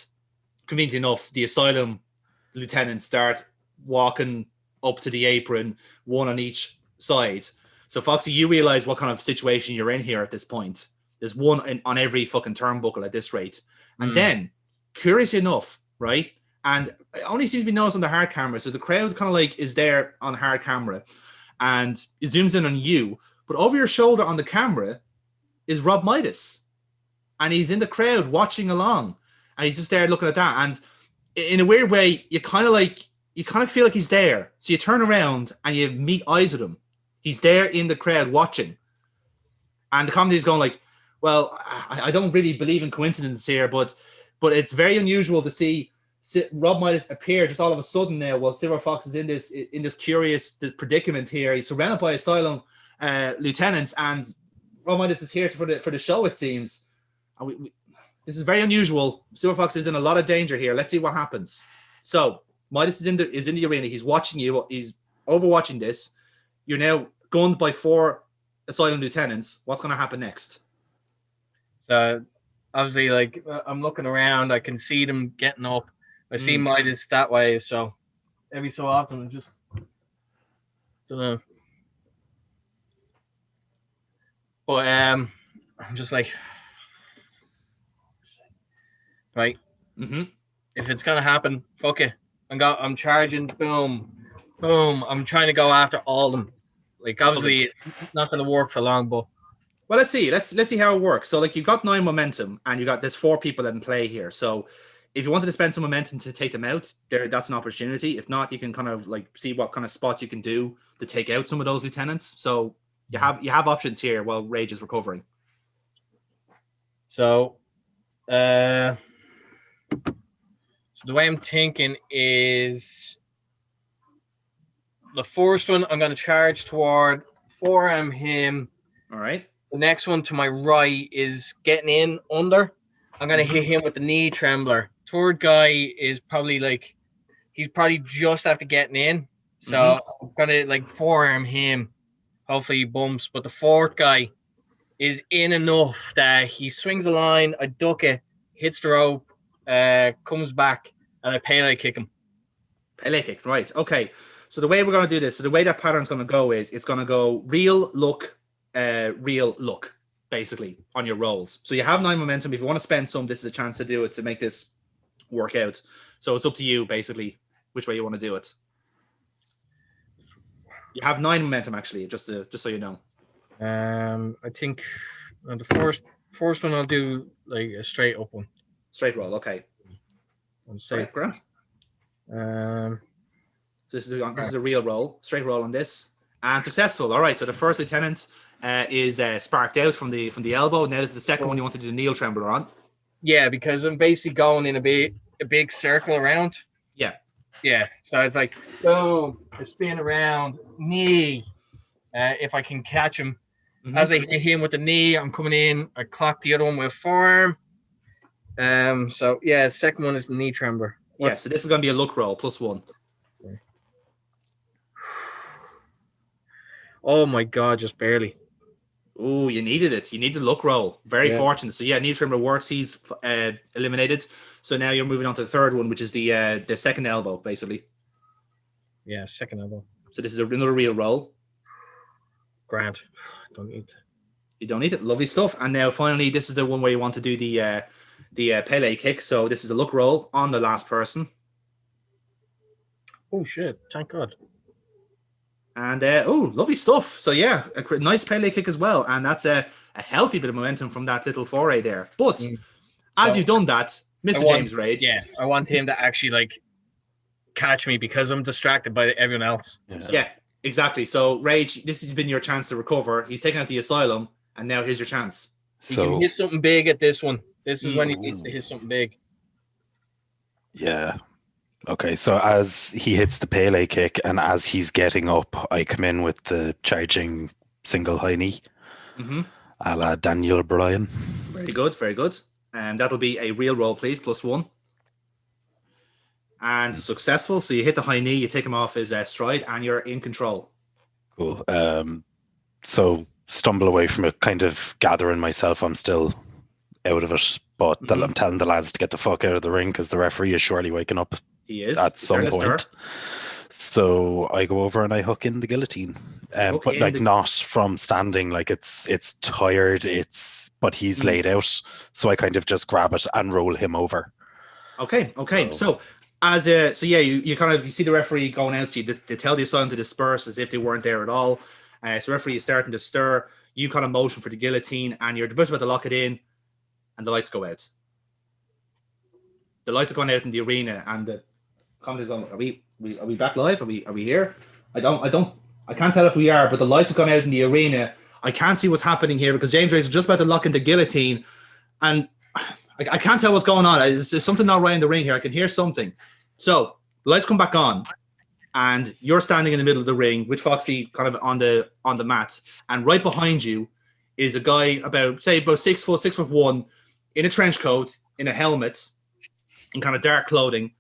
conveniently enough, the Asylum lieutenants start walking up to the apron, one on each side. So Foxy, you realize what kind of situation you're in here at this point. There's one on every fucking turnbuckle at this rate. And then, curiously enough, right? And it only seems to be noticed on the hard camera. So the crowd kind of like is there on hard camera, and it zooms in on you. But over your shoulder on the camera is Rob Midas. And he's in the crowd watching along. And he's just there looking at that. And in a weird way, you kind of feel like he's there. So you turn around and you meet eyes with him. He's there in the crowd watching. And the commentator's going like, well, I don't really believe in coincidence here, but it's very unusual to see Rob Midas appear just all of a sudden now while Silver Fox is in this curious predicament here. He's surrounded by Asylum lieutenants, and Rob Midas is here for the show, it seems. And this is very unusual. Silver Fox is in a lot of danger here. Let's see what happens. So Midas is in the arena. He's watching you. He's overwatching this. You're now gunned by 4 Asylum lieutenants. What's going to happen next? So obviously, like, I'm looking around. I can see them getting up. I see Midas that way. So every so often, I just don't know. But I'm just like, right. If it's gonna happen, fuck it. I'm charging. Boom, boom. I'm trying to go after all of them. Like obviously, it's not going to work for long, but. Well, let's see. Let's see how it works. So, like, you've got 9 momentum, and there's 4 people in play here. So, if you wanted to spend some momentum to take them out, that's an opportunity. If not, you can kind of like see what kind of spots you can do to take out some of those lieutenants. So, you have options here while Rage is recovering. So, so the way I'm thinking is the first one I'm going to charge toward, forearm him. All right. The next one to my right is getting in under. I'm going to hit him with the knee trembler. Third guy is probably he's probably just after getting in. So I'm going to forearm him. Hopefully he bumps. But the fourth guy is in enough that he swings a line, I duck it, hits the rope, comes back, and I Pele kick him. Pele kick, right. Okay. So the way we're going to do this, so the way that pattern's going to go is it's going to go real look, basically, on your rolls. So you have 9 momentum. If you want to spend some, this is a chance to do it, to make this work out. So it's up to you, basically, which way you want to do it. You have 9 momentum, actually, just so you know. I think on the first one I'll do a straight up one. Straight roll, okay. Right, Grant. This is a real roll, straight roll on this, and successful. All right, so the first lieutenant is sparked out from the elbow. Now this is the second one you want to do the kneel trembler on. Yeah, because I'm basically going in a big circle around. Yeah. Yeah, so it's like, boom, I spin around, knee. If I can catch him. As I hit him with the knee, I'm coming in. I clock the other one with forearm. So yeah, the second one is the knee trembler. Yeah, so this is going to be a luck roll, +1. Oh my God, just barely. Oh, you needed it. You needed the luck roll. Very fortunate. So yeah, knee trembler works. He's eliminated. So now you're moving on to the third one, which is the second elbow, basically. Yeah, second elbow. So this is another real roll. Grant. Don't need it. You don't need it. Lovely stuff. And now finally, this is the one where you want to do the Pele kick. So this is a luck roll on the last person. Oh shit! Thank God. And lovely stuff. So yeah, a nice Pele kick as well. And that's a healthy bit of momentum from that little foray there. But as you've done that, Mr. James Rage. Yeah, I want him to actually catch me because I'm distracted by everyone else. Yeah. So. Yeah. Exactly. So, Rage, this has been your chance to recover. He's taken out the asylum, and now here's your chance. He can hit something big at this one. This is when he needs to hit something big. Yeah. Okay, so as he hits the Pele kick and as he's getting up, I come in with the charging single high knee, a la Daniel Bryan. Very good, very good. And that'll be a real roll, please, +1. And successful. So you hit the high knee, you take him off his stride, and you're in control. Cool. So stumble away from it, kind of gathering myself. I'm still out of it, but I'm telling the lads to get the fuck out of the ring because the referee is surely waking up. He is at some point. So I go over and I hook in the guillotine, but not from standing. It's tired. But he's laid out, so I kind of just grab it and roll him over. Okay. So you see the referee going out, so they tell the asylum to disperse as if they weren't there at all. So the referee is starting to stir. You kind of motion for the guillotine, and you're just about to lock it in, and the lights go out. The lights are going out in the arena, and the commentator's going, Are we back live? Are we here? I can't tell if we are, but the lights have gone out in the arena. I can't see what's happening here because James Reyes is just about to lock in the guillotine, and I can't tell what's going on. There's something not right in the ring here. I can hear something. So the lights come back on, and you're standing in the middle of the ring with Foxy kind of on the mat, and right behind you is a guy about 6 foot, 6'1", in a trench coat, in a helmet, in kind of dark clothing,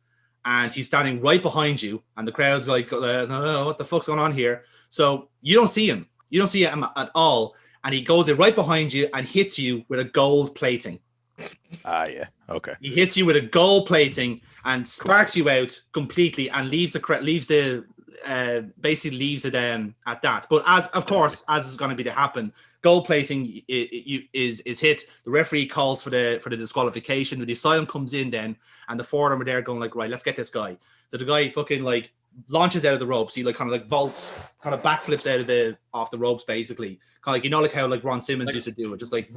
and he's standing right behind you, and the crowd's like, no, what the fuck's going on here? So you don't see him. You don't see him at all, and he goes right behind you and hits you with a gold plating. Yeah, okay. He hits you with a gold plating and sparks you out completely and leaves it at that. But as is going to be to happen, gold plating is hit. The referee calls for the disqualification. The asylum comes in then, and the four of them are there going right, let's get this guy. So the guy fucking launches out of the ropes. He like kind of like vaults, kind of backflips out of off the ropes, basically. Kind of like, you know, like how like Ron Simmons used to do it, just like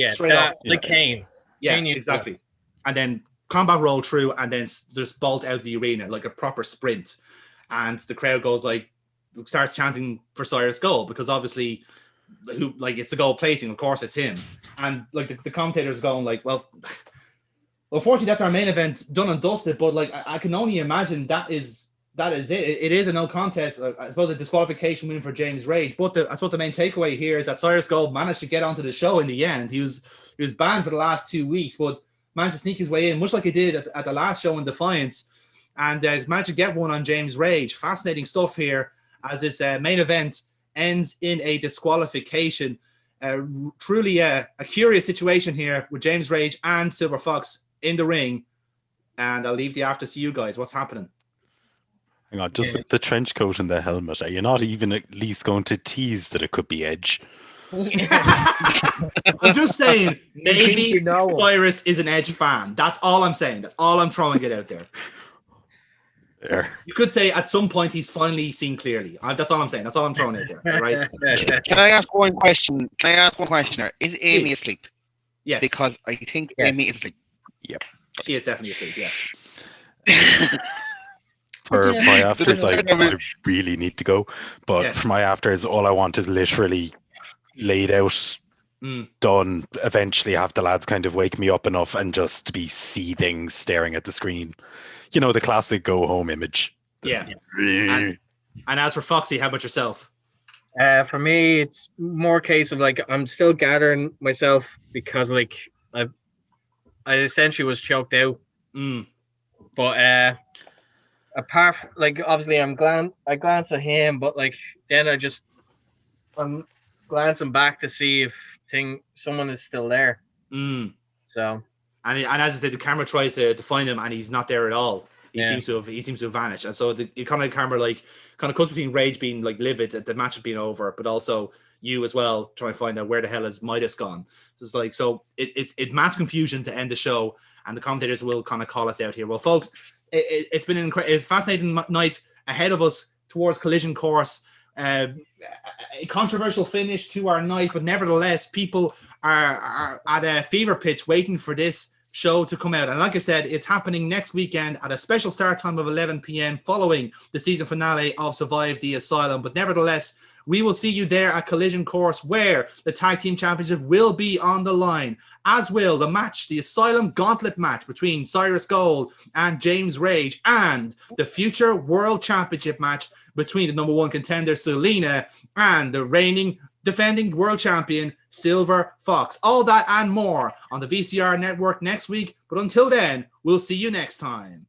straight off. Like Kane. Yeah, Kane exactly. And then combat roll through, and then just bolt out of the arena like a proper sprint. And the crowd goes like, starts chanting for Cyrus Gold, because obviously, who like, it's the gold plating, of course it's him. And like the commentators going like, well, unfortunately that's our main event done and dusted. But like, I can only imagine that is it. It is a no contest. I suppose a disqualification win for James Rage. But I suppose the main takeaway here is that Cyrus Gold managed to get onto the show in the end. He was banned for the last 2 weeks, but managed to sneak his way in, much like he did at the last show in Defiance, and managed to get one on James Rage. Fascinating stuff here, as this main event ends in a disqualification. Truly a curious situation here with James Rage and Silver Fox in the ring. And I'll leave the afters to you guys. What's happening? Hang on, just with the trench coat and the helmet, are you not even at least going to tease that it could be Edge? I'm just saying, maybe Cyrus is an Edge fan. That's all I'm saying. That's all I'm throwing it out there. You could say at some point he's finally seen clearly. That's all I'm saying. That's all I'm throwing out there. Right? Can I ask one question? Is Amy asleep? Yes. Because I think Amy is asleep. Yep. She is definitely asleep, yeah. For my afters, I really need to go. But for my afters, all I want is literally laid out, done. Eventually have the lads kind of wake me up enough and just be seething, staring at the screen. You know, the classic go home image. Yeah. And as for Foxy, how about yourself? For me, it's more a case of like, I'm still gathering myself, because like I essentially was choked out. But apart from, like, obviously I glance at him, but like then I'm glancing back to see if someone is still there. So and as I said, the camera tries to find him, and he's not there at all. He seems to have vanished. And so it kind of camera like kind of cuts between Rage being like livid at the match has been over, but also you as well trying to find out where the hell is Midas gone. It's like, so it's mass confusion to end the show, and the commentators will kind of call us out here. Well, folks, it's been an fascinating night ahead of us towards Collision Course. A controversial finish to our night, but nevertheless, people are at a fever pitch waiting for this show to come out. And like I said, it's happening next weekend at a special start time of 11 p.m. following the season finale of Survive the Asylum. But nevertheless, we will see you there at Collision Course, where the Tag Team Championship will be on the line, as will the match, the Asylum Gauntlet match between Cyrus Gold and James Rage, and the future World Championship match between the number one contender Celina and the defending world champion Silver Fox. All that and more on the VCR network next week. But until then, we'll see you next time.